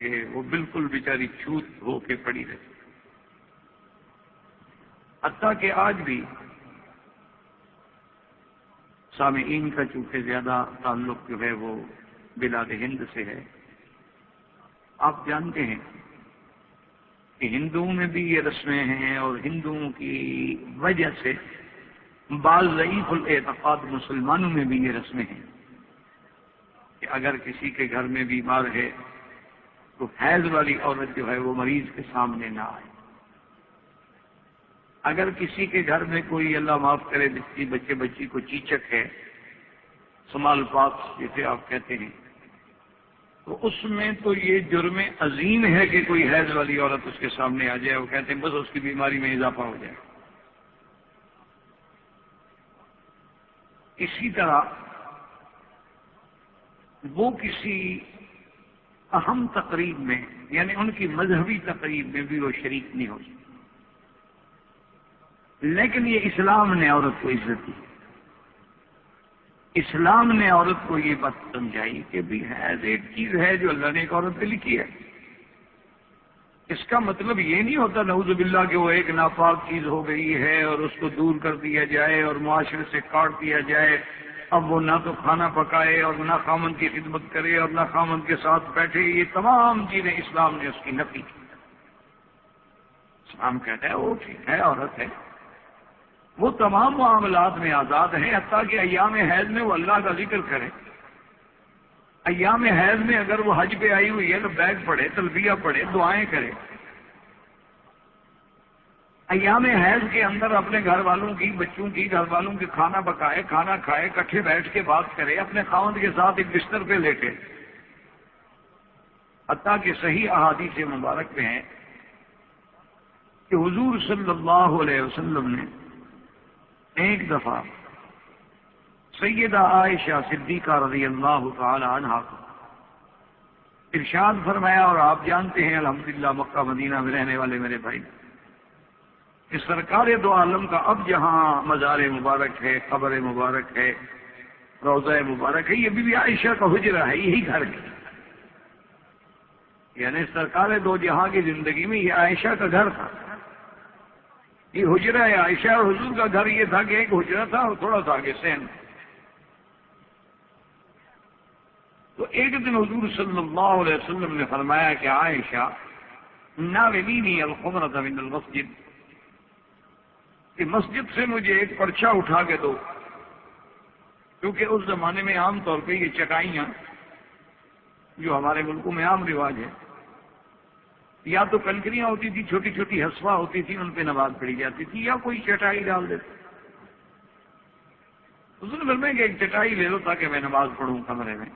کہ وہ بالکل بیچاری چھوت ہو کے پڑی رہتی. حتیٰ کہ آج بھی سامعین کا چونکہ زیادہ تعلق جو ہے وہ بلاد ہند سے ہے. آپ جانتے ہیں کہ ہندوؤں میں بھی یہ رسمیں ہیں، اور ہندوؤں کی وجہ سے بعض ضعیف الاعتقاد مسلمانوں میں بھی یہ رسمیں ہیں کہ اگر کسی کے گھر میں بیمار ہے تو حیض والی عورت جو ہے وہ مریض کے سامنے نہ آئے. اگر کسی کے گھر میں کوئی اللہ معاف کرے بچی کو چیچک ہے، سمال پاکس جسے آپ کہتے ہیں، تو اس میں تو یہ جرم عظیم ہے کہ کوئی حیض والی عورت اس کے سامنے آ جائے. وہ کہتے ہیں بس اس کی بیماری میں اضافہ ہو جائے. اسی طرح وہ کسی اہم تقریب میں، یعنی ان کی مذہبی تقریب میں بھی وہ شریک نہیں ہو سکتے. لیکن یہ اسلام نے عورت کو عزت دی. اسلام نے عورت کو یہ بات سمجھائی کہ بھی حیض ایک چیز ہے جو اللہ نے ایک عورت پہ لکھی ہے. اس کا مطلب یہ نہیں ہوتا نعوذ باللہ کہ وہ ایک ناپاک چیز ہو گئی ہے اور اس کو دور کر دیا جائے اور معاشرے سے کاٹ دیا جائے. اب وہ نہ تو کھانا پکائے اور نہ خامند کی خدمت کرے اور نہ خامند کے ساتھ بیٹھے. یہ تمام چیزیں اسلام نے اس کی نفی کی. اسلام کہتا ہے وہ ٹھیک ہے، عورت ہے، وہ تمام معاملات میں آزاد ہیں، حتیٰ کہ ایام حیض میں وہ اللہ کا ذکر کرے. ایام حیض میں اگر وہ حج پہ آئی ہوئی ہے تو بیگ پڑھے، تلبیہ پڑھے، دعائیں کرے. ایام حیض کے اندر اپنے گھر والوں کی، بچوں کی، گھر والوں کی کھانا پکائے، کھانا کھائے، اکٹھے بیٹھ کے بات کرے، اپنے خاوند کے ساتھ ایک بستر پہ لیٹے. حتیٰ کہ صحیح احادیث مبارک میں ہے کہ حضور صلی اللہ علیہ وسلم نے ایک دفعہ سیدہ عائشہ صدیقہ رضی اللہ تعالی عنہا کو ارشاد فرمایا، اور آپ جانتے ہیں الحمدللہ مکہ مدینہ میں رہنے والے میرے بھائی، کہ سرکار دو عالم کا اب جہاں مزار مبارک ہے، قبر مبارک ہے، روضہ مبارک ہے، یہ بی بی عائشہ کا حجرہ ہے، یہی گھر ہے. یعنی سرکار دو جہاں کی زندگی میں یہ عائشہ کا گھر تھا. یہ حجرہ ہے عائشہ، اور حضور کا گھر یہ تھا کہ ایک حجرہ تھا اور تھوڑا سا آگے سین. تو ایک دن حضور صلی اللہ علیہ وسلم نے فرمایا کہ عائشہ ناولینی الخمرۃ من المسجد، کہ مسجد سے مجھے ایک پرچہ اٹھا کے دو. کیونکہ اس زمانے میں عام طور پہ یہ چٹائیاں جو ہمارے ملکوں میں عام رواج ہے، یا تو کنکریاں ہوتی تھی، چھوٹی چھوٹی حصوہ ہوتی تھی، ان پہ نماز پڑھی جاتی تھی، یا کوئی چٹائی ڈال دیتے. حضور نے فرمایا کہ ایک چٹائی لے لو تاکہ میں نماز پڑھوں کمرے میں.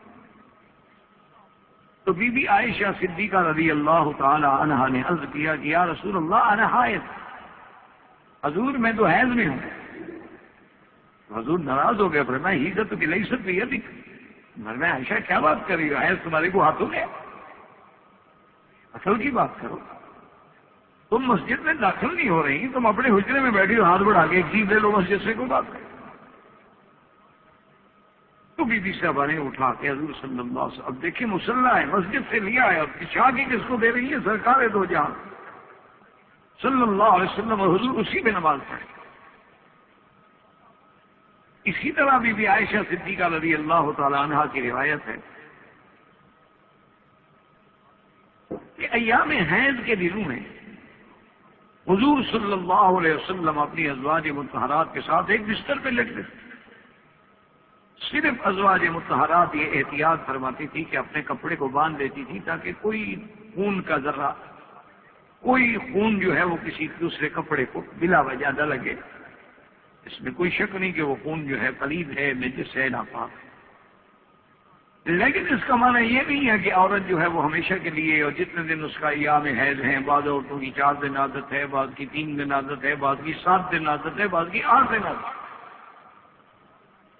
تو بی بی عائشہ صدیقہ رضی اللہ تعالی عنہا نے عرض کیا کہ یا رسول اللہ انا حائض، حضور میں تو حیض میں ہوں. حضور ناراض ہو گیا، فرمایا ہیزت کی لیست بیدک. فرمایا عائشہ کیا بات کر رہی ہو، حیض تمہارے کو ہاتھوں میں، اصل کی بات کرو. تم مسجد میں داخل نہیں ہو رہی، تم اپنے حجرے میں بیٹھی ہو، ہاتھ بڑھا کے ایک چیز لے لو مسجد سے، کوئی بات نہیں. تو بی بی صاحبہ نے اٹھا کے حضور صلی اللہ علیہ وسلم، اب دیکھیں مصلی ہے، مسجد سے لیا ہے، اور شاہ کی کس کو دے رہی ہے، سرکار دو جہاں صلی اللہ علیہ وسلم، اور حضور اسی پہ نماز پڑھے. اسی طرح بی بی عائشہ صدیقہ رضی اللہ تعالی عنہا کی روایت ہے کہ ایام حیض کے دنوں میں حضور صلی اللہ علیہ وسلم اپنی ازواج مطہرات کے ساتھ ایک بستر پہ لیٹتے تھے. صرف ازواج مطہرات یہ احتیاط فرماتی تھی کہ اپنے کپڑے کو باندھ دیتی تھی تاکہ کوئی خون کا ذرہ، کوئی خون جو ہے وہ کسی دوسرے کپڑے کو بلا وجہ نہ لگے. اس میں کوئی شک نہیں کہ وہ خون جو ہے پلید ہے، نجس ہے، ناپاک ہے. لیکن اس کا معنی یہ نہیں ہے کہ عورت جو ہے وہ ہمیشہ کے لیے، اور جتنے دن اس کا ایام حیض ہیں، بعض عورتوں کی 4 دن عادت ہے، بعض کی 3 دن عادت ہے، بعض کی 7 دن عادت ہے، بعض کی 8 دن عادت ہے،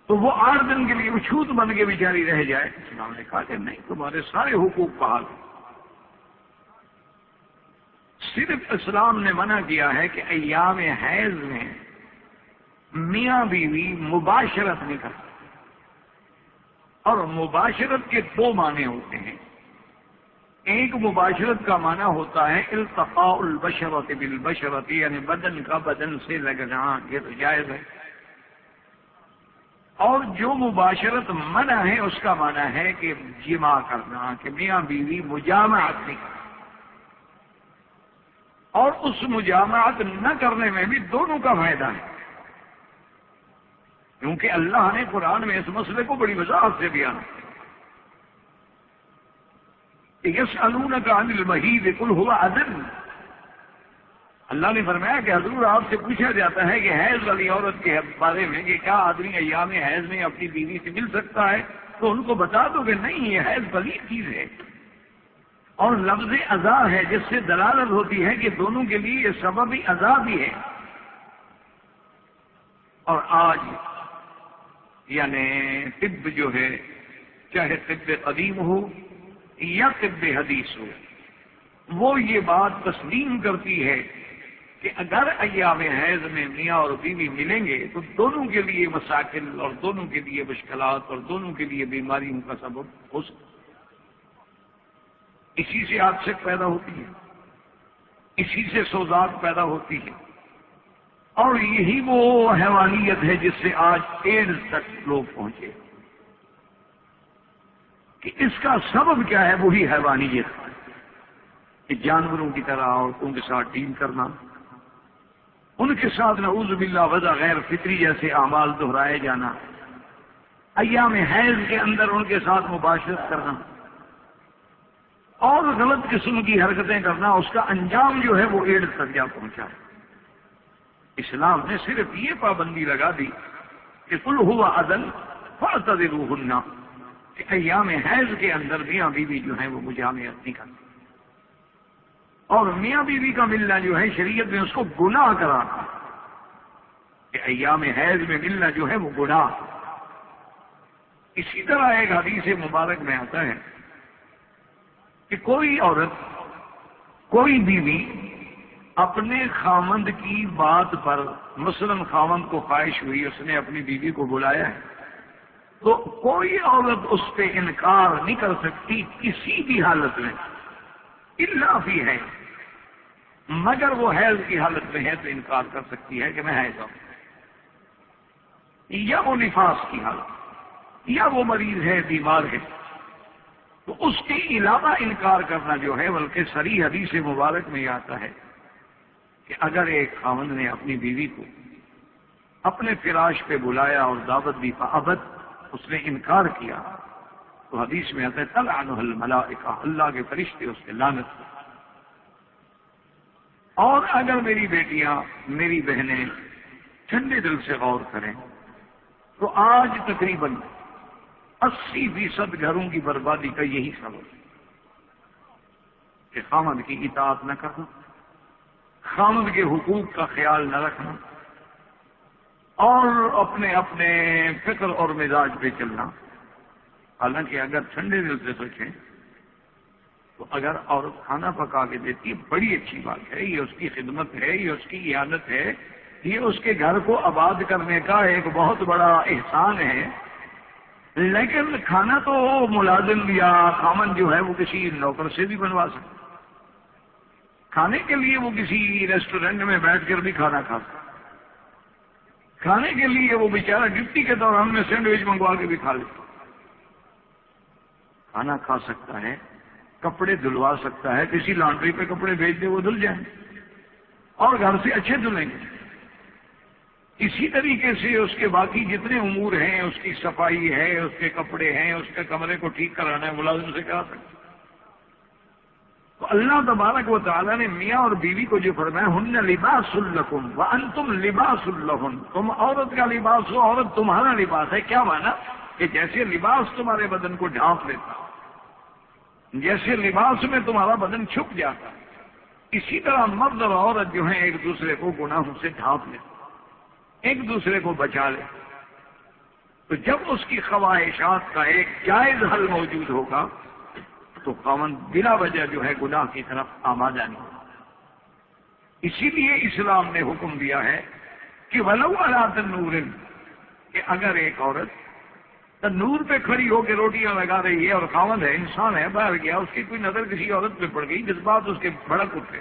تو وہ 8 دن کے لیے اچھوت بن کے بیچاری رہ جائے. اسلام نے کہا کہ نہیں، تمہارے سارے حقوق بحال ہیں. صرف اسلام نے منع کیا ہے کہ ایام حیض میں میاں بیوی مباشرت نہیں کر سکتے. اور مباشرت کے 2 معنی ہوتے ہیں. ایک مباشرت کا معنی ہوتا ہے التقاء البشرۃ بالبشرۃ، یعنی بدن کا بدن سے لگنا، یہ تو جائز ہے۔ اور جو مباشرت منع ہے اس کا معنی ہے کہ جماع کرنا، کہ میاں بیوی مجامعت نہیں کرنا، اور اس مجامعت نہ کرنے میں بھی دونوں کا فائدہ ہے، کیونکہ اللہ نے قرآن میں اس مسئلے کو بڑی وضاحت سے بیان کیا۔ یسألونک عن المحیض قل هو اذى، اللہ نے فرمایا کہ حضور آپ سے پوچھا جاتا ہے کہ حیض والی عورت کے بارے میں کہ کیا آدمی ایام حیض میں اپنی بیوی سے مل سکتا ہے، تو ان کو بتا دو کہ نہیں، یہ حیض بلی چیز ہے، اور لفظ اذا ہے جس سے دلالت ہوتی ہے کہ دونوں کے لیے یہ سبب اذا بھی ہے۔ اور آج یعنی طب جو ہے، چاہے طب قدیم ہو یا طب حدیث ہو، وہ یہ بات تسلیم کرتی ہے کہ اگر ایام حیض میں میاں اور بیوی ملیں گے تو دونوں کے لیے مسائل اور دونوں کے لیے مشکلات اور دونوں کے لیے بیماریوں کا سبب ہو سکتا ہے۔ اسی سے حادثے پیدا ہوتی ہے، اسی سے سوزات پیدا ہوتی ہے، اور یہی وہ حیوانیت ہے جس سے آج ایڈز تک لوگ پہنچے، کہ اس کا سبب کیا ہے؟ وہی حیوانیت، کہ جانوروں کی طرح عورتوں کے ساتھ ڈیل کرنا، ان کے ساتھ نعوذ باللہ وضع غیر فطری جیسے اعمال دہرائے جانا، ایام حیض کے اندر ان کے ساتھ مباشرت کرنا اور غلط قسم کی حرکتیں کرنا، اس کا انجام جو ہے وہ ایڈز تک جا پہنچا ہے۔ اسلام نے صرف یہ پابندی لگا دی کہ قل هو اذى فاعتذروهن، کہ ایام حیض کے اندر میاں بیوی جو ہیں وہ مجامعت نہیں کرتے، اور میاں بیوی کا ملنا جو ہے شریعت میں اس کو گناہ کرانا، کہ ایام حیض میں ملنا جو ہے وہ گناہ۔ اسی طرح ایک حدیث مبارک میں آتا ہے کہ کوئی عورت، کوئی بیوی اپنے خامند کی بات پر، مثلا خامند کو خواہش ہوئی، اس نے اپنی بیوی کو بلایا ہے، تو کوئی عورت اس پہ انکار نہیں کر سکتی کسی بھی حالت میں، الا فی ہے، مگر وہ حیض کی حالت میں ہے تو انکار کر سکتی ہے کہ میں حیض ہوں، یا وہ نفاس کی حالت، یا وہ مریض ہے، بیمار ہے، تو اس کے علاوہ انکار کرنا جو ہے، بلکہ صریح حدیث مبارک میں یہ آتا ہے کہ اگر ایک خاوند نے اپنی بیوی کو اپنے فراش پہ بلایا اور دعوت دی، فابت، اس نے انکار کیا، تو حدیث میں آتا ہے تلعنہ الملائکہ، اللہ کے فرشتے اس کے لعنت کرتے۔ اور اگر میری بیٹیاں، میری بہنیں ٹھنڈے دل سے غور کریں تو آج تقریباً 80% گھروں کی بربادی کا یہی سبب ہے کہ خامد کی اطاعت نہ کرنا، خامد کے حقوق کا خیال نہ رکھنا، اور اپنے اپنے فکر اور مزاج پہ چلنا۔ حالانکہ اگر ٹھنڈے دل سے سوچیں تو اگر عورت کھانا پکا کے دیتی ہے بڑی اچھی بات ہے، یہ اس کی خدمت ہے، یہ اس کی اعانت ہے، یہ اس کے گھر کو آباد کرنے کا ایک بہت بڑا احسان ہے۔ لیکن کھانا تو ملازم یا خامن جو ہے وہ کسی نوکر سے بھی بنوا سکتا، کھانے کے لیے وہ کسی ریسٹورینٹ میں بیٹھ کر بھی کھانا کھا سکتا، کھانے کے لیے وہ بیچارہ ڈیوٹی کے دوران میں سینڈوچ منگوا کے بھی کھا لیتا، کھانا کھا سکتا ہے، کپڑے دھلوا سکتا ہے، کسی لانڈری پہ کپڑے بھیج دے وہ دھل جائیں اور گھر سے اچھے دھلیں گے۔ اسی طریقے سے اس کے باقی جتنے امور ہیں، اس کی صفائی ہے، اس کے کپڑے ہیں، اس کے کمرے کو ٹھیک کرانا ہے، ملازم سے کرا سکتا۔ تو اللہ تبارک و تعالیٰ نے میاں اور بیوی کو جو فرمایا ہن لباس لکم وانتم لباس لہن، تم عورت کا لباس ہو، عورت تمہارا لباس ہے۔ کیا مانا؟ کہ جیسے لباس تمہارے بدن کو ڈھانپ لیتا، جیسے لباس میں تمہارا بدن چھپ جاتا، اسی طرح مرد اور عورت جو ہیں ایک دوسرے کو گناہوں سے ڈھانپ لیتے، ایک دوسرے کو بچا لے۔ تو جب اس کی خواہشات کا ایک جائز حل موجود ہوگا تو خاوند بلا وجہ جو ہے گناہ کی طرف آمادہ نہیں ہوگا۔ اسی لیے اسلام نے حکم دیا ہے کہ ولو علی تنور، کہ اگر ایک عورت تنور پہ کھڑی ہو کے روٹیاں لگا رہی ہے اور خاوند ہے، انسان ہے، باہر گیا، اس کی کوئی نظر کسی عورت پہ پڑ گئی، جذبات اس کے بھڑک اٹھے،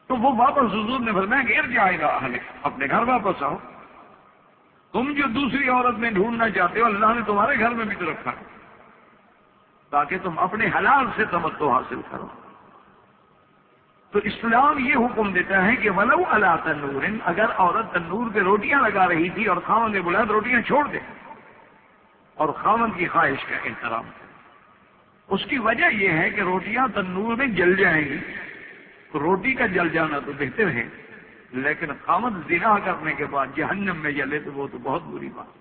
تو وہ واپس حضور نے فرمایا کہ ارجع الی اہلک، اپنے گھر واپس آؤ، تم جو دوسری عورت میں ڈھونڈنا چاہتے ہو اللہ نے تمہارے گھر میں بھی تو رکھا ہے تاکہ تم اپنے حلال سے تمتع حاصل کرو۔ تو اسلام یہ حکم دیتا ہے کہ ولو علی تنور، اگر عورت تنور پہ روٹیاں لگا رہی تھی اور خاوند نے بلایا تو روٹیاں چھوڑ دے اور خاوند کی خواہش کا احترام کرے۔ اس کی وجہ یہ ہے کہ روٹیاں تنور میں جل جائیں گی، تو روٹی کا جل جانا تو بہتر ہے، لیکن خاوند زنا کرنے کے بعد جہنم میں جلے تو وہ تو بہت بری بات۔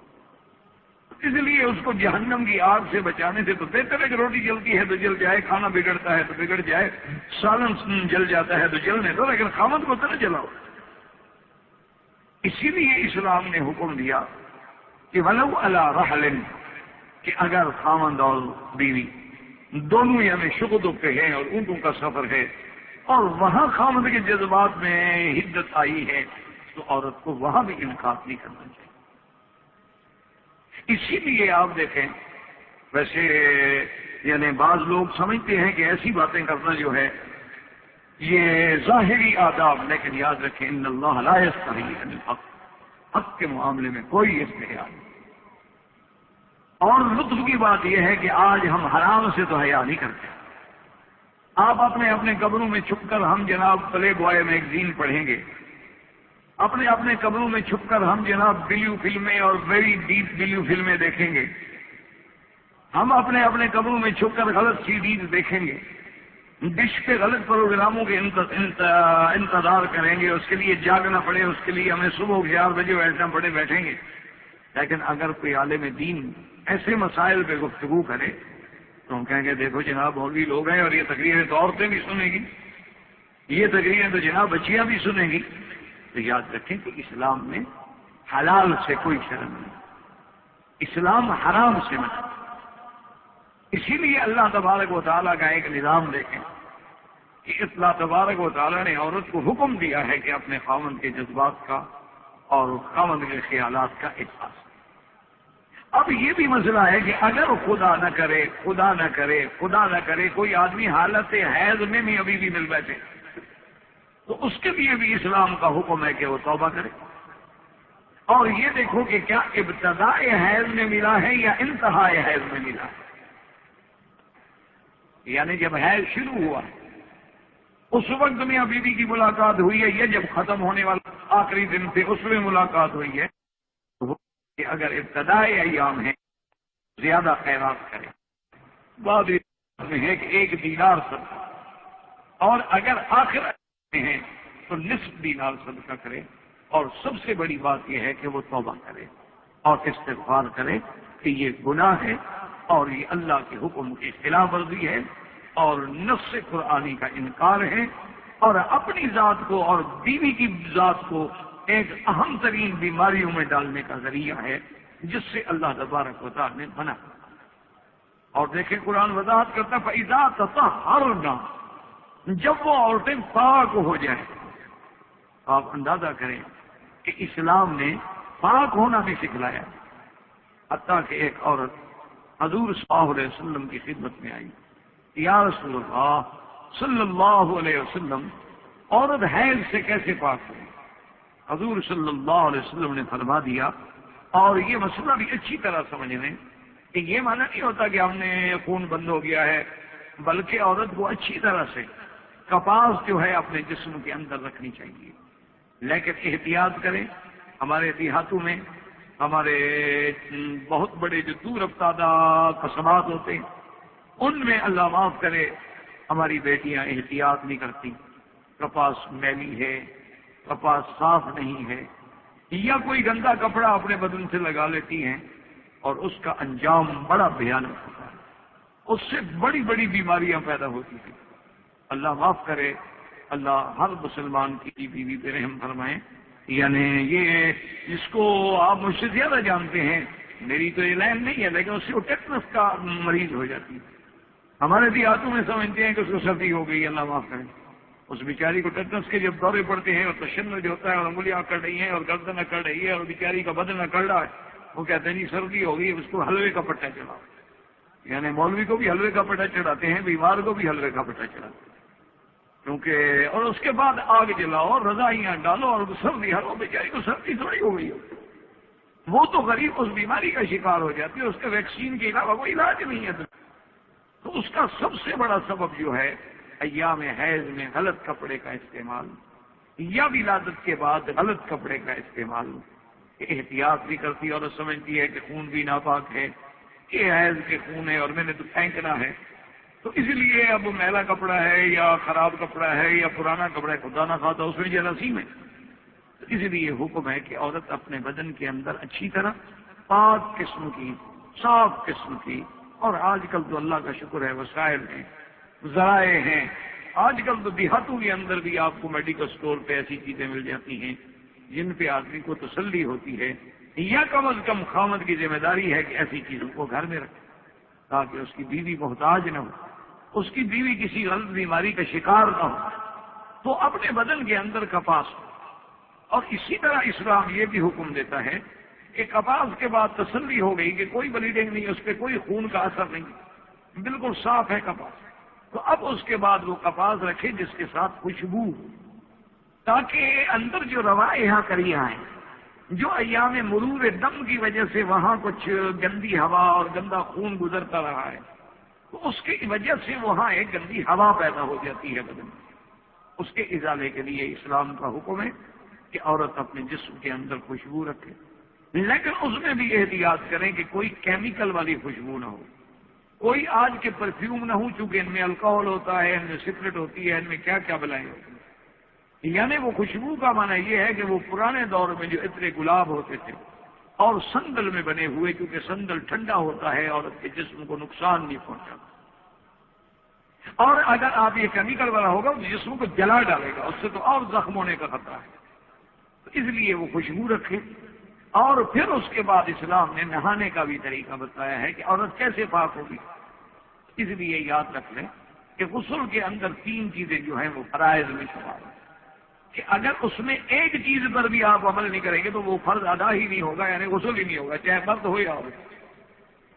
اس لیے اس کو جہنم کی آگ سے بچانے سے تو بہتر ہے کہ روٹی جلتی ہے تو جل جائے، کھانا بگڑتا ہے تو بگڑ جائے، سالن جل جاتا ہے تو جلنے دو، لیکن خاوند کو تو نہ جلاؤ۔ اسی لیے اسلام نے حکم دیا کہ ولو علی رحل، کہ اگر خاوند اور بیوی دونوں یعنی شغلوں پہ ہیں اور اونٹوں کا سفر ہے اور وہاں خاوند کے جذبات میں حدت آئی ہے تو عورت کو وہاں بھی انکار نہیں کرنا چاہیے۔ اسی لیے آپ دیکھیں، ویسے یعنی بعض لوگ سمجھتے ہیں کہ ایسی باتیں کرنا جو ہے یہ ظاہری آداب، لیکن یاد رکھیں ان اللہ لا یستحی عن الحق، حق کے معاملے میں کوئی استحیاء نہیں۔ اور لطف کی بات یہ ہے کہ آج ہم حرام سے تو حیا نہیں کرتے۔ آپ اپنے اپنے قبروں میں چھپ کر ہم جناب پلے بوائے میگزین پڑھیں گے، اپنے اپنے قبروں میں چھپ کر ہم جناب بلیو فلمیں اور ویری ڈیپ بلیو فلمیں دیکھیں گے، ہم اپنے اپنے قبروں میں چھپ کر غلط سیڈیز دیکھیں گے، ڈش پہ غلط پروگراموں کے انتظار کریں گے، اس کے لیے جاگنا پڑے، اس کے لیے ہمیں صبح 4 بجے بیٹھنا پڑے، بیٹھیں گے۔ لیکن اگر کوئی عالم دین ایسے مسائل پہ گفتگو کرے تو ہم کہیں گے دیکھو جناب مولوی لوگ ہیں اور یہ تقریریں تو عورتیں بھی سنیں گی، یہ تقریریں تو جناب بچیاں بھی سنیں گی۔ تو یاد رکھیں کہ اسلام میں حلال سے کوئی شرم نہیں، اسلام حرام سے منع۔ اسی لیے اللہ تبارک و تعالیٰ کا ایک نظام دیکھیں کہ اللہ تبارک و تعالیٰ نے عورت کو حکم دیا ہے کہ اپنے خاوند کے جذبات کا اور خاوند کے خیالات کا احساس۔ اب یہ بھی مسئلہ ہے کہ اگر خدا نہ کرے، خدا نہ کرے، خدا نہ کرے کوئی آدمی حالت حیض میں بھی ابھی بھی مل بیٹھے تو اس کے لیے بھی اسلام کا حکم ہے کہ وہ توبہ کرے۔ اور یہ دیکھو کہ کیا ابتداء حیض میں ملا ہے یا انتہاء حیض میں ملا ہے، یعنی جب حیض شروع ہوا اس وقت میاں بیوی کی ملاقات ہوئی ہے یا جب ختم ہونے والا آخری دن تھے اس میں ملاقات ہوئی ہے، کہ اگر ابتدائی ایام ہیں زیادہ خیرات کریں، بعد میں ہے کہ 1 دینار صدقہ، اور اگر آخر میں ہیں تو نصف دینار صدقہ کرے، اور سب سے بڑی بات یہ ہے کہ وہ توبہ کرے اور استغفار کرے کہ یہ گناہ ہے اور یہ اللہ کے حکم کی خلاف ورزی ہے اور نص قرآنی کا انکار ہے اور اپنی ذات کو اور بیوی کی ذات کو ایک اہم ترین بیماریوں میں ڈالنے کا ذریعہ ہے جس سے اللہ تبارک و تعالیٰ نے منع۔ اور دیکھیں قرآن وضاحت کرتا ہے فَإِذَا تَطَهَّرْنَ، جب وہ عورتیں پاک ہو جائیں۔ آپ اندازہ کریں کہ اسلام نے پاک ہونا بھی سکھلایا، حتیٰ کہ ایک عورت حضور صلی اللہ علیہ وسلم کی خدمت میں آئی، یا رسول اللہ صلی اللہ علیہ وسلم عورت حیض سے کیسے پاک ہوئی؟ حضور صلی اللہ علیہ وسلم نے فرما دیا، اور یہ مسئلہ بھی اچھی طرح سمجھ لیں کہ یہ معنی نہیں ہوتا کہ ہم نے خون بند ہو گیا ہے، بلکہ عورت کو اچھی طرح سے کپاس جو ہے اپنے جسم کے اندر رکھنی چاہیے، لیکن احتیاط کریں۔ ہمارے دیہاتوں میں ہمارے بہت بڑے جو دور افتادہ قصبات ہوتے ہیں ان میں اللہ معاف کرے ہماری بیٹیاں احتیاط نہیں کرتی، کپاس میلی ہے، کپاس صاف نہیں ہے، یا کوئی گندا کپڑا اپنے بدن سے لگا لیتی ہیں اور اس کا انجام بڑا بھیانک ہوتا ہے، اس سے بڑی بڑی بیماریاں پیدا ہوتی ہیں۔ اللہ معاف کرے، اللہ ہر مسلمان کی بیوی پہ رحم فرمائے۔ یعنی یہ جس کو آپ مجھ سے زیادہ جانتے ہیں، میری تو یہ لائن نہیں ہے، لیکن اس سے وہ ٹیٹنس کا مریض ہو جاتی ہے۔ ہمارے دیہاتوں میں سمجھتے ہیں کہ اس کو سردی ہو گئی، اللہ معاف کرے، اس بیچاری کو ٹیٹنس کے جب دورے پڑتے ہیں اور تشنج ہوتا ہے اور انگلیاں اکڑ رہی ہیں اور گردن اکڑ رہی ہے اور بیچاری کا بدن اکڑ رہا ہے وہ کہتے ہیں جی سردی ہوگی اس کو حلوے کا پٹا چڑھاؤ، یعنی مولوی کو بھی حلوے کا پٹا چڑھاتے ہیں، بیمار کو بھی حلوے کا پٹا چڑھاتے ہیں، کیونکہ اور اس کے بعد آگ جلاؤ، رضائیاں ڈالو، اور سردی ہر بیچاری کو سردی تھوڑی ہو گئی ہو، وہ تو غریب اس بیماری کا شکار ہو جاتی ہے، اس کے ویکسین کے علاوہ کوئی علاج نہیں ہے۔ تو اس کا سب سے بڑا سبب جو ہے ایام حیض میں غلط کپڑے کا استعمال، یا ولادت کے بعد غلط کپڑے کا استعمال۔ احتیاط بھی کرتی ہے اور سمجھتی ہے کہ خون بھی ناپاک ہے، یہ حیض کے خون ہے اور میں نے تو پھینکنا ہے، تو اس لیے اب میلا کپڑا ہے یا خراب کپڑا ہے یا پرانا کپڑا ہے، خدا نہ خواستہ اس میں جراثیم ہے، تو اس لیے حکم ہے کہ عورت اپنے بدن کے اندر اچھی طرح پاک قسم کی، صاف قسم کی، اور آج کل تو اللہ کا شکر ہے وسائل ہیں، ذرائع ہیں، آج کل تو دیہاتوں کے اندر بھی آپ کو میڈیکل سٹور پہ ایسی چیزیں مل جاتی ہیں جن پہ آدمی کو تسلی ہوتی ہے، یا کم از کم خاوند کی ذمہ داری ہے کہ ایسی چیزوں کو گھر میں رکھے تاکہ اس کی بیوی محتاج نہ ہو، اس کی بیوی کسی غلط بیماری کا شکار نہ ہو، تو اپنے بدن کے اندر کپاس ہو۔ اور اسی طرح اسلام یہ بھی حکم دیتا ہے کہ کپاس کے بعد تسلی ہو گئی کہ کوئی بلیڈنگ نہیں، اس پہ کوئی خون کا اثر نہیں، بالکل صاف ہے کپاس، تو اب اس کے بعد وہ کپاس رکھے جس کے ساتھ خوشبو، تاکہ اندر جو روائح کریاں ہیں، جو ایام مرور دم کی وجہ سے وہاں کچھ گندی ہوا اور گندا خون گزرتا رہا ہے، تو اس کی وجہ سے وہاں ایک گندی ہوا پیدا ہو جاتی ہے بدن میں، اس کے ازالے کے لیے اسلام کا حکم ہے کہ عورت اپنے جسم کے اندر خوشبو رکھے، لیکن اس میں بھی احتیاط کریں کہ کوئی کیمیکل والی خوشبو نہ ہو، کوئی آج کے پرفیوم نہ ہو، چونکہ ان میں الکوہول ہوتا ہے، ان میں سگریٹ ہوتی ہے، ان میں کیا کیا بلائیں ہوتی ہیں۔ یعنی وہ خوشبو کا معنی یہ ہے کہ وہ پرانے دور میں جو عطر گلاب ہوتے تھے اور سندل میں بنے ہوئے، کیونکہ سندل ٹھنڈا ہوتا ہے، عورت کے جسم کو نقصان نہیں پہنچاتا، اور اگر آپ یہ کیمیکل والا ہوگا تو جسم کو جلا ڈالے گا، اس سے تو اور زخم ہونے کا خطرہ ہے، تو اس لیے وہ خوشبو رکھے۔ اور پھر اس کے بعد اسلام نے نہانے کا بھی طریقہ بتایا ہے کہ عورت کیسے پاک ہوگی، اس لیے یاد رکھ لیں کہ غسل کے اندر 3 چیزیں جو ہیں وہ فرائض میں شمار ہیں، کہ اگر اس میں ایک چیز پر بھی آپ عمل نہیں کریں گے تو وہ فرض ادا ہی نہیں ہوگا، یعنی غسل ہی نہیں ہوگا، چاہے مرد ہو یا عورت۔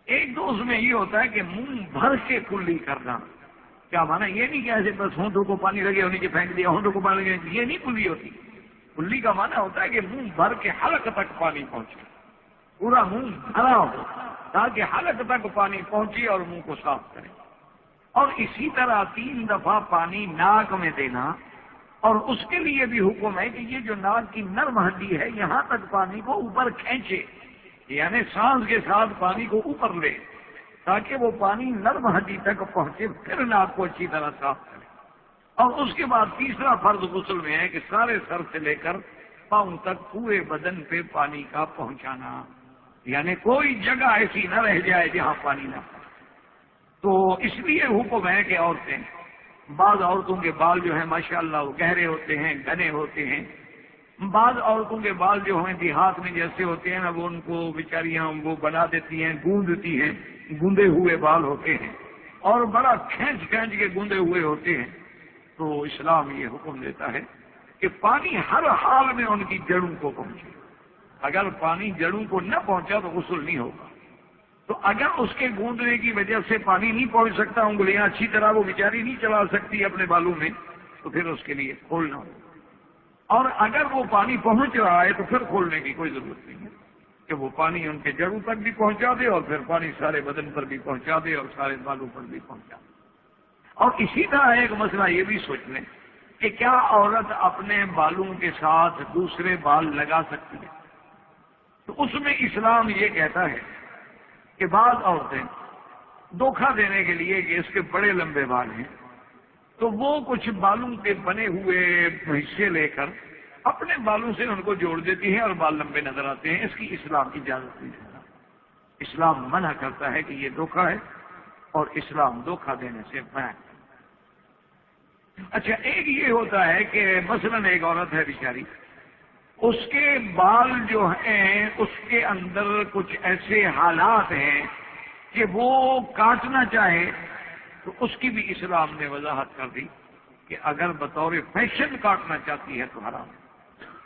ایک تو اس میں یہ ہوتا ہے کہ منہ بھر کے کلی کرنا، کیا مانا یہ نہیں کہ ایسے بس ہونٹوں کو پانی لگے اور نیچے پھینک دیا، ہونٹوں کو پانی لگے، یہ نہیں کلی ہوتی۔ کلی کا مانا ہوتا ہے کہ منہ بھر کے حلق تک پانی پہنچے، پورا منہ بھرا ہو تاکہ حلق تک پانی پہنچے اور منہ کو صاف کرے، اور اسی طرح 3 دفعہ پانی ناک میں دینا، اور اس کے لیے بھی حکم ہے کہ یہ جو ناک کی نرم ہڈی ہے یہاں تک پانی کو اوپر کھینچے، یعنی سانس کے ساتھ پانی کو اوپر لے تاکہ وہ پانی نرم ہڈی تک پہنچے، پھر ناک کو اچھی طرح صاف کرے۔ اور اس کے بعد تیسرا فرض غسل میں ہے کہ سارے سر سے لے کر پاؤں تک پورے بدن پہ پانی کا پہنچانا، یعنی کوئی جگہ ایسی نہ رہ جائے جہاں پانی نہ پہنچے۔ تو اس لیے حکم ہے کہ عورتیں، بعض عورتوں کے بال جو ہیں ماشاءاللہ وہ گہرے ہوتے ہیں، گھنے ہوتے ہیں، بعض عورتوں کے بال جو ہیں دیہات میں جیسے ہوتے ہیں نا، وہ ان کو بیچاریاں وہ بنا دیتی ہیں، گوندتی ہیں، گوندے ہوئے بال ہوتے ہیں اور بڑا کھینچ کھینچ کے گوندے ہوئے ہوتے ہیں، تو اسلام یہ حکم دیتا ہے کہ پانی ہر حال میں ان کی جڑوں کو پہنچے، اگر پانی جڑوں کو نہ پہنچا تو غسل نہیں ہوگا، تو اگر اس کے گوندنے کی وجہ سے پانی نہیں پہنچ سکتا، انگلیاں اچھی طرح وہ بیچاری نہیں چلا سکتی اپنے بالوں میں، تو پھر اس کے لیے کھولنا ہوگا، اور اگر وہ پانی پہنچ رہا ہے تو پھر کھولنے کی کوئی ضرورت نہیں ہے کہ وہ پانی ان کے جڑوں تک بھی پہنچا دے اور پھر پانی سارے بدن پر بھی پہنچا دے اور سارے بالوں پر بھی پہنچا دے۔ اور اسی طرح ایک مسئلہ یہ بھی سوچ لیں کہ کیا عورت اپنے بالوں کے ساتھ دوسرے بال لگا سکتی ہے؟ تو اس میں اسلام یہ کہتا ہے کہ بعض عورتیں دھوکہ دینے کے لیے کہ اس کے بڑے لمبے بال ہیں تو وہ کچھ بالوں کے بنے ہوئے حصے لے کر اپنے بالوں سے ان کو جوڑ دیتی ہیں اور بال لمبے نظر آتے ہیں، اس کی اسلام کی اجازت نہیں دیتا، اسلام منع کرتا ہے کہ یہ دھوکہ ہے اور اسلام دھوکہ دینے سے منع کرتا ہے۔ اچھا، ایک یہ ہوتا ہے کہ مثلاً ایک عورت ہے بیچاری، اس کے بال جو ہیں اس کے اندر کچھ ایسے حالات ہیں کہ وہ کاٹنا چاہے تو اس کی بھی اسلام نے وضاحت کر دی کہ اگر بطور فیشن کاٹنا چاہتی ہے تو حرام ہے۔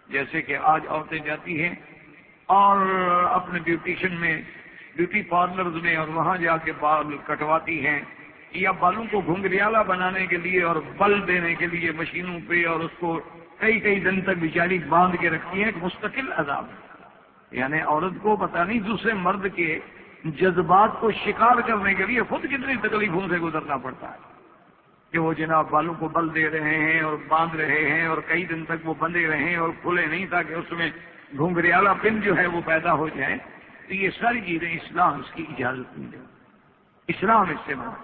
جیسے کہ آج عورتیں جاتی ہیں اور اپنے بیوٹیشن میں، بیوٹی پارلرز میں، اور وہاں جا کے بال کٹواتی ہیں، یا بالوں کو گھنگریالا بنانے کے لیے اور بل دینے کے لیے مشینوں پہ، اور اس کو کئی کئی دن تک بیچاری باندھ کے رکھتی ہیں، ایک مستقل عذاب ہے۔ یعنی عورت کو پتہ نہیں دوسرے مرد کے جذبات کو شکار کرنے کے لیے خود کتنی تکلیفوں سے گزرنا پڑتا ہے کہ وہ جناب بالوں کو بل دے رہے ہیں اور باندھ رہے ہیں، اور کئی دن تک وہ بندھے رہیں اور کھلے نہیں، تاکہ اس میں گھنگریالا پن جو ہے وہ پیدا ہو جائے۔ تو یہ ساری چیزیں اسلام اس کی اجازت نہیں دیتا، اسلام اس سے منع۔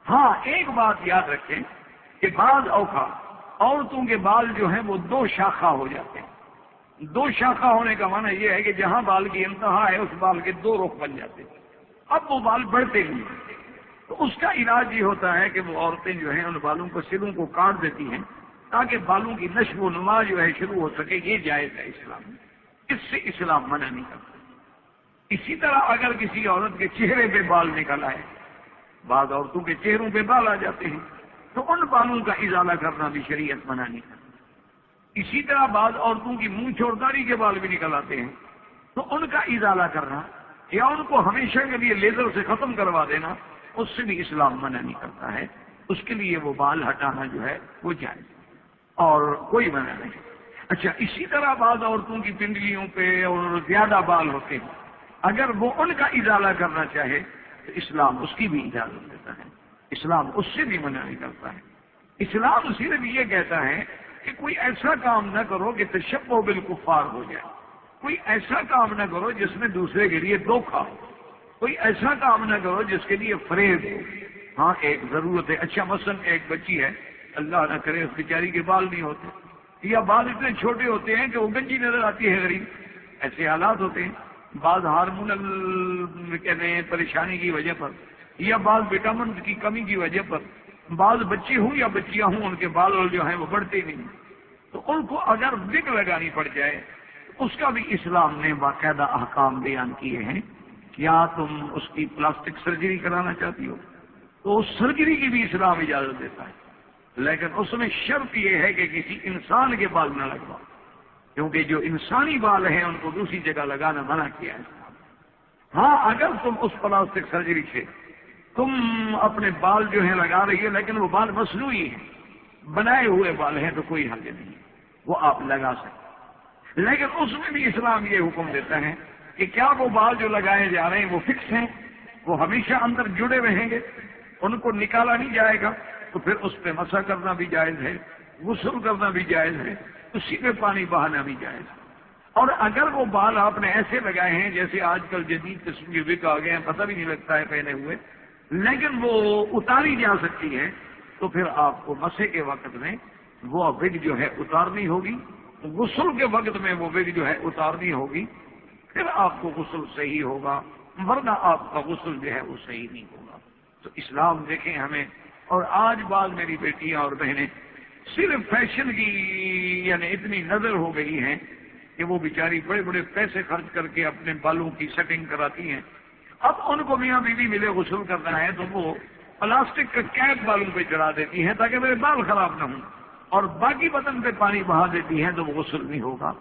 ہاں ایک بات یاد رکھیں کہ بعض اوقات عورتوں کے بال جو ہیں وہ دو شاخہ ہو جاتے ہیں۔ دو شاخہ ہونے کا معنی یہ ہے کہ جہاں بال کی انتہا ہے اس بال کے دو رخ بن جاتے ہیں، اب وہ بال بڑھتے نہیں۔ تو اس کا علاج یہ ہوتا ہے کہ وہ عورتیں جو ہیں ان بالوں کو، سروں کو کاٹ دیتی ہیں تاکہ بالوں کی نشو و نما جو ہے شروع ہو سکے۔ یہ جائز ہے اسلام میں، اس سے اسلام منع نہیں کرتا۔ اسی طرح اگر کسی عورت کے چہرے پہ بال نکل آئے، بعض عورتوں کے چہروں پہ بال آ جاتے ہیں، تو ان بالوں کا ازالہ کرنا بھی شریعت منع نہیں کرتی۔ اسی طرح بعض عورتوں کی منھ اور داڑھی کے بال بھی نکل آتے ہیں، تو ان کا ازالہ کرنا یا ان کو ہمیشہ کے لیے لیزر سے ختم کروا دینا، اس سے بھی اسلام منع نہیں کرتا ہے۔ اس کے لیے وہ بال ہٹانا جو ہے وہ جائز اور کوئی منع نہیں۔ اچھا، اسی طرح بعض عورتوں کی پنڈلیوں پہ اور زیادہ بال ہوتے ہیں، اگر وہ ان کا ازالہ کرنا چاہے تو اسلام اس کی بھی اجازت دیتا ہے، اسلام اس سے بھی منع نہیں کرتا ہے۔ اسلام صرف یہ کہتا ہے کہ کوئی ایسا کام نہ کرو کہ تشبہ بالکفار ہو جائے، کوئی ایسا کام نہ کرو جس میں دوسرے کے لیے دھوکہ ہو، کوئی ایسا کام نہ کرو جس کے لیے فریب ہو۔ ہاں ایک ضرورت ہے، اچھا مثلا ایک بچی ہے، اللہ نہ کرے اس بیچاری کے بال نہیں ہوتے، یا بال اتنے چھوٹے ہوتے ہیں کہ وہ گنجی نظر آتی ہے غریب، ایسے حالات ہوتے ہیں، بعض ہارمونل کہتے ہیں پریشانی کی وجہ پر، یا بعض وٹامن کی کمی کی وجہ پر، بعض بچے ہوں یا بچیاں ہوں ان کے بال جو ہیں وہ بڑھتے نہیں، تو ان کو اگر وگ لگانی پڑ جائے تو اس کا بھی اسلام نے باقاعدہ احکام بیان کیے ہیں۔ کیا تم اس کی پلاسٹک سرجری کرانا چاہتی ہو تو اس سرجری کی بھی اسلام اجازت دیتا ہے، لیکن اس میں شرط یہ ہے کہ کسی انسان کے بال نہ لگواؤ، کیونکہ جو انسانی بال ہیں ان کو دوسری جگہ لگانا منع کیا ہے۔ ہاں اگر تم اس پلاسٹک سرجری سے تم اپنے بال جو ہیں لگا رہی ہے، لیکن وہ بال مصنوعی ہیں، بنائے ہوئے بال ہیں، تو کوئی حرج نہیں، وہ آپ لگا سکتے۔ لیکن اس میں بھی اسلام یہ حکم دیتا ہے کہ کیا وہ بال جو لگائے جا رہے ہیں وہ فکس ہیں، وہ ہمیشہ اندر جڑے رہیں گے، ان کو نکالا نہیں جائے گا، تو پھر اس پہ مسح کرنا بھی جائز ہے، غسل کرنا بھی جائز ہے، اسی میں پانی بہانا بھی جائز ہے۔ اور اگر وہ بال آپ نے ایسے لگائے ہیں جیسے آج کل جدید قسم کے وگ آ گئے ہیں، پتہ بھی نہیں لگتا ہے پہنے ہوئے، لیکن وہ اتاری جا سکتی ہے، تو پھر آپ کو مسح کے وقت میں وہ وگ جو ہے اتارنی ہوگی، غسل کے وقت میں وہ وگ جو ہے اتارنی ہوگی، پھر آپ کو غسل صحیح ہوگا، ورنہ آپ کا غسل جو ہے وہ صحیح نہیں ہوگا۔ تو اسلام دیکھیں ہمیں، اور آج بعض میری بیٹیاں اور بہنیں صرف فیشن کی یعنی اتنی نظر ہو گئی ہیں کہ وہ بیچاری بڑے بڑے پیسے خرچ کر کے اپنے بالوں کی سیٹنگ کراتی ہیں۔ اب ان کو میاں بیوی ملے غسل کرنا ہے تو وہ پلاسٹک کا کیپ بالوں پہ چڑھا دیتی ہیں تاکہ میرے بال خراب نہ ہوں، اور باقی بدن پہ پانی بہا دیتی ہیں، تو وہ غسل نہیں ہوگا۔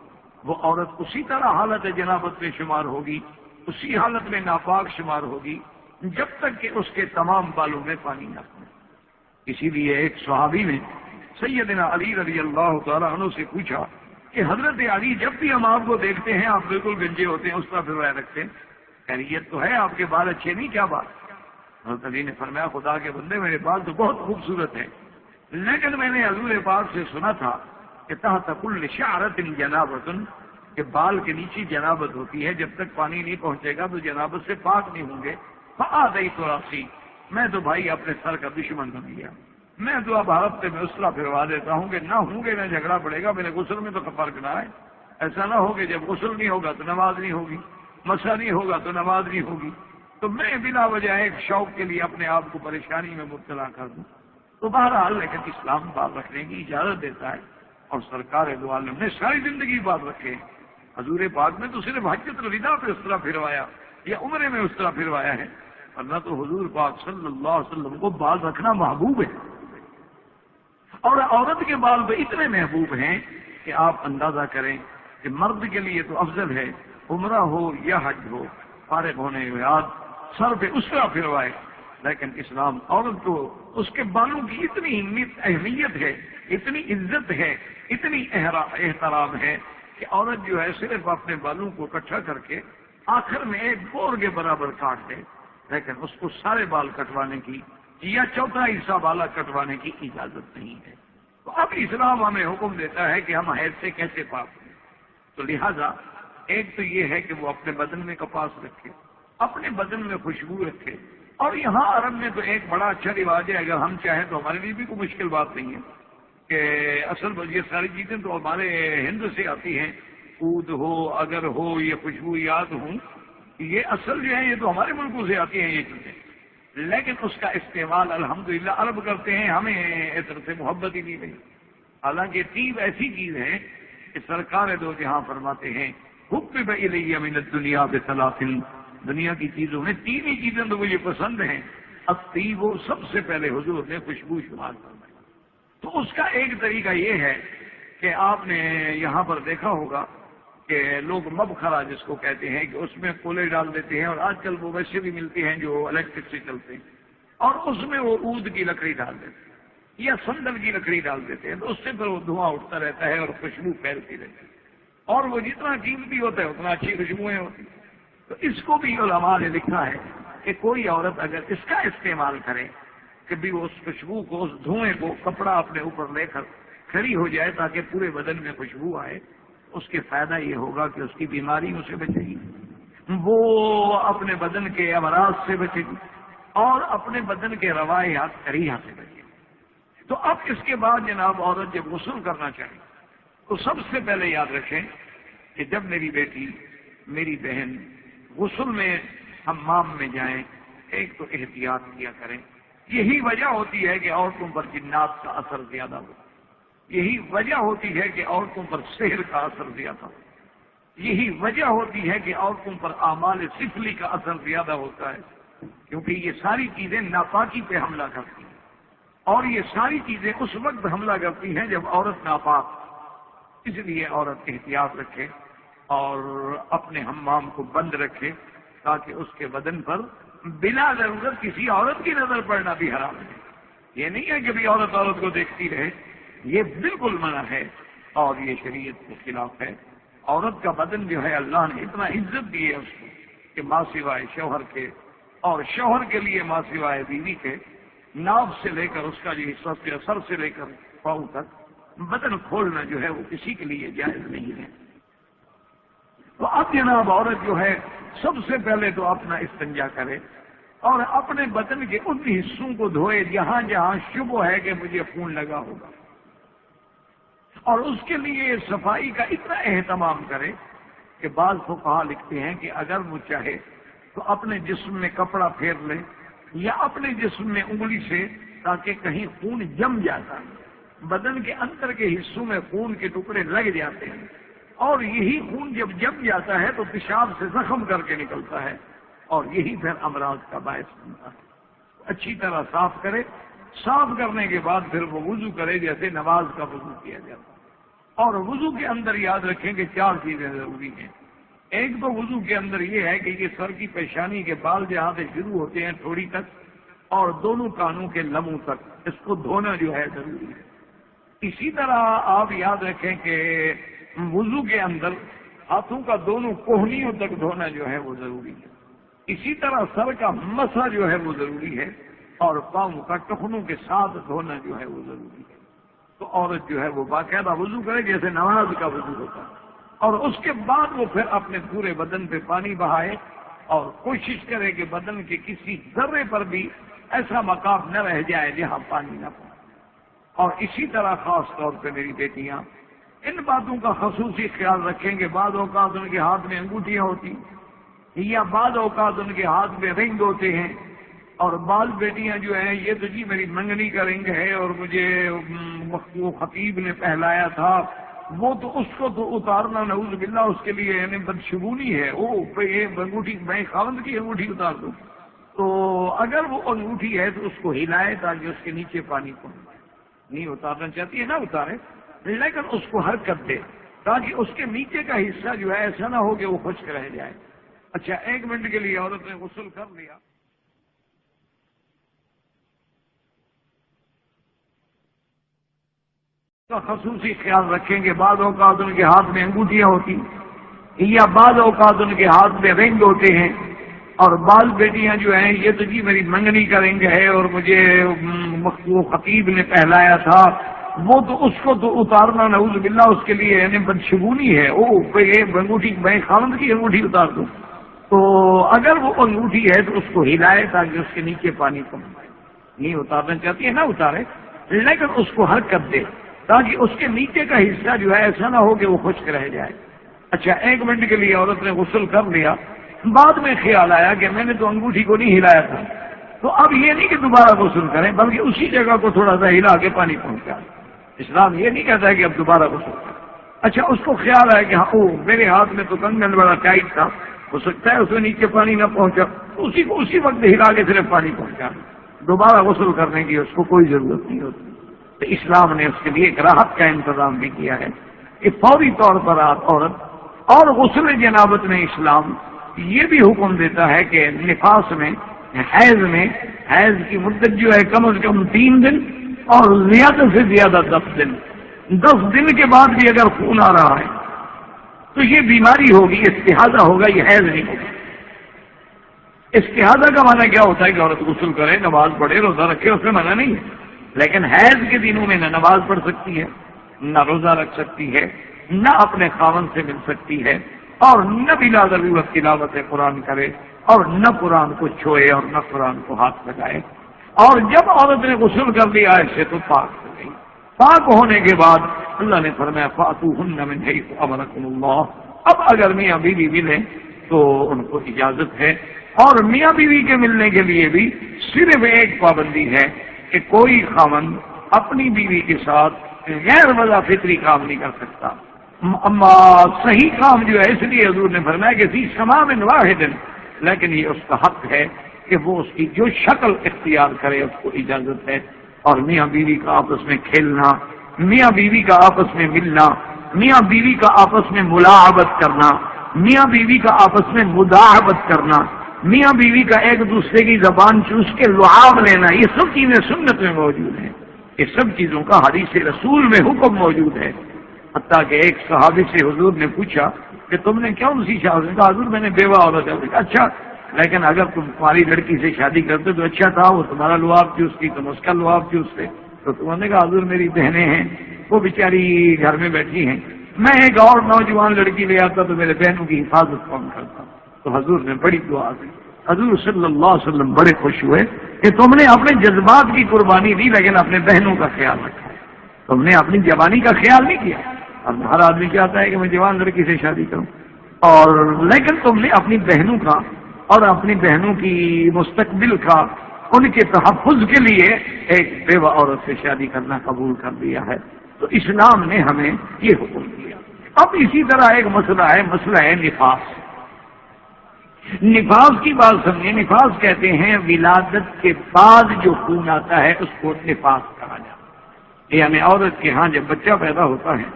وہ عورت اسی طرح حالت جنابت میں شمار ہوگی، اسی حالت میں ناپاک شمار ہوگی جب تک کہ اس کے تمام بالوں میں پانی نہ پڑے۔ اسی لیے ایک صحابی نے سیدنا علی رضی اللہ تعالیٰ عنہ سے پوچھا کہ حضرت علی، جب بھی ہم آپ کو دیکھتے ہیں آپ بالکل گنجے ہوتے ہیں، اس طرح پھر رکھتے ہیں، خیریت تو ہے، آپ کے بال اچھے نہیں، کیا بات؟ حضرت علی نے فرمایا، خدا کے بندے میرے بال تو بہت خوبصورت ہیں، لیکن میں نے حضور پاک سے سنا تھا کہ تحت کل شعرۃ جنابۃ، کہ بال کے نیچے جنابت ہوتی ہے، جب تک پانی نہیں پہنچے گا تو جنابت سے پاک نہیں ہوں گے۔ فآذیت راسی، میں تو بھائی اپنے سر کا دشمن بن گیا، میں تو اب ہفتے میں اس طرح پھروا دیتا ہوں کہ نہ ہوں گے نہ جھگڑا پڑے گا، میرے غسل میں تو فرق نہ ہے، ایسا نہ ہو کہ جب غسل نہیں ہوگا تو نماز نہیں ہوگی، مسا نہیں ہوگا تو نماز نہیں ہوگی، تو میں بلا وجہ ایک شوق کے لیے اپنے آپ کو پریشانی میں مبتلا کر دوں۔ تو بہرحال لیکن اسلام بال رکھنے کی اجازت دیتا ہے، اور سرکار دو عالم نے ساری زندگی بال رکھے۔ حضور پاک نے تو صرف حجۃ الوداع پہ اس طرح پھروایا یا عمرے میں اس طرح پھروایا ہے، ورنہ تو حضور پاک صلی اللہ علیہ وسلم کو بال رکھنا محبوب ہے، اور عورت کے بال تو اتنے محبوب ہیں کہ آپ اندازہ کریں کہ مرد کے لیے تو افضل ہے عمرہ ہو یا حج ہو، فارغ ہونے کے بعد سر پہ اسرا پھروائے، لیکن اسلام عورت کو اس کے بالوں کی اتنی اہمیت ہے، اتنی عزت ہے، اتنی احترام ہے کہ عورت جو ہے صرف اپنے بالوں کو اکٹھا کر کے آخر میں ایک بور کے برابر کاٹ دے، لیکن اس کو سارے بال کٹوانے کی یا چوتھا حصہ بالا کٹوانے کی اجازت نہیں ہے۔ تو اب اسلام ہمیں حکم دیتا ہے کہ ہم حیض سے کیسے پاک ہیں۔ تو لہذا ایک تو یہ ہے کہ وہ اپنے بدن میں کپاس رکھے، اپنے بدن میں خوشبو رکھے، اور یہاں عرب میں تو ایک بڑا اچھا رواج ہے، اگر ہم چاہیں تو ہمارے لیے بھی کوئی مشکل بات نہیں ہے کہ اصل یہ ساری چیزیں تو ہمارے ہند سے آتی ہیں، عود ہو، اگر ہو، یہ خوشبویات ہوں، یہ اصل جو ہے یہ تو ہمارے ملکوں سے آتی ہیں یہ چیزیں، لیکن اس کا استعمال الحمدللہ عرب کرتے ہیں، ہمیں عطر سے محبت ہی نہیں رہی۔ حالانکہ طیب ایسی چیز ہے کہ سرکار دو جہاں فرماتے ہیں حبب الی من الدنیا بثلاث، دنیا کی چیزوں میں تین ہی چیزیں تو مجھے پسند ہیں، الطیب سب سے پہلے حضور نے خوشبو شمار فرمائی۔ تو اس کا ایک طریقہ یہ ہے کہ آپ نے یہاں پر دیکھا ہوگا کہ لوگ مبخرہ جس کو کہتے ہیں کہ اس میں کولے ڈال دیتے ہیں، اور آج کل وہ ویسے بھی ملتی ہیں جو الیکٹرک سے چلتے ہیں، اور اس میں وہ عود کی لکڑی ڈال دیتے ہیں یا سندل کی لکڑی ڈال دیتے ہیں، تو اس سے پھر وہ دھواں اٹھتا رہتا ہے اور خوشبو پھیلتی رہتی ہے، اور وہ جتنا قیمتی ہوتا ہے اتنا اچھی خوشبوئیں ہوتی ہیں۔ تو اس کو بھی علماء نے لکھا ہے کہ کوئی عورت اگر اس کا استعمال کرے کہ بھی وہ اس خوشبو کو، اس دھوئیں کو کپڑا اپنے اوپر لے کر کھڑی ہو جائے تاکہ پورے بدن میں خوشبو آئے، اس کے فائدہ یہ ہوگا کہ اس کی بیماریوں سے بچے گی، وہ اپنے بدن کے امراض سے بچے گی، اور اپنے بدن کے روایات کریہہ سے بچے گی۔ تو اب اس کے بعد جناب عورت جب غسل کرنا چاہے تو سب سے پہلے یاد رکھیں کہ جب میری بیٹی، میری بہن غسل میں حمام میں جائیں، ایک تو احتیاط کیا کریں۔ یہی وجہ ہوتی ہے کہ عورتوں پر جنات کا اثر زیادہ ہو، یہی وجہ ہوتی ہے کہ عورتوں پر سحر کا اثر زیادہ ہو، یہی وجہ ہوتی ہے کہ عورتوں پر اعمال سفلی کا اثر زیادہ ہوتا ہے، کیونکہ یہ ساری چیزیں ناپاکی پہ حملہ کرتی ہیں، اور یہ ساری چیزیں اس وقت حملہ کرتی ہیں جب عورت ناپاک۔ اس لیے عورت احتیاط رکھے اور اپنے حمام کو بند رکھے تاکہ اس کے بدن پر بلا ضرورت کسی عورت کی نظر پڑنا بھی حرام ہے۔ یہ نہیں ہے کہ بھی عورت کو دیکھتی رہے، یہ بالکل منع ہے اور یہ شریعت کے خلاف ہے۔ عورت کا بدن جو ہے اللہ نے اتنا عزت دی ہے اس کو کہ ماں سوائے شوہر کے، اور شوہر کے لیے ماں سوائے بیوی کے، ناف سے لے کر اس کا جو حصہ سر سے لے کر پاؤں تک بدن کھولنا جو ہے وہ کسی کے لیے جائز نہیں ہے۔ تو اب جناب عورت جو ہے سب سے پہلے تو اپنا استنجا کرے اور اپنے بدن کے ان حصوں کو دھوئے جہاں جہاں شبہ ہے کہ مجھے خون لگا ہوگا، اور اس کے لیے صفائی کا اتنا اہتمام کرے کہ بعض فقہا لکھتے ہیں کہ اگر وہ چاہے تو اپنے جسم میں کپڑا پھیر لے یا اپنے جسم میں انگلی سے، تاکہ کہیں خون جم جاتا ہے، بدن کے اندر کے حصوں میں خون کے ٹکڑے لگ جاتے ہیں، اور یہی خون جب جم جاتا ہے تو پیشاب سے زخم کر کے نکلتا ہے، اور یہی پھر امراض کا باعث بنتا ہے۔ اچھی طرح صاف کرے، صاف کرنے کے بعد پھر وہ وضو کرے جیسے نماز کا وضو کیا جاتا ہے، اور وضو کے اندر یاد رکھیں کہ 4 چیزیں ضروری ہیں۔ ایک تو وضو کے اندر یہ ہے کہ یہ سر کی پیشانی کے بال جہاں سے شروع ہوتے ہیں تھوڑی تک اور دونوں کانوں کے لموں تک، اس کو دھونا جو ہے ضروری ہے۔ اسی طرح آپ یاد رکھیں کہ وضو کے اندر ہاتھوں کا دونوں کوہنیوں تک دھونا جو ہے وہ ضروری ہے۔ اسی طرح سر کا مسح جو ہے وہ ضروری ہے، اور پاؤں کا ٹخنوں کے ساتھ دھونا جو ہے وہ ضروری ہے۔ تو عورت جو ہے وہ باقاعدہ وضو کرے جیسے نماز کا وضو ہوتا ہے، اور اس کے بعد وہ پھر اپنے پورے بدن پہ پانی بہائے اور کوشش کرے کہ بدن کے کسی ذرے پر بھی ایسا مقام نہ رہ جائے جہاں پانی نہ پڑے۔ اور اسی طرح خاص طور پہ میری بیٹیاں ان باتوں کا خصوصی خیال رکھیں کہ بعض اوقات ان کے ہاتھ میں انگوٹھیاں ہوتی یا بعض اوقات ان کے ہاتھ میں رنگ ہوتے ہیں، اور بعض بیٹیاں جو ہیں یہ تو جی میری منگنی کا رنگ ہے اور مجھے وہ خطیب نے پہلایا تھا، وہ تو اس کو تو اتارنا نعوذ باللہ اس کے لیے یعنی بدشگونی ہے، یہ انگوٹھی میں خاوند کی انگوٹھی اتار دوں، تو اگر وہ انگوٹھی ہے تو اس کو ہلائے تاکہ اس کے نیچے پانی پہنچے۔ نہیں اتارنا چاہتی ہے نہ اتارے، لیکن اس کو حرکت دے تاکہ اس کے نیچے کا حصہ جو ہے ایسا نہ ہو کہ وہ خشک رہ جائے۔ اچھا 1 منٹ کے لیے عورت نے غسل کر لیا، کا خصوصی خیال رکھیں کہ بعض اوقات ان کے ہاتھ میں انگوٹھیاں ہوتی یا بعض اوقات ان کے ہاتھ میں رنگ ہوتے ہیں، اور بعض بیٹیاں جو ہیں یہ تو جی میری منگنی کا رنگ ہے اور مجھے وہ خطیب نے پہلایا تھا، وہ تو اس کو تو اتارنا نعوذ باللہ اس کے لیے یعنی بدشگونی ہے، یہ انگوٹھی میں خاوند کی انگوٹھی اتار دوں، تو اگر وہ انگوٹھی ہے تو اس کو ہلائے تاکہ اس کے نیچے پانی کم آئے۔ نہیں اتارنا چاہتی ہے نہ اتارے، لیکن اس کو حرکت دے تاکہ اس کے نیچے کا حصہ جو ہے ایسا نہ ہو کہ وہ خشک رہ جائے۔ اچھا 1 منٹ کے لیے عورت نے غسل کر لیا، بعد میں خیال آیا کہ میں نے تو انگوٹھی کو نہیں ہلایا تھا، تو اب یہ نہیں کہ دوبارہ غسل کریں بلکہ اسی جگہ کو تھوڑا سا ہلا کے پانی پہنچا۔ اسلام یہ نہیں کہتا ہے کہ اب دوبارہ غسل کریں۔ اچھا اس کو خیال آیا کہ ہاں میرے ہاتھ میں تو کنگن بڑا ٹائٹ تھا، ہو سکتا ہے اس میں نیچے پانی نہ پہنچا، اسی کو اسی وقت ہلا کے صرف پانی پہنچا، دوبارہ غسل کرنے کی اس کو کوئی ضرورت نہیں ہوتی۔ تو اسلام نے اس کے لیے ایک راحت کا انتظام بھی کیا ہے کہ فوری طور پر عورت اور غسل جنابت میں اسلام یہ بھی حکم دیتا ہے کہ نفاس میں حیض کی مدت جو ہے کم از کم 3 دن اور زیادہ سے زیادہ 10 دن، 10 دن کے بعد بھی اگر خون آ رہا ہے تو یہ بیماری ہوگی، استحاضہ ہوگا، یہ حیض نہیں ہوگا۔ استحاضہ کا معنی کیا ہوتا ہے کہ عورت غسل کرے، نماز پڑھے، روزہ رکھے، اس میں منع نہیں ہے، لیکن حیض کے دنوں میں نہ نماز پڑھ سکتی ہے، نہ روزہ رکھ سکتی ہے، نہ اپنے خاوند سے مل سکتی ہے، اور نہ بلا ضرورت تلاوت قرآن کرے، اور نہ قرآن کو چھوئے اور نہ قرآن کو ہاتھ لگائے۔ اور جب عورت نے غسل کر لیا ایسے تو پاک ہو گئی، پاک ہونے کے بعد اللہ نے فرمایا فَأْتُوهُنَّ مِنْ حَيْثُ أَمَرَكُمُ اللَّهُ۔ اب اگر میاں بیوی ملیں تو ان کو اجازت ہے، اور میاں بیوی کے ملنے کے لیے بھی صرف ایک پابندی ہے کہ کوئی خاوند اپنی بیوی کے ساتھ غیر وضع فطری کام نہیں کر سکتا۔ اما صحیح کام جو ہے اس لیے حضور نے فرمایا کہ فی سمام واحد، لیکن یہ اس کا حق ہے کہ وہ اس کی جو شکل اختیار کرے اس کو اجازت ہے۔ اور میاں بیوی کا آپس میں کھیلنا، میاں بیوی کا آپس میں ملنا، میاں بیوی کا آپس میں ملاعبت کرنا، میاں بیوی کا آپس میں مداعبت کرنا، میاں بیوی کا ایک دوسرے کی زبان چوس کے لعاب لینا، یہ سب چیزیں سنت میں موجود ہیں، یہ سب چیزوں کا حدیث رسول میں حکم موجود ہے۔ حتیٰ کہ ایک صحابی سے حضور نے پوچھا کہ تم نے کیوں اسی شاہ نے کہا حضور میں نے بیوہ عورت ہے، اچھا لیکن اگر تم تمہاری لڑکی سے شادی کرتے تو اچھا تھا، وہ تمہارا لعاب چوستی تم اس کا لعاب چوستے، تو تم نے کہا حضور میری بہنیں ہیں وہ بیچاری گھر میں بیٹھی ہیں، میں ایک اور نوجوان لڑکی لے آتا تو میرے بہنوں کی حفاظت کون کرتا۔ تو حضور نے بڑی دعا دی، حضور صلی اللہ علیہ وسلم بڑے خوش ہوئے کہ تم نے اپنے جذبات کی قربانی دی لیکن اپنے بہنوں کا خیال رکھا، تم نے اپنی جوانی کا خیال نہیں کیا۔ اب ہر آدمی چاہتا ہے کہ میں جوان لڑکی سے شادی کروں، اور لیکن تم نے اپنی بہنوں کا اور اپنی بہنوں کی مستقبل کا، ان کے تحفظ کے لیے ایک بیوہ عورت سے شادی کرنا قبول کر لیا ہے۔ تو اسلام نے ہمیں یہ حکم دیا۔ اب اسی طرح ایک مسئلہ ہے نفاس۔ نفاس کی بات سمجھیں، نفاس کہتے ہیں ولادت کے بعد جو خون آتا ہے اس کو نفاس کہا جاتا ہے، یعنی عورت کے ہاں جب بچہ پیدا ہوتا ہے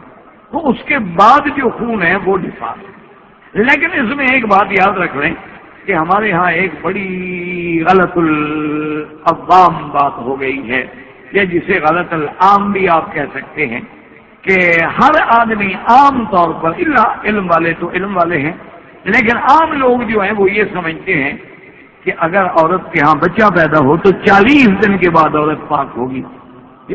تو اس کے بعد جو خون ہے وہ نفاس ہے۔ لیکن اس میں ایک بات یاد رکھ لیں کہ ہمارے ہاں ایک بڑی غلط العوام بات ہو گئی ہے، یا جسے غلط العام بھی آپ کہہ سکتے ہیں، کہ ہر آدمی عام طور پر علم والے تو علم والے ہیں، لیکن عام لوگ جو ہیں وہ یہ سمجھتے ہیں کہ اگر عورت کے ہاں بچہ پیدا ہو تو 40 دن کے بعد عورت پاک ہوگی۔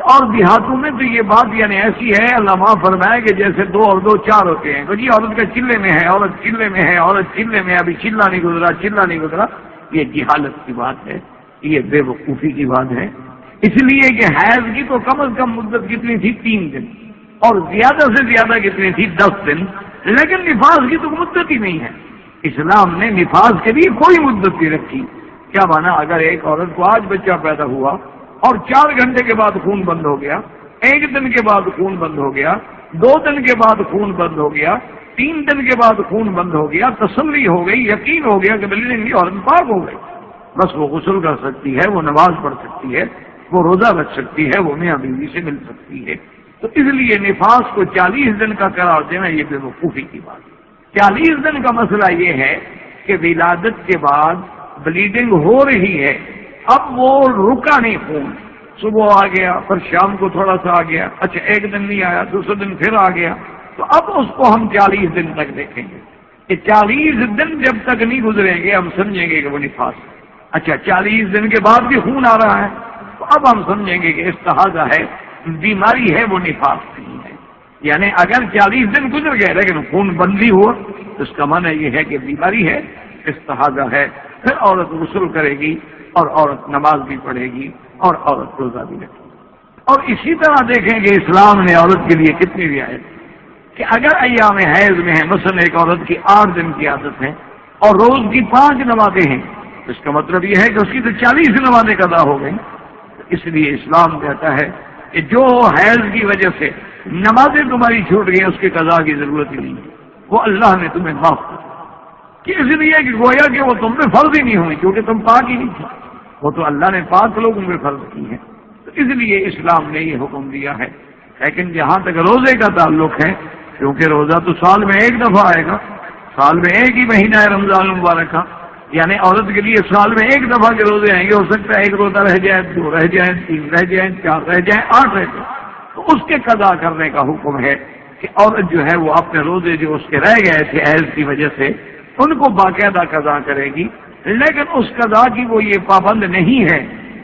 اور دیہاتوں میں تو یہ بات یعنی ایسی ہے، اللہ معاف فرمائے کہ جیسے 2 اور 2 4 ہوتے ہیں، تو جی عورت کا چلے میں ہے، عورت چلے میں ہے، عورت چلے میں، ابھی چلا نہیں گزرا۔ یہ جہالت کی بات ہے، یہ بے وقوفی کی بات ہے، اس لیے کہ حیض کی تو کم از کم مدت کتنی تھی 3 دن، اور زیادہ سے زیادہ کتنی تھی 10 دن، لیکن نفاس کی تو مدت ہی نہیں ہے۔ اسلام نے نفاس کے لیے کوئی مدت نہیں رکھی۔ کیا مانا اگر ایک عورت کو آج بچہ پیدا ہوا اور 4 گھنٹے کے بعد خون بند ہو گیا، 1 دن کے بعد خون بند ہو گیا، 2 دن کے بعد خون بند ہو گیا، 3 دن کے بعد خون بند ہو گیا، تسلی ہو گئی، یقین ہو گیا کہ بلکہ عورت پاک ہو گئی، بس وہ غسل کر سکتی ہے، وہ نماز پڑھ سکتی ہے، وہ روزہ رکھ سکتی ہے، وہ میاں بیوی سے مل سکتی ہے۔ تو اس لیے نفاس کو 40 دن کا قرار دینا یہ بے وقوفی کی بات ہے۔ 40 دن کا مسئلہ یہ ہے کہ ولادت کے بعد بلیڈنگ ہو رہی ہے، اب وہ رکا نہیں خون، صبح آ گیا پھر شام کو تھوڑا سا آ گیا، اچھا ایک دن نہیں آیا، دوسرے دن پھر آ گیا، تو اب اس کو ہم 40 دن تک دیکھیں گے کہ 40 دن جب تک نہیں گزریں گے ہم سمجھیں گے کہ وہ نفاس ہے۔ اچھا 40 دن کے بعد بھی خون آ رہا ہے تو اب ہم سمجھیں گے کہ استحاضہ ہے، بیماری ہے، وہ نفاس نہیں ہے۔ یعنی اگر 40 دن گزر گئے لیکن خون بند نہیں ہوا تو اس کا معنی یہ ہے کہ بیماری ہے، استحاضہ ہے۔ پھر عورت غسل کرے گی اور عورت نماز بھی پڑھے گی اور عورت روزہ بھی رکھے گی۔ اور اسی طرح دیکھیں کہ اسلام نے عورت کے لیے کتنی رعایت کہ اگر ایام حیض میں ہے، مثلا ایک عورت کی 8 دن کی عادت ہے اور روز کی 5 نمازیں ہیں، اس کا مطلب یہ ہے کہ اس کی تو 40 نمازیں قضا ہو گئی۔ اس لیے اسلام کہتا ہے کہ جو حیض کی وجہ سے نمازیں تمہاری چھوٹ گئی اس کے قضا کی ضرورت ہی نہیں ہے، وہ اللہ نے تمہیں معاف کر دیا، کہ اس لیے کہ گویا کہ وہ تم پہ فرض ہی نہیں ہوئی کیونکہ تم پاک ہی نہیں تھے، وہ تو اللہ نے پاک لوگوں پہ فرض کی ہے۔ تو اس لیے اسلام نے یہ حکم دیا ہے۔ لیکن جہاں تک روزے کا تعلق ہے، کیونکہ روزہ تو سال میں ایک دفعہ آئے گا، سال میں ایک ہی مہینہ ہے رمضان المبارک کا، یعنی عورت کے لیے سال میں ایک دفعہ کے روزے آئیں گے، ہو سکتا ہے ایک روزہ رہ جائے، 2 رہ جائیں، 3 رہ جائیں، 4 رہ جائیں، 8 رہ جائیں، تو اس کے قضا کرنے کا حکم ہے کہ عورت جو ہے وہ اپنے روزے جو اس کے رہ گئے تھے حیض کی وجہ سے ان کو باقاعدہ قضا کرے گی، لیکن اس قضا کی وہ یہ پابند نہیں ہے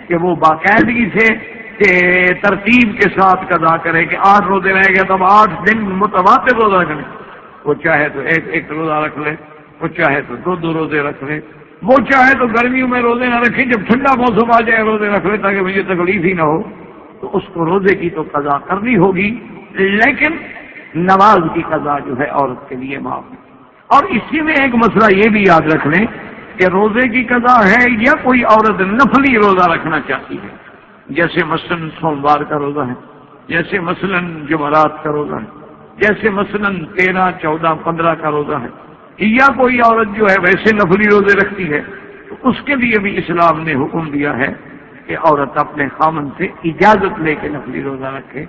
کہ وہ باقاعدگی سے کہ ترتیب کے ساتھ قضا کرے کہ 8 روزے رہ گئے تو اب 8 دن متواتر روزہ رکھنے، وہ چاہے تو ایک روزہ رکھ لے، وہ چاہے تو 2 روزے رکھ لے، وہ چاہے تو گرمیوں میں روزے نہ رکھیں، جب ٹھنڈا موسم آ جائے روزے رکھ لے تاکہ مجھے تکلیف ہی نہ ہو، تو اس کو روزے کی تو قضا کرنی ہوگی، لیکن نماز کی قضا جو ہے عورت کے لیے معاف ہے۔ اور اسی میں ایک مسئلہ یہ بھی یاد رکھ لیں کہ روزے کی قضا ہے یا کوئی عورت نفلی روزہ رکھنا چاہتی ہے، جیسے مثلاً سوموار کا روزہ ہے، جیسے مثلاً جمعرات کا روزہ ہے، جیسے مثلاً 13، 14، 15 کا روزہ ہے، یا کوئی عورت جو ہے ویسے نفلی روزے رکھتی ہے، تو اس کے لیے بھی اسلام نے حکم دیا ہے کہ عورت اپنے خاوند سے اجازت لے کے نفلی روزہ رکھے،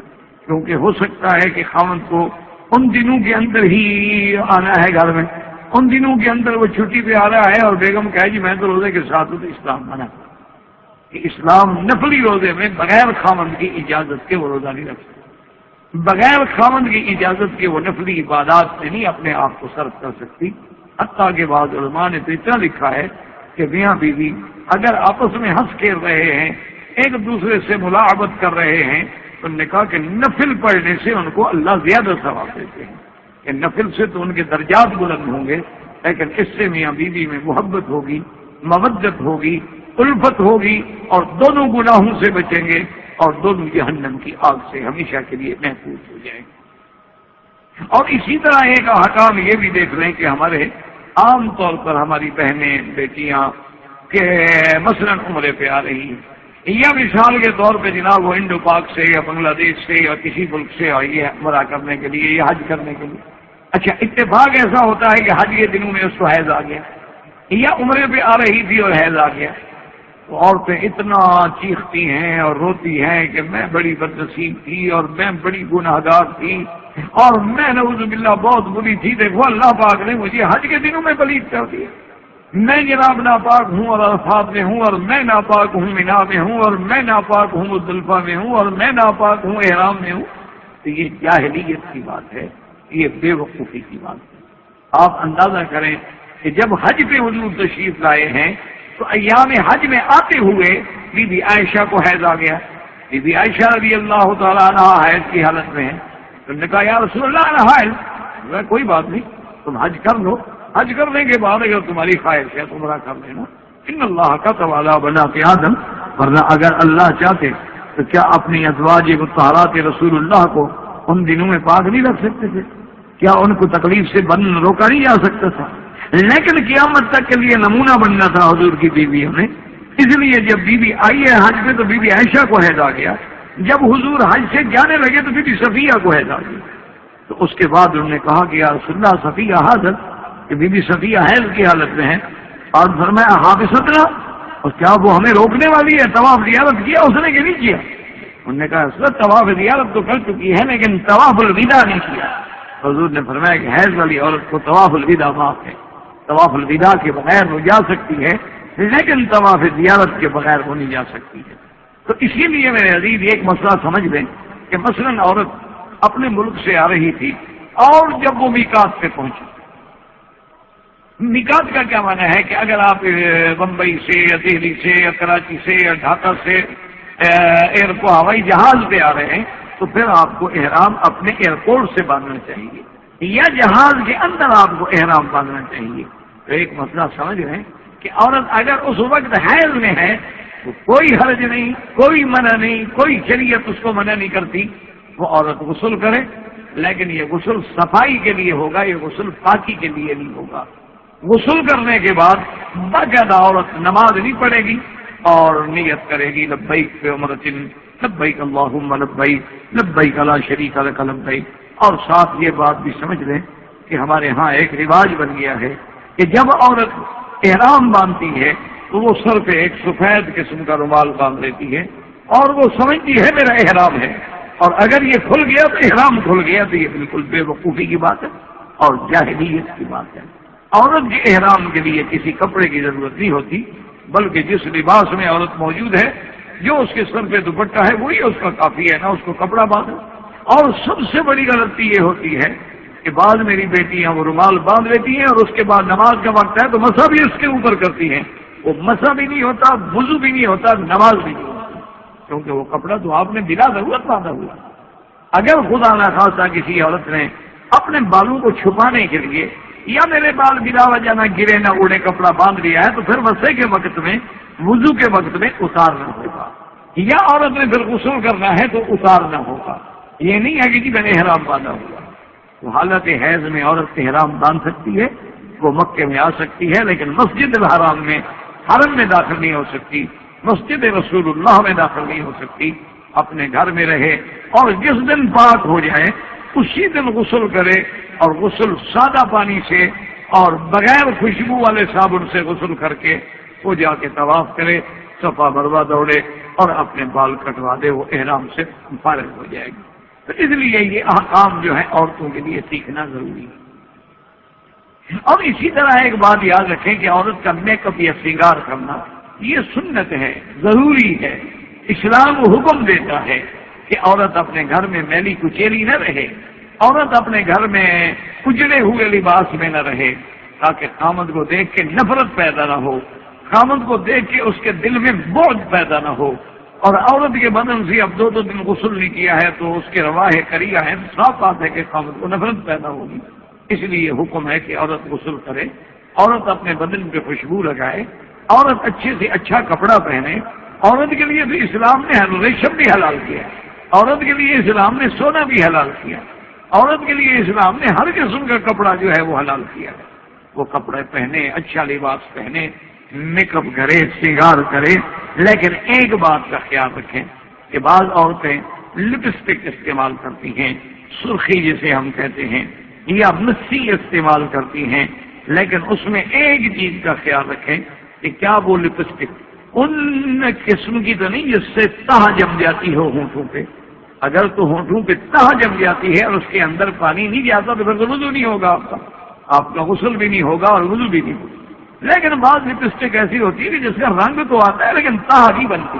کیونکہ ہو سکتا ہے کہ خاوند کو ان دنوں کے اندر ہی آنا ہے گھر میں، ان دنوں کے اندر وہ چھٹی پہ آ رہا ہے اور بیگم کہے جی میں تو روزے کے ساتھ ہوں، تو اسلام منع کہ اسلام نفلی روزے میں بغیر خاوند کی اجازت کے وہ روزہ نہیں رکھ سکتا، بغیر خاوند کی اجازت کے وہ نفلی عبادات سے نہیں اپنے آپ کو صرف کر سکتی۔ حتیٰ کہ بعض علماء نے تو اتنا لکھا ہے کہ میاں بیوی اگر آپس میں ہنس کھیل رہے ہیں، ایک دوسرے سے ملاعبت کر رہے ہیں، تو نکاح کے نفل پڑھنے سے ان کو اللہ زیادہ ثواب دیتے ہیں کہ نفل سے تو ان کے درجات بلند ہوں گے، لیکن اس سے میاں بیوی میں محبت ہوگی، مودت ہوگی، الفت ہوگی، اور دونوں گناہوں سے بچیں گے اور دونوں جہنم کی آگ سے ہمیشہ کے لیے محفوظ ہو جائیں گے۔ اور اسی طرح ایک حکام یہ بھی دیکھ لیں کہ ہمارے عام طور پر ہماری بہنیں بیٹیاں کہ مثلاً عمرے پہ آ رہی ہیں، یا مثال کے طور پہ جناب وہ انڈو پاک سے یا بنگلہ دیش سے یا کسی ملک سے آئی ہے عمرہ کرنے کے لیے یا حج کرنے کے لیے، اچھا اتفاق ایسا ہوتا ہے کہ حج کے دنوں میں اس کو حیض آ گیا یا عمرے پہ آ رہی تھی اور حیض آ گیا، تو عورتیں اتنا چیختی ہیں اور روتی ہیں کہ میں بڑی بدنصیب تھی اور میں بڑی گناہ گار تھی اور میں نعوذ باللہ بہت بری تھی، دیکھو اللہ پاک نے مجھے حج کے دنوں میں پلید کر دیا، میں جناب ناپاک ہوں اور عرفات میں ہوں، اور میں ناپاک ہوں مینا میں ہوں، اور میں ناپاک ہوں مزدلفہ میں ہوں، اور میں ناپاک ہوں احرام میں ہوں، تو یہ جاہلیت کی بات ہے، یہ بے وقوفی کی بات ہے۔ آپ اندازہ کریں کہ جب حج پہ حضور تشریف لائے ہیں تو ایام حج میں آتے ہوئے بی بی عائشہ کو حیض آ گیا، بی بی عائشہ رضی اللہ تعالیٰ عنہ حیض کی حالت میں ہیں، تو نے کہا یا رسول اللہ انا حائض، کوئی بات نہیں تم حج کر لو، حج کرنے کے بعد اگر تمہاری خواہش ہے تو عمرہ کر لینا، ان اللہ کا توالا بنا کے آدم، ورنہ اگر اللہ چاہتے تو کیا اپنی ازواج مطہرات رسول اللہ کو ان دنوں میں پاک نہیں رکھ سکتے تھے؟ کیا ان کو تکلیف سے روکا نہیں جا سکتا تھا؟ لیکن قیامت تک کے لیے نمونہ بننا تھا حضور کی بیویوں نے، اس لیے جب بی بی آئی ہے حج میں تو بی بی عائشہ کو حیض آ گیا، جب حضور حج سے جانے لگے تو بی بی صفیہ کو حیض آ گیا، تو اس کے بعد انہوں نے کہا کہ یا رسول اللہ صفیہ حاضر، کہ بی بی صفیہ حیض کی حالت میں ہے، اور فرمایا حافظتنا، اور کیا وہ ہمیں روکنے والی ہے؟ طواف زیارت کیا اس نے کہ نہیں کیا؟ انہوں نے کہا حضرت طواف زیارت تو کر چکی ہے لیکن طواف الوداع نہیں کیا. حضور نے فرمایا کہ حیض والی عورت کو طواف الوداع معاف ہے، طواف الوداع کے بغیر وہ جا سکتی ہے لیکن طواف زیارت کے بغیر وہ نہیں جا سکتی ہے. تو اسی لیے میرے عزیز ایک مسئلہ سمجھ لیں کہ مثلاً عورت اپنے ملک سے آ رہی تھی اور جب وہ میقات پہ پہنچی، میقات کا کیا معنی ہے کہ اگر آپ بمبئی سے یا دہلی سے یا کراچی سے یا ڈھاکہ سے ہوائی جہاز پہ آ رہے ہیں تو پھر آپ کو احرام اپنے ایئرپورٹ سے باندھنا چاہیے یا جہاز کے اندر آپ کو احرام باندھنا چاہیے. تو ایک مسئلہ سمجھ رہے ہیں کہ عورت اگر اس وقت حیض میں ہے تو کوئی حرج نہیں، کوئی منع نہیں، کوئی شریعت اس کو منع نہیں کرتی، وہ عورت غسل کرے، لیکن یہ غسل صفائی کے لیے ہوگا، یہ غسل پاکی کے لیے نہیں ہوگا. غسل کرنے کے بعد باقاعدہ عورت نماز نہیں پڑھے گی اور نیت کرے گی لبیک فی عمرۃ لبیک اللہم لبیک لبیک لا شریک لک لبیک. اور ساتھ یہ بات بھی سمجھ لیں کہ ہمارے ہاں ایک رواج بن گیا ہے کہ جب عورت احرام باندھتی ہے تو وہ سر پہ ایک سفید قسم کا رومال باندھ لیتی ہے اور وہ سمجھتی ہے میرا احرام ہے، اور اگر یہ کھل گیا تو احرام کھل گیا. تو یہ بالکل بے وقوفی کی بات ہے اور جاہلیت کی بات ہے. عورت کے احرام کے لیے کسی کپڑے کی ضرورت نہیں ہوتی، بلکہ جس لباس میں عورت موجود ہے، جو اس کے سر پہ دوپٹہ ہے وہی اس کا کافی ہے، نہ اس کو کپڑا باندھو. اور سب سے بڑی غلطی یہ ہوتی ہے کہ بعض میری بیٹیاں وہ رومال باندھ لیتی ہیں اور اس کے بعد نماز کا وقت ہے تو مسا بھی اس کے اوپر کرتی ہیں. وہ مسا بھی نہیں ہوتا، وضو بھی نہیں ہوتا، نماز بھی نہیں ہوتی، کیونکہ وہ کپڑا تو آپ نے بلا ضرورت باندھا ہوا. اگر خدا نخواستہ کسی عورت نے اپنے بالوں کو چھپانے کے لیے یا میرے بال بلا وجہ نہ گرے نہ اڑے کپڑا باندھ لیا ہے تو پھر وسے کے وقت میں، وضو کے وقت میں اتارنا ہوگا، یا عورت نے پھر غسل کرنا ہے تو اتارنا ہوگا. یہ نہیں ہے کہ جی میں نے احرام باندھا ہوا. تو حالت حیض میں عورت احرام باندھ سکتی ہے، وہ مکے میں آ سکتی ہے، لیکن مسجد الحرام میں، حرم میں داخل نہیں ہو سکتی، مسجد رسول اللہ میں داخل نہیں ہو سکتی. اپنے گھر میں رہے اور جس دن پاک ہو جائے اسی دن غسل کرے، اور غسل سادہ پانی سے اور بغیر خوشبو والے صابن سے غسل کر کے وہ جا کے طواف کرے، صفا مروا دوڑے اور اپنے بال کٹوا دے، وہ احرام سے فارغ ہو جائے گی. تو اس لیے یہ احکام جو ہے عورتوں کے لیے سیکھنا ضروری ہے. اور اسی طرح ایک بات یاد رکھیں کہ عورت کا میک اپ یا سنگار کرنا یہ سنت ہے، ضروری ہے. اسلام حکم دیتا ہے کہ عورت اپنے گھر میں میلی کچیلی نہ رہے، عورت اپنے گھر میں اجڑے ہوئے لباس میں نہ رہے، تاکہ خامد کو دیکھ کے نفرت پیدا نہ ہو، خامد کو دیکھ کے اس کے دل میں بوجھ پیدا نہ ہو. اور عورت کے بدن سے اب 2 دن غسل نہیں کیا ہے تو اس کے رواہ کریا ہے، صاف بات ہے کہ خامد کو نفرت پیدا ہوگی. اس لیے حکم ہے کہ عورت غسل کرے، عورت اپنے بدن پہ خوشبو لگائے، عورت اچھے سے اچھا کپڑا پہنے. عورت کے لیے تو اسلام نے ریشم بھی حلال کیا، عورت کے لیے اسلام نے سونا بھی حلال کیا، عورت کے لیے اسلام نے ہر قسم کا کپڑا جو ہے وہ حلال کیا ہے. وہ کپڑے پہنے، اچھا لباس پہنے، میک اپ کرے، سنگار کرے. لیکن ایک بات کا خیال رکھیں کہ بعض عورتیں لپسٹک استعمال کرتی ہیں، سرخی جسے ہم کہتے ہیں، یا مسی استعمال کرتی ہیں. لیکن اس میں ایک چیز کا خیال رکھیں کہ کیا وہ لپسٹک ان قسم کی تو نہیں جس سے تہ جم جاتی ہو ہونٹوں پہ. اگر تو ہونٹوں پہ تہ جم جاتی ہے اور اس کے اندر پانی نہیں جاتا تو پھر وضو نہیں ہوگا، آپ کا غسل بھی نہیں ہوگا اور وضو بھی نہیں ہوگا. لیکن بعض لپسٹک ایسی ہوتی ہے کہ جس کا رنگ تو آتا ہے لیکن تہ نہیں بنتی.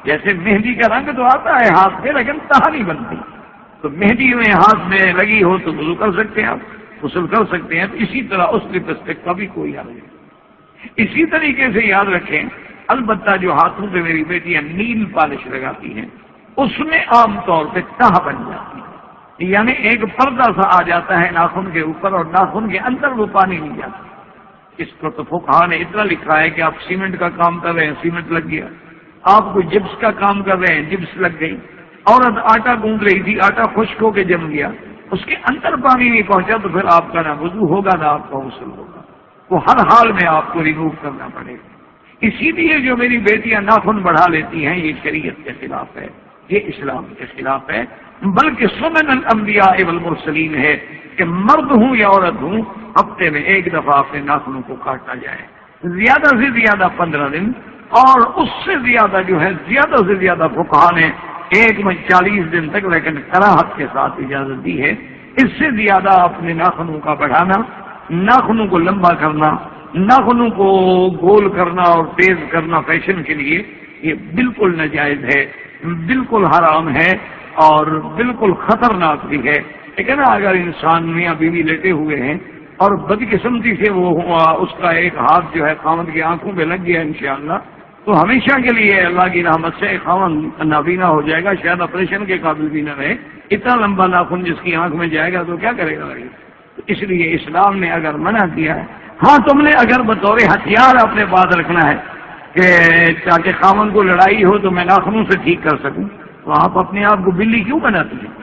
جیسے مہندی کا رنگ تو آتا ہے ہاتھ پہ لیکن تہ نہیں بنتی. تو مہندی میں ہاتھ میں لگی ہو تو وضو کر سکتے ہیں، آپ غسل کر سکتے ہیں. تو اسی طرح اس لپسٹک کا بھی کوئی حل نہیں. اسی طریقے سے یاد رکھیں، البتہ جو ہاتھوں پہ میری بیٹیاں نیل پالش لگاتی ہیں اس میں عام طور پہ تہ بن جاتی ہے، یعنی ایک پردہ سا آ جاتا ہے ناخن کے اوپر اور ناخن کے اندر وہ پانی نہیں جاتا. اس کو تو فقہا نے اتنا لکھا ہے کہ آپ سیمنٹ کا کام کر رہے ہیں، سیمنٹ لگ گیا. آپ کو جبس کا کام کر رہے ہیں، جبس لگ گئی. عورت آٹا گوندھ رہی تھی، آٹا خشک ہو کے جم گیا، اس کے اندر پانی نہیں پہنچا تو پھر آپ کا نہ وضو ہوگا نہ آپ کا غسل ہوگا. وہ ہر حال میں آپ کو ریموو کرنا پڑے گا. اسی لیے جو میری بیٹیاں ناخن بڑھا لیتی ہیں یہ شریعت کے خلاف ہے، یہ اسلام کے خلاف ہے، بلکہ سنن الانبیاء والمرسلین ہے کہ مرد ہوں یا عورت ہوں ہفتے میں ایک دفعہ اپنے ناخنوں کو کاٹا جائے، زیادہ سے زیادہ 15 دن، اور اس سے زیادہ جو ہے زیادہ سے زیادہ فقہا نے ایک میں 40 دن تک، لیکن کراہت کے ساتھ اجازت دی ہے۔ اس سے زیادہ اپنے ناخنوں کا بڑھانا، ناخنوں کو لمبا کرنا، ناخنوں کو گول کرنا اور تیز کرنا فیشن کے لیے، یہ بالکل ناجائز ہے، بالکل حرام ہے اور بالکل خطرناک بھی ہے۔ لیکن اگر انسان میاں بیوی لیٹے ہوئے ہیں اور بدقسمتی سے وہ اس کا ایک ہاتھ جو ہے خاوند کی آنکھوں پہ لگ گیا انشاءاللہ، تو ہمیشہ کے لیے اللہ کی رحمت سے خاوند نابینا ہو جائے گا، شاید آپریشن کے قابل بھی نہ رہے۔ اتنا لمبا ناخن جس کی آنکھ میں جائے گا تو کیا کرے گا؟ اس لیے اسلام نے اگر منع کیا ہے، ہاں تم نے اگر بطور ہتھیار اپنے پاس رکھنا ہے کہ تاکہ خاوند کو لڑائی ہو تو میں ناخنوں سے ٹھیک کر سکوں، تو آپ اپنے آپ کو بلی کیوں بناتی ہیں؟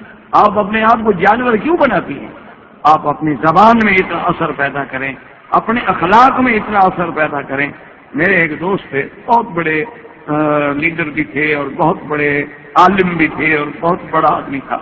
آپ اپنے آپ کو جانور کیوں بناتی ہیں؟ آپ اپنی زبان میں اتنا اثر پیدا کریں، اپنے اخلاق میں اتنا اثر پیدا کریں۔ میرے ایک دوست تھے، بہت بڑے لیڈر بھی تھے اور بہت بڑے عالم بھی تھے اور بہت بڑا آدمی تھا۔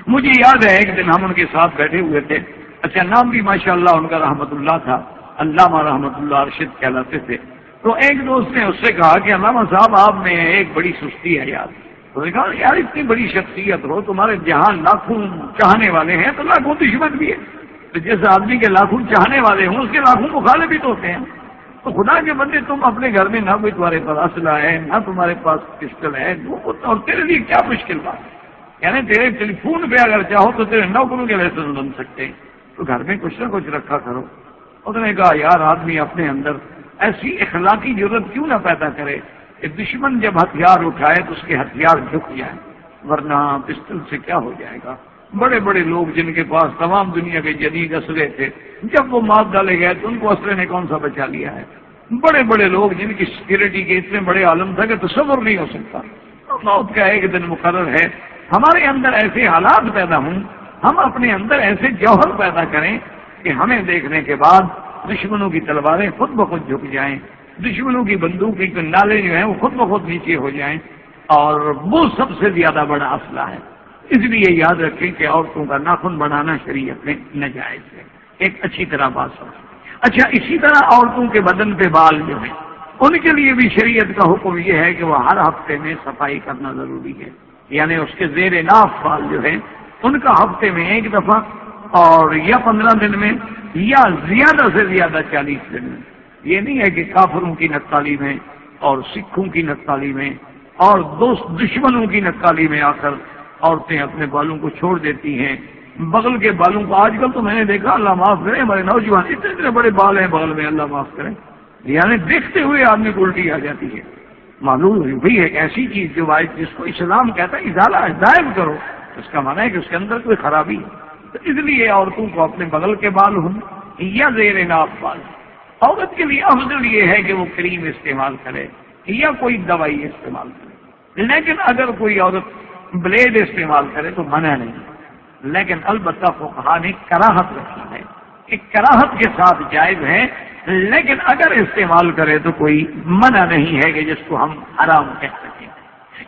مجھے یاد ہے ایک دن ہم ان کے ساتھ بیٹھے ہوئے تھے، اچھا نام بھی ماشاءاللہ ان کا رحمت اللہ تھا، علامہ رحمت اللہ ارشد کہلاتے تھے۔ تو ایک دوست نے اس سے کہا کہ علامہ صاحب آپ میں ایک بڑی سستی ہے یار۔ تو نے کہا یار اتنی بڑی شخصیت ہو، تمہارے جہاں لاکھوں چاہنے والے ہیں تو لاکھوں دشمن بھی ہے، تو جس آدمی کے لاکھوں چاہنے والے ہوں اس کے لاکھوں مخالف بھی تو ہوتے ہیں۔ تو خدا کے بندے تم اپنے گھر میں نہ کوئی تمہارے پاس اسلحہ ہے، نہ تمہارے پاس پسٹل ہے، اور تیرے لیے کیا مشکل بات ہے؟ یعنی تیرے ٹیلی فون پہ اگر چاہو تو تیرے نوکروں کے لائسنس بن سکتے ہیں، تو گھر میں کچھ نہ کچھ رکھا کرو۔ اس نے کہا یار آدمی اپنے اندر ایسی اخلاقی ضرورت کیوں نہ پیدا کرے کہ دشمن جب ہتھیار اٹھائے تو اس کے ہتھیار جھک جائیں، ورنہ پسٹل سے کیا ہو جائے گا؟ بڑے بڑے لوگ جن کے پاس تمام دنیا کے جدید اسلحے تھے، جب وہ مار ڈالے گئے تو ان کو اسلحے نے کون سا بچا لیا ہے؟ بڑے بڑے لوگ جن کی سیکورٹی کے اتنے بڑے عالم تھا کہ تصور نہیں ہو سکتا۔ موت کا ایک دن مقرر ہے، ہمارے اندر ایسے حالات پیدا ہوں، ہم اپنے اندر ایسے جوہر پیدا کریں کہ ہمیں دیکھنے کے بعد دشمنوں کی تلواریں خود بخود جھک جائیں، دشمنوں کی بندوق کے نالے جو ہیں وہ خود بخود نیچے ہو جائیں، اور وہ سب سے زیادہ بڑا اسلحہ ہے۔ اس لیے یاد رکھیں کہ عورتوں کا ناخن بنانا شریعت میں ناجائز ہے۔ ایک اچھی طرح بات سمجھ۔ اچھا اسی طرح عورتوں کے بدن پہ بال جو ہیں ان کے لیے بھی شریعت کا حکم یہ ہے کہ وہ ہر ہفتے میں صفائی کرنا ضروری ہے، یعنی اس کے زیر ناف بال جو ہیں ان کا ہفتے میں ایک دفعہ اور یا 15 دن میں یا زیادہ سے زیادہ 40 دن میں۔ یہ نہیں ہے کہ کافروں کی نقالی میں اور سکھوں کی نقالی میں اور دشمنوں کی نقالی میں آ کر عورتیں اپنے بالوں کو چھوڑ دیتی ہیں۔ بغل کے بالوں کو آج کل تو میں نے دیکھا، اللہ معاف کرے، ہمارے نوجوان اتنے اتنے بڑے بال ہیں بغل میں، اللہ معاف کرے، یعنی دیکھتے ہوئے آدمی کو الٹی آ جاتی ہے۔ معلوم ہوئی ہے ایسی چیز جو جس کو اسلام کہتا ہے ازالہ دائم کرو، اس کا معنی ہے کہ اس کے اندر کوئی خرابی ہے۔ تو اس لیے عورتوں کو اپنے بغل کے بال ہوں یا زیر ناف بال، عورت کے لیے افضل یہ ہے کہ وہ کریم استعمال کرے یا کوئی دوائی استعمال کرے، لیکن اگر کوئی عورت بلیڈ استعمال کرے تو منع نہیں، لیکن البتہ فقہا نے کراہت رکھی ہے کہ کراہت کے ساتھ جائز ہے، لیکن اگر استعمال کرے تو کوئی منع نہیں ہے کہ جس کو ہم حرام کہہ سکیں۔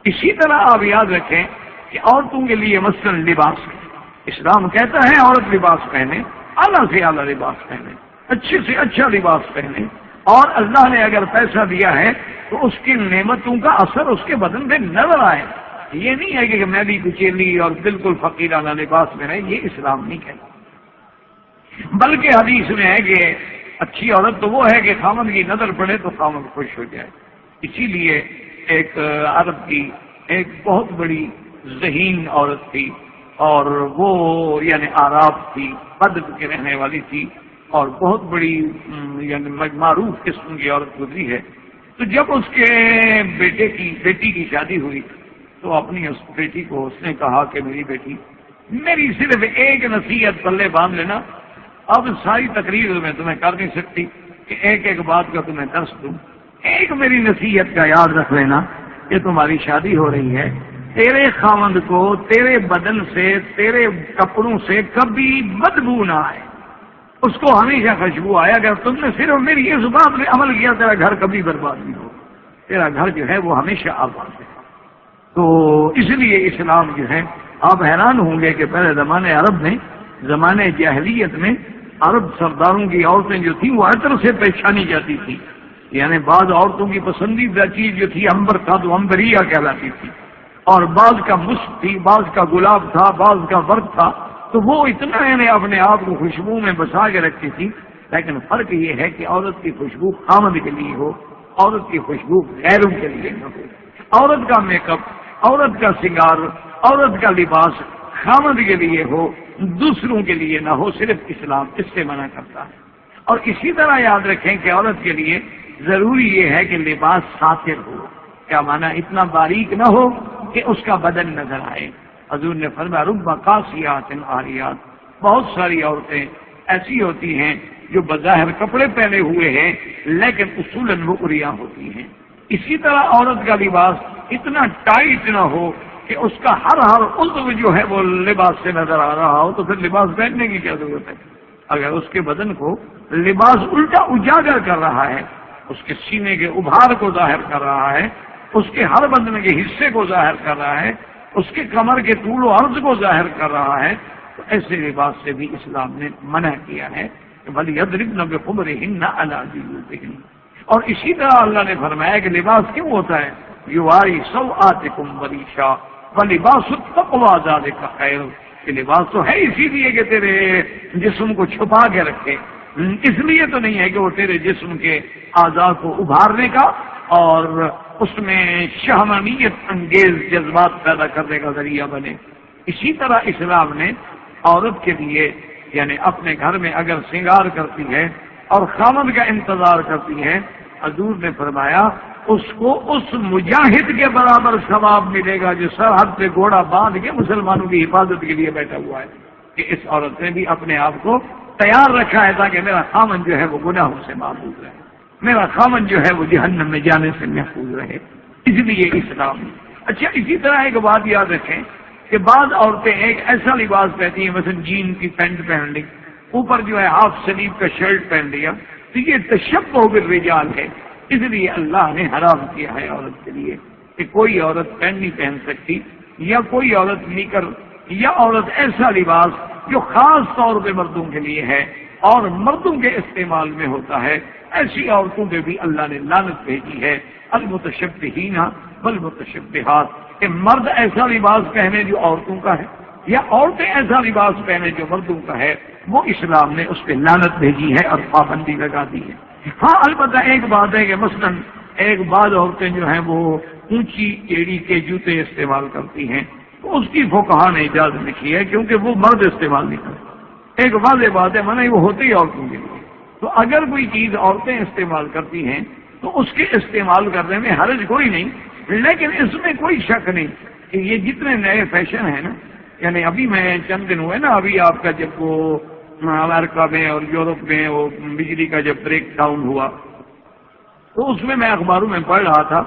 اسی طرح آپ یاد رکھیں کہ عورتوں کے لیے مثلاً لباس، اسلام کہتا ہے عورت لباس پہنے، اعلیٰ سے اعلیٰ لباس پہنے، اچھے سے اچھا لباس پہنے، اور اللہ نے اگر پیسہ دیا ہے تو اس کی نعمتوں کا اثر اس کے بدن پہ نظر آئے۔ یہ نہیں ہے کہ میں بھی کچیلی اور بالکل فقیرانہ لباس میں رہے، یہ اسلام نہیں کہتا، بلکہ حدیث میں ہے کہ اچھی عورت تو وہ ہے کہ خامد کی نظر پڑے تو خامد خوش ہو جائے۔ اسی لیے ایک عرب کی ایک بہت بڑی ذہین عورت تھی، اور وہ یعنی آراب تھی، بدر کے رہنے والی تھی، اور بہت بڑی یعنی معروف قسم کی عورت گزری ہے۔ تو جب اس کے بیٹی کی شادی ہوئی تو اپنی اس بیٹی کو اس نے کہا کہ میری بیٹی، میری صرف ایک نصیحت پلے باندھ لینا، اب ساری تقریر میں تمہیں کر نہیں سکتی کہ ایک ایک بات کا تمہیں درس دوں، ایک میری نصیحت کا یاد رکھ لینا کہ تمہاری شادی ہو رہی ہے، تیرے خاوند کو تیرے بدن سے تیرے کپڑوں سے کبھی بدبو نہ آئے، اس کو ہمیشہ خوشبو آئے۔ اگر تم نے صرف میری اس بات پہ عمل کیا تیرا گھر کبھی برباد نہیں ہو، تیرا گھر جو ہے وہ ہمیشہ آباد ہے۔ تو اس لیے اسلام جو ہے، آپ حیران ہوں گے کہ پہلے زمانے عرب میں، زمانے جاہلیت میں عرب سرداروں کی عورتیں جو تھیں وہ عطر سے پہچانی جاتی تھی، یعنی بعض عورتوں کی پسندیدہ چیز جو تھی امبر تھا تو امبریا کہلاتی تھی، اور بعض کا مشک تھی، بعض کا گلاب تھا، بعض کا ورد تھا، تو وہ اتنا اپنے آپ کو خوشبو میں بسا کے رکھتی تھی. لیکن فرق یہ ہے کہ عورت کی خوشبو خامد کے لیے ہو، عورت کی خوشبو غیروں کے لیے نہ ہو. عورت کا میک اپ، عورت کا سنگار، عورت کا لباس خامد کے لیے ہو، دوسروں کے لیے نہ ہو. صرف اسلام اس سے منع کرتا ہے. اور اسی طرح یاد رکھیں کہ عورت کے لیے ضروری یہ ہے کہ لباس ساتر ہو. کیا معنی؟ اتنا باریک نہ ہو کہ اس کا بدن نظر آئے. حضور نے فرمایا رب قاسیات عاریات، بہت ساری عورتیں ایسی ہوتی ہیں جو بظاہر کپڑے پہنے ہوئے ہیں لیکن اصولاً وہ عریاں ہوتی ہیں. اسی طرح عورت کا لباس اتنا ٹائٹ نہ ہو کہ اس کا ہر عضو جو ہے وہ لباس سے نظر آ رہا ہو، تو پھر لباس پہننے کی کیا ضرورت ہے؟ اگر اس کے بدن کو لباس الٹا اجاگر کر رہا ہے، اس کے سینے کے ابھار کو ظاہر کر رہا ہے، اس کے ہر بدن کے حصے کو ظاہر کر رہا ہے، اس کے کمر کے طول و عرض کو ظاہر کر رہا ہے، تو ایسے لباس سے بھی اسلام نے منع کیا ہے کہ وَلْيَضْرِبْنَ بِخُمُرِهِنَّ عَلَىٰ جُيُوبِهِنَّ. اور اسی طرح اللہ نے فرمایا کہ لباس کیوں ہوتا ہے؟ یواری سوآتکم وریشا ولباس التقویٰ ذالک خیر. کہ لباس تو ہے اسی لیے کہ تیرے جسم کو چھپا کے رکھے، اس لیے تو نہیں ہے کہ وہ تیرے جسم کے اعضاء کو ابھارنے کا اور اس میں شہوانیت انگیز جذبات پیدا کرنے کا ذریعہ بنے. اسی طرح اسلام نے عورت کے لیے یعنی اپنے گھر میں اگر سنگار کرتی ہے اور خامد کا انتظار کرتی ہے، حضور نے فرمایا اس کو اس مجاہد کے برابر ثواب ملے گا جو سرحد پہ گھوڑا باندھ کے مسلمانوں کی حفاظت کے لیے بیٹھا ہوا ہے. کہ اس عورت نے بھی اپنے آپ کو تیار رکھا ہے تاکہ میرا خامن جو ہے وہ گناہوں سے محفوظ رہے، میرا خامن جو ہے وہ جہنم میں جانے سے محفوظ رہے. اس لیے اسلام. اچھا اسی طرح ایک بات یاد رکھیں کہ بعض عورتیں ایک ایسا لباس پہنتی ہیں، مثلا جین کی پینٹ پہن لی، اوپر جو ہے ہاف سلیو کا شرٹ پہن لیا، تو یہ تشبہ بالرجال ہے. اس لیے اللہ نے حرام کیا ہے عورت کے لیے کہ کوئی عورت پینٹ نہیں پہن سکتی، یا کوئی عورت نیکر یا عورت ایسا لباس جو خاص طور پہ مردوں کے لیے ہے اور مردوں کے استعمال میں ہوتا ہے، ایسی عورتوں پہ بھی اللہ نے لعنت بھیجی ہے. المتشبہین والمتشبہات، کہ مرد ایسا لباس پہنے جو عورتوں کا ہے یا عورتیں ایسا لباس پہنے جو مردوں کا ہے، وہ اسلام نے اس پہ لعنت بھیجی ہے اور پابندی لگا دی ہے. ہاں البتہ ایک بات ہے کہ مثلا ایک بعض عورتیں جو ہیں وہ اونچی ایڑی کے جوتے استعمال کرتی ہیں، تو اس کی فقہا نے اجازت لکھی ہے کیونکہ وہ مرد استعمال نہیں کرتے. ایک واضح بات ہے منع وہ ہوتی ہے عورتوں کے لیے. تو اگر کوئی چیز عورتیں استعمال کرتی ہیں تو اس کے استعمال کرنے میں حرج کوئی نہیں، لیکن اس میں کوئی شک نہیں کہ یہ جتنے نئے فیشن ہیں نا، یعنی ابھی میں چند دن ہوئے نا، ابھی آپ کا جب وہ امریکہ میں اور یورپ میں وہ بجلی کا جب بریک ڈاؤن ہوا، تو اس میں اخباروں میں پڑھ رہا تھا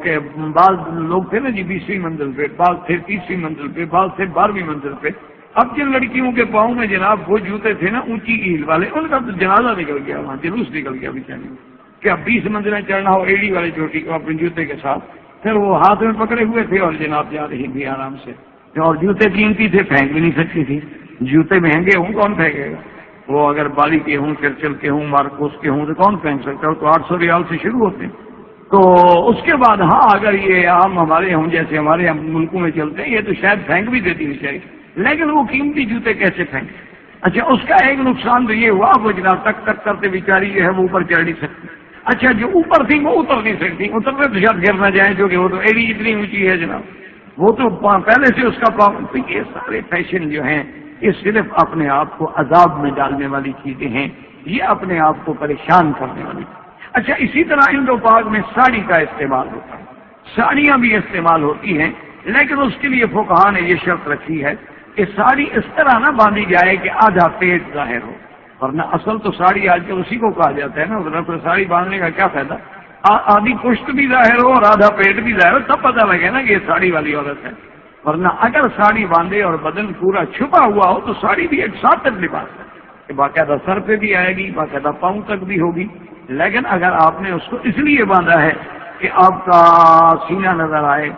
کہ بعض لوگ تھے نا جی 20ویں منزل پہ، بعض تھے 30ویں منزل پہ، بعض تھے 12ویں منزل پہ. اب جن لڑکیوں کے پاؤں میں جناب وہ جوتے تھے نا اونچی ہیل والے، ان کا تو جنازہ نکل گیا، وہاں جلوس نکل گیا بیچارے. کہ اب 20 منزلیں چڑھنا ہو ایڑی والے چوٹی کو اپنے جوتے کے ساتھ، پھر وہ ہاتھ میں پکڑے ہوئے تھے اور جناب جا رہی تھی آرام سے. اور جوتے قیمتی تھے، پھینک بھی نہیں سکتی تھی. جوتے مہنگے ہوں کون پھینکے گا؟ وہ اگر بالی کے ہوں، چرچل کے ہوں، مارکوس کے ہوں تو کون پھینک سکتا ہے؟ تو 800 ریال سے شروع ہوتے ہیں. تو اس کے بعد ہاں اگر یہ عام ہمارے ہوں جیسے ہمارے ملکوں میں چلتے ہیں، یہ تو شاید پھینک بھی دیتی بیچاری، لیکن وہ قیمتی جوتے کیسے پھینک؟ اچھا اس کا ایک نقصان تو یہ ہوا وہ جناب ٹک ٹک کرتے بیچاری جو ہے وہ اوپر چڑھ نہیں سکتی. اچھا جو اوپر تھی وہ اتر نہیں سکتی، اترنے تو شاید گر نہ جائیں کیونکہ وہ تو ایڑی اتنی اونچی ہے جناب، وہ تو پہلے سے اس کا پاؤں. تو یہ سارے فیشن جو ہیں یہ صرف اپنے آپ کو عذاب میں ڈالنے والی چیزیں ہیں، یہ اپنے آپ کو پریشان کرنے والی. اچھا اسی طرح انڈو پاک میں ساڑی کا استعمال ہوتا ہے، ساڑیاں بھی استعمال ہوتی ہیں، لیکن اس کے لیے فقہا نے یہ شرط رکھی ہے کہ ساڑی اس طرح نہ باندھی جائے کہ آدھا پیٹ ظاہر ہو، ورنہ اصل تو ساڑی آج کل اسی کو کہا جاتا ہے نا، ورنہ تو ساڑی باندھنے کا کیا فائدہ؟ آدھی پشت بھی ظاہر ہو اور آدھا پیٹ بھی ظاہر ہو، تب پتہ لگے نا کہ یہ ساڑی والی عورت ہے. ورنہ اگر ساڑی باندھے اور بدن پورا چھپا ہوا ہو تو ساڑی بھی ایک ساتھ لباس ہے کہ باقاعدہ سر پہ بھی آئے گی، باقاعدہ پاؤں تک بھی ہوگی. لیکن اگر آپ نے اس کو اس لیے باندھا ہے کہ آپ کا سینہ نظر آئے،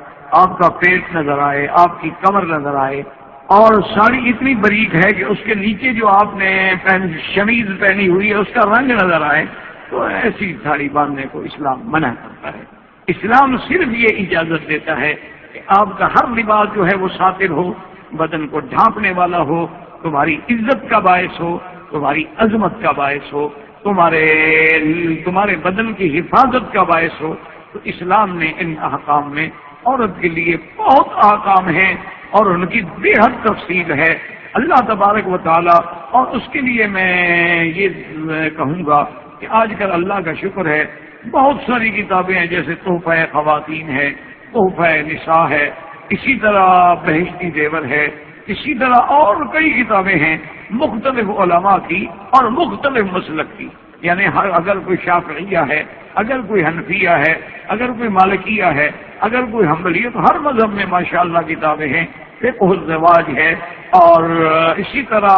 آپ کا پیٹ نظر آئے، آپ کی کمر نظر آئے، اور ساڑی اتنی باریک ہے کہ اس کے نیچے جو آپ نے شمیز پہنی ہوئی ہے اس کا رنگ نظر آئے، تو ایسی ساڑی باندھنے کو اسلام منع کرتا ہے. اسلام صرف یہ اجازت دیتا ہے کہ آپ کا ہر لباس جو ہے وہ ساتر ہو، بدن کو ڈھانپنے والا ہو، تمہاری عزت کا باعث ہو، تمہاری عظمت کا باعث ہو، تمہارے بدن کی حفاظت کا باعث ہو۔ تو اسلام نے ان احکام میں عورت کے لیے بہت احکام ہیں اور ان کی بے حد تفصیل ہے۔ اللہ تبارک و تعالی، اور اس کے لیے میں یہ کہوں گا کہ آج کل اللہ کا شکر ہے بہت ساری کتابیں ہیں، جیسے تحفہ خواتین ہے، تحفہ نساء ہے، اسی طرح بہشتی زیور ہے، اسی طرح اور کئی کتابیں ہیں مختلف علماء کی اور مختلف مسلک کی، یعنی اگر کوئی شافعیہ ہے، اگر کوئی حنفیہ ہے، اگر کوئی مالکیہ ہے، اگر کوئی حنبلی، تو ہر مذہب میں ماشاءاللہ کتابیں ہیں۔ فقہ الزواج ہے، اور اسی طرح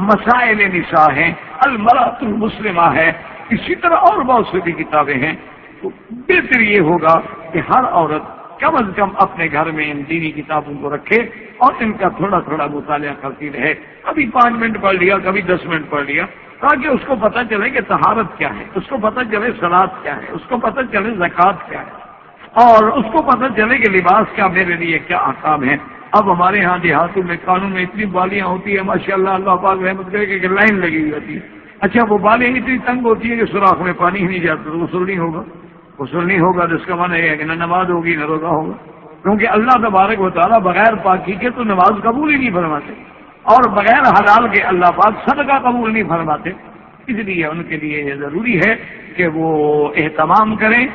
مسائل نساء ہیں، المرأۃ المسلمہ ہے، اسی طرح اور بہت سی کتابیں ہیں۔ تو بہتر یہ ہوگا کہ ہر عورت کم از کم اپنے گھر میں ان دینی کتابوں کو رکھے اور ان کا تھوڑا تھوڑا مطالعہ کرتی رہے، کبھی 5 منٹ پڑھ لیا، کبھی 10 منٹ پڑھ لیا، تاکہ اس کو پتہ چلے کہ طہارت کیا ہے، اس کو پتہ چلے صلاۃ کیا ہے، اس کو پتہ چلے زکوٰۃ کیا ہے، اور اس کو پتہ چلے کہ لباس کیا میرے لیے کیا احکام ہے۔ اب ہمارے ہاں دیہاتوں میں قانون میں اتنی بالیاں ہوتی ہیں ماشاءاللہ، اللہ پاک رحمت کرے کہ لائن لگی ہوئی ہوتی ہے۔ اچھا، وہ بالیں اتنی تنگ ہوتی ہے کہ سوراخ میں پانی ہی نہیں جاتا، تو غسل نہیں ہوگا، غسل نہیں ہوگا تو اس کا معنی یہ ہے کہ نہ نماز ہوگی نہ روزہ ہوگا، کیونکہ اللہ تبارک و تعالیٰ بغیر پاکی کے تو نماز قبول ہی نہیں فرماتے، اور بغیر حلال کے اللہ پاک صدقہ قبول نہیں فرماتے۔ اس لیے ان کے لیے یہ ضروری ہے کہ وہ اہتمام کریں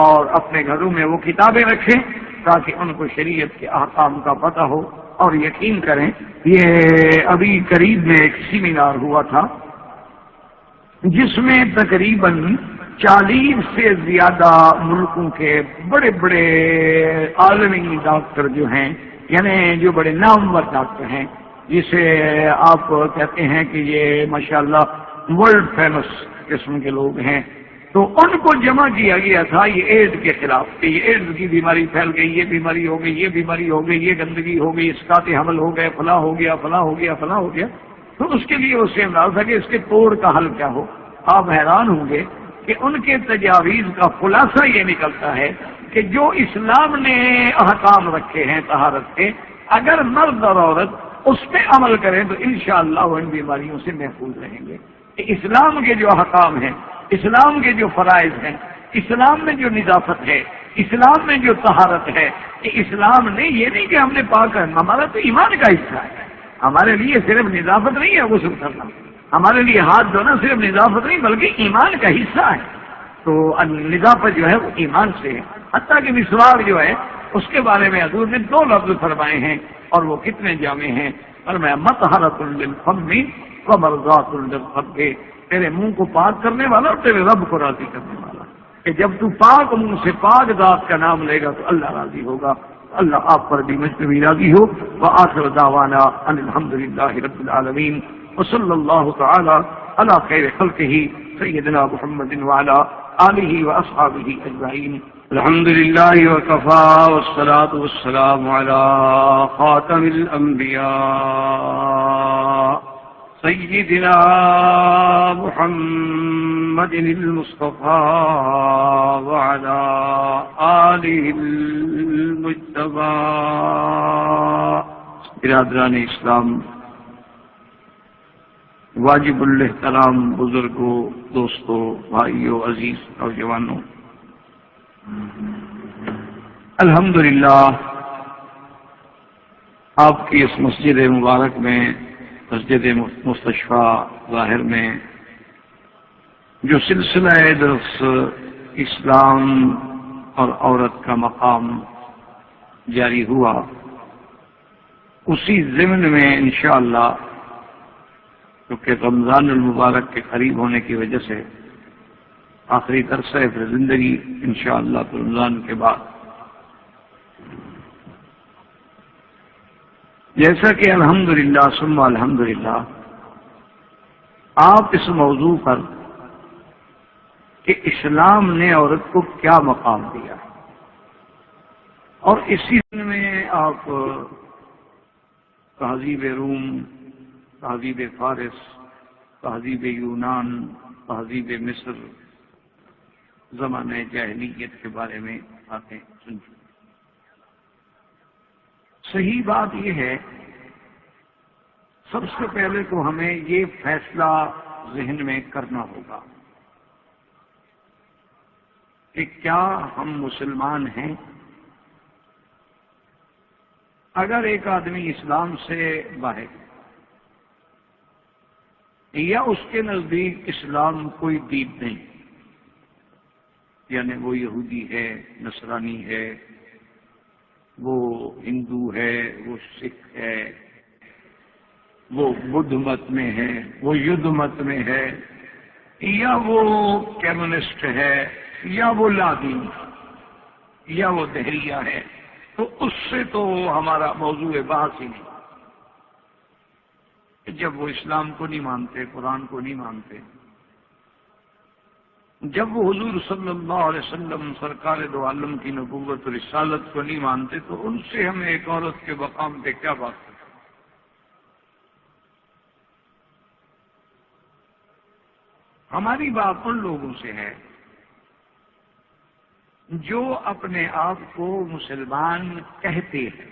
اور اپنے گھروں میں وہ کتابیں رکھیں تاکہ ان کو شریعت کے احکام کا پتہ ہو، اور یقین کریں یہ ابھی قریب میں ایک سیمینار ہوا تھا جس میں تقریباً 40 سے زیادہ ملکوں کے بڑے بڑے عالمی ڈاکٹر جو ہیں، یعنی جو بڑے نامور ڈاکٹر ہیں، جسے آپ کہتے ہیں کہ یہ ماشاءاللہ ورلڈ فیمس قسم کے لوگ ہیں، تو ان کو جمع کیا گیا تھا یہ ایڈز کے خلاف کہ یہ ایڈز کی بیماری پھیل گئی، یہ بیماری ہو گئی، یہ بیماری ہو گئی، یہ گندگی ہو گئی، اسقاط حمل ہو گئے، فلاں ہو گیا، فلاں ہو گیا، فلاں ہو گیا۔ تو اس کے لیے اس سے انداز تھا کہ اس کے توڑ کا حل کیا ہو۔ آپ حیران ہوں گے کہ ان کے تجاویز کا خلاصہ یہ نکلتا ہے کہ جو اسلام نے احکام رکھے ہیں طہارت کے، اگر مرد اور عورت اس پہ عمل کریں تو انشاءاللہ وہ ان بیماریوں سے محفوظ رہیں گے۔ کہ اسلام کے جو احکام ہیں، اسلام کے جو فرائض ہیں، اسلام میں جو نظافت ہے، اسلام میں جو طہارت ہے، کہ اسلام نے یہ نہیں کہ ہم نے پاک کرنا، ہمارا تو ایمان کا حصہ ہے۔ ہمارے لیے صرف نظافت نہیں ہے غسل کرنا، ہمارے لیے ہاتھ دھونا صرف نظافت نہیں بلکہ ایمان کا حصہ ہے۔ تو نظافت جو ہے وہ ایمان سے ہے، حتیٰ کہ مسواک جو ہے اس کے بارے میں حضور نے 2 لفظ فرمائے ہیں، اور وہ کتنے جامع ہیں۔ فرمایا مطہرۃ للفم ومرضات للرب، تیرے منہ کو پاک کرنے والا اور تیرے رب کو راضی کرنے والا، کہ جب تو پاک منہ سے پاک ذات کا نام لے گا تو اللہ راضی ہوگا۔ اللہ آپ پر بھی مجھ پہ بھی راضی ہو۔ وآخر دعوانا ان الحمدللہ رب العالمین، وصلی اللہ تعالی علی خیر خلقہ سیدنا محمد وعلی آلہ واصحابہ اجمعین۔ الحمد للہ وکفی والصلاة والسلام علی خاتم الانبیاء سیدنا محمد المصطفى وعلى آلہ المجتبى۔ برادران اسلام، واجب الاحترام بزرگوں، دوستوں، بھائیوں، عزیز اور جوانوں، الحمدللہ آپ کی اس مسجد مبارک میں، مسجد مستشفیٰ ظاہر میں جو سلسلہ درس اسلام اور عورت کا مقام جاری ہوا، اسی ضمن میں انشاءاللہ کیونکہ رمضان المبارک کے قریب ہونے کی وجہ سے آخری درس ہے پھر زندگی انشاءاللہ تو رمضان کے بعد، جیسا کہ الحمدللہ ثم الحمدللہ آپ اس موضوع پر کہ اسلام نے عورت کو کیا مقام دیا، اور اسی میں آپ تہذیب روم، تہذیب فارس، تہذیب یونان، تہذیب مصر، زمانہ جاہلیت کے بارے میں باتیں سن چکے۔ صحیح بات یہ ہے، سب سے پہلے تو ہمیں یہ فیصلہ ذہن میں کرنا ہوگا کہ کیا ہم مسلمان ہیں؟ اگر ایک آدمی اسلام سے باہر یا اس کے نزدیک اسلام کوئی دین نہیں، یعنی وہ یہودی ہے، نصرانی ہے، وہ ہندو ہے، وہ سکھ ہے، وہ بدھ مت میں ہے، وہ یدھ مت میں ہے، یا وہ کمیونسٹ ہے، یا وہ لادین، یا وہ دہریہ ہے، تو اس سے تو ہمارا موضوع بحث ہی نہیں۔ جب وہ اسلام کو نہیں مانتے، قرآن کو نہیں مانتے، جب وہ حضور صلی اللہ علیہ وسلم سرکار دو عالم کی نبوت اور رسالت کو نہیں مانتے، تو ان سے ہم ایک عورت کے مقام پہ کیا بات کریں؟ ہماری بات ان لوگوں سے ہے جو اپنے آپ کو مسلمان کہتے ہیں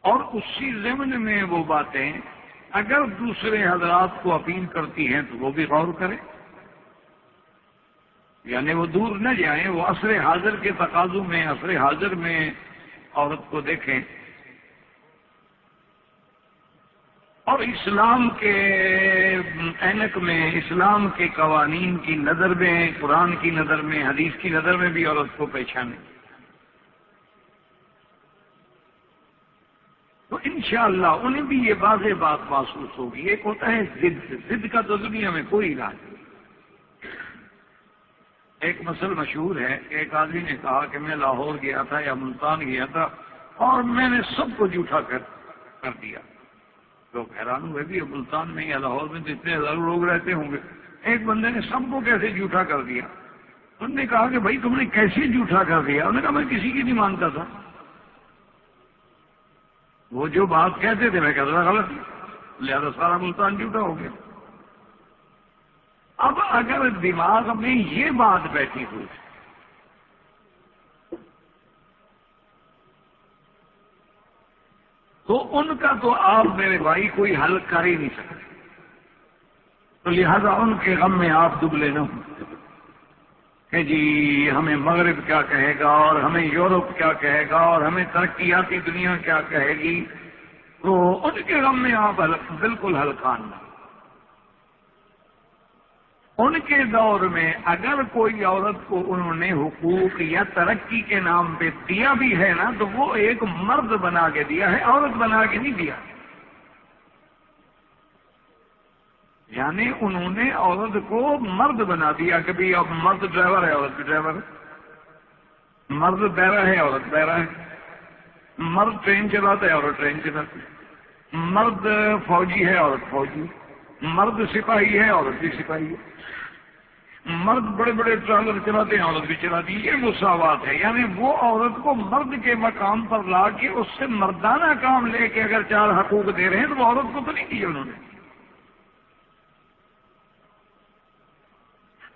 اور اسی ضمن میں وہ باتیں اگر دوسرے حضرات کو اپیل کرتی ہیں تو وہ بھی غور کریں، یعنی وہ دور نہ جائیں، وہ عصر حاضر کے تقاضوں میں، عصر حاضر میں عورت کو دیکھیں اور اسلام کے اینک میں، اسلام کے قوانین کی نظر میں، قرآن کی نظر میں، حدیث کی نظر میں بھی عورت کو پہچانیں، تو انشاءاللہ انہیں بھی یہ واضح بات محسوس ہوگی۔ ایک ہوتا ہے ضد کا تو دنیا میں کوئی علاج نہیں۔ ایک مسئلہ مشہور ہے، ایک آدمی نے کہا کہ میں لاہور گیا تھا یا ملتان گیا تھا اور میں نے سب کو جھوٹا کر دیا۔ لوگ حیران ہوئے بھی، ملتان میں یا لاہور میں تو اتنے ہزاروں لوگ رہتے ہوں گے، ایک بندے نے سب کو کیسے جھوٹا کر دیا؟ انہوں نے کہا کہ بھائی تم نے کیسے جھوٹا کر دیا؟ انہوں نے کہا میں کسی کی نہیں مانتا تھا، وہ جو بات کہتے تھے میں کہتا تھا غلط، لہذا سارا ملتان جھوٹا ہو گیا۔ اب اگر دماغ میں یہ بات بیٹھی ہوئی تو ان کا تو آپ میرے بھائی کوئی حل کر ہی نہیں سکتے، تو لہذا ان کے غم میں آپ دبلے نہ ہوں کہ جی ہمیں مغرب کیا کہے گا اور ہمیں یورپ کیا کہے گا اور ہمیں ترقیاتی دنیا کیا کہے گی، تو ان کے غم میں آپ بالکل ہلکان نہ۔ ان کے دور میں اگر کوئی عورت کو انہوں نے حقوق یا ترقی کے نام پہ دیا بھی ہے نا، تو وہ ایک مرد بنا کے دیا ہے، عورت بنا کے نہیں دیا۔ یعنی انہوں نے عورت کو مرد بنا دیا کہ بھی اب مرد ڈرائیور ہے، عورت بھی ڈرائیور ہے، مرد بیرا ہے، عورت بیرا ہے، مرد ٹرین چلاتا ہے، عورت ٹرین چلاتی ہے، مرد فوجی ہے، عورت فوجی، مرد سپاہی ہے، عورت بھی سپاہی ہے، مرد بڑے بڑے ٹرالر چلاتے ہیں، عورت بھی چلاتی ہے۔ یہ مساوات ہے، یعنی وہ عورت کو مرد کے مقام پر لا کے اس سے مردانہ کام لے کے اگر چار حقوق دے رہے ہیں تو وہ عورت کو تو نہیں دیے انہوں نے۔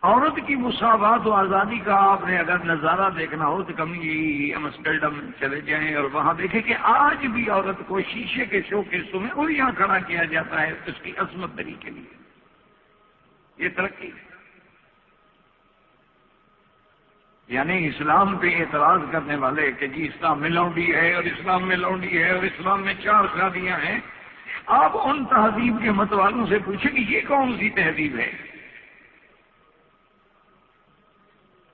عورت کی مساوات و آزادی کا آپ نے اگر نظارہ دیکھنا ہو تو کبھی امسٹرڈم چلے جائیں اور وہاں دیکھیں کہ آج بھی عورت کو شیشے کے شوکیسوں میں اور یہاں کھڑا کیا جاتا ہے اس کی عصمت دری کے لیے۔ یہ ترقی ہے۔ یعنی اسلام پہ اعتراض کرنے والے کہ جی اسلام میں لونڈی ہے اور اسلام میں لونڈی ہے اور اسلام میں 4 شادیاں ہیں، آپ ان تہذیب کے مت والوں سے پوچھیں کہ یہ کون سی تہذیب ہے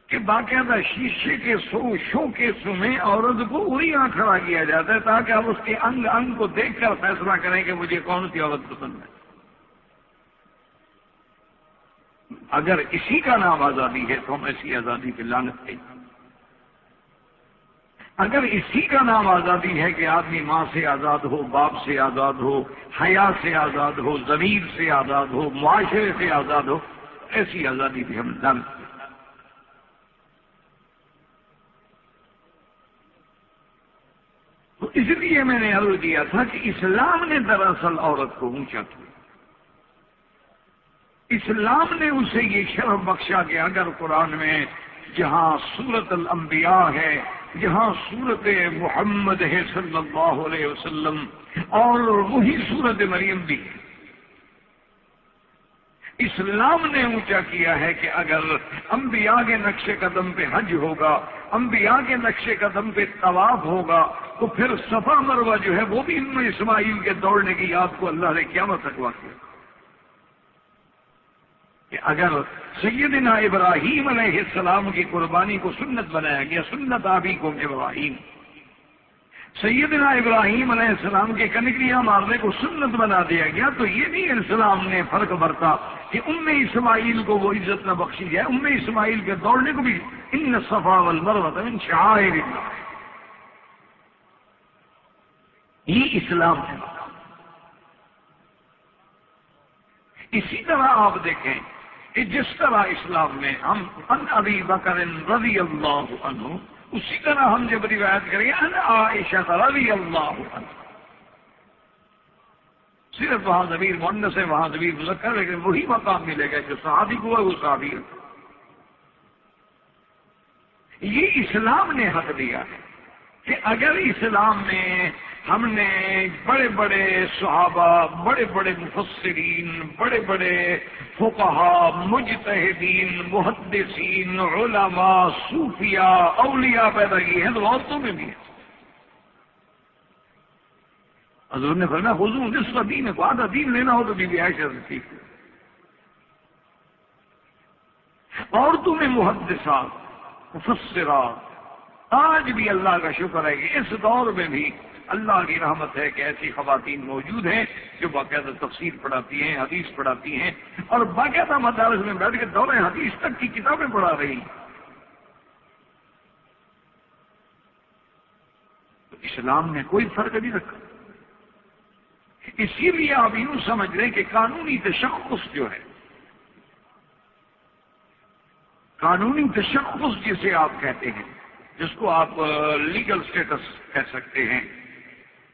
کہ باقاعدہ شیشے کے شو کیسوں میں عورت کو اڑیاں کھڑا کیا جاتا ہے تاکہ آپ اس کے انگ انگ کو دیکھ کر فیصلہ کریں کہ مجھے کون سی عورت پسند ہے۔ اگر اسی کا نام آزادی ہے تو ہم ایسی آزادی پہ لعنت دیں۔ اگر اسی کا نام آزادی ہے کہ آدمی ماں سے آزاد ہو، باپ سے آزاد ہو، حیا سے آزاد ہو، ضمیر سے آزاد ہو، معاشرے سے آزاد ہو، ایسی آزادی پہ ہم لعنت دیں۔ تو اس لیے میں نے عرض کیا تھا کہ اسلام نے دراصل عورت کو اونچا کیا، اسلام نے اسے یہ شرف بخشا کہ اگر قرآن میں جہاں سورت الانبیاء ہے، جہاں سورت محمد ہے صلی اللہ علیہ وسلم، اور وہی سورت مریم بھی ہے۔ اسلام نے اونچا کیا ہے کہ اگر انبیاء کے نقش قدم پہ حج ہوگا، انبیاء کے نقش قدم پہ طواف ہوگا، تو پھر صفا مروہ جو ہے وہ بھی ابن اسماعیل کے دوڑنے کی یاد کو اللہ نے قیامت تک واقع کیا کہ اگر سیدنا ابراہیم علیہ السلام کی قربانی کو سنت بنایا گیا، سنت ابیکم ابراہیم، سیدنا ابراہیم علیہ السلام کے کنکریاں مارنے کو سنت بنا دیا گیا، تو یہ بھی اسلام نے فرق برتا کہ اسماعیل کو وہ عزت نہ بخشی جائے، اسماعیل کے دوڑنے کو بھی ان الصفا والمروہ من شعائر اللہ، یہ اسلام ہے۔ اسی طرح آپ دیکھیں کہ جس طرح اسلام میں ہم ان ابی بکر رضی اللہ عنہ، اسی طرح ہم جب روایت کریں گے ان عائشہ رضی اللہ عنہ، صرف وہاں ضمیر مؤنث ہے، وہاں ضمیر مذکر، لیکن وہی مقام ملے گا جو صحابی کو ہے وہ صحابی ہے۔ یہ اسلام نے حق دیا ہے کہ اگر اسلام میں ہم نے بڑے بڑے صحابہ، بڑے بڑے مفسرین، بڑے بڑے فقہاء، مجتہدین، محدثین، علماء، صوفیاء، اولیاء پیدا کیے ہیں، تو عورتوں میں بھی ہیں۔ حضور نے فرمایا خذوا نصف دین کو، آدھا دین لینا ہو تو بی بی عائشہ سے سیکھ لو۔ عورتوں میں محدثات، مفسرات، آج بھی اللہ کا شکر ہے کہ اس دور میں بھی اللہ کی رحمت ہے کہ ایسی خواتین موجود ہیں جو باقاعدہ تفسیر پڑھاتی ہیں، حدیث پڑھاتی ہیں، اور باقاعدہ مدارس میں بیٹھ کے دورہ حدیث تک کی کتابیں پڑھا رہی ہیں۔ تو اسلام نے کوئی فرق نہیں رکھا۔ اسی لیے آپ یوں سمجھ لیں کہ قانونی تشخص جو ہے، قانونی تشخص جسے آپ کہتے ہیں، جس کو آپ لیگل سٹیٹس کہہ سکتے ہیں،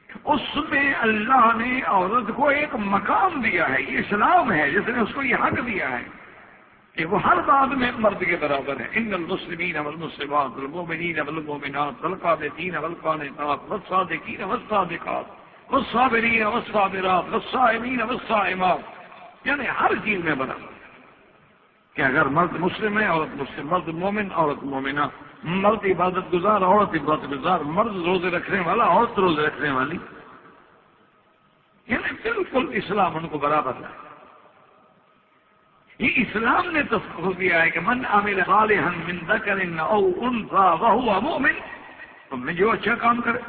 اس میں اللہ نے عورت کو ایک مقام دیا ہے۔ یہ اسلام ہے جس نے اس کو یہ حق دیا ہے کہ وہ ہر بات میں مرد کے برابر ہے۔ ان المسلمین والمسلمات والمؤمنین والمؤمنات والقانتین والقانتات والصادقین والصادقات والصابرین والصابرات والصائمین والصائمات، یعنی ہر چیز میں برابر کہ اگر مرد مسلم ہے، عورت مسلم، مرد مومن، عورت مومنہ، مرد عبادت گزار، عورت عبادت گزار، مرد روزے رکھنے والا، عورت روزے رکھنے والی، یعنی بالکل اسلام ان کو برابر ہے۔ یہ اسلام نے تصور دیا ہے کہ من عمل صالحا من ذکر او انثى وهو مؤمن، تو میں جو اچھا کام کرے،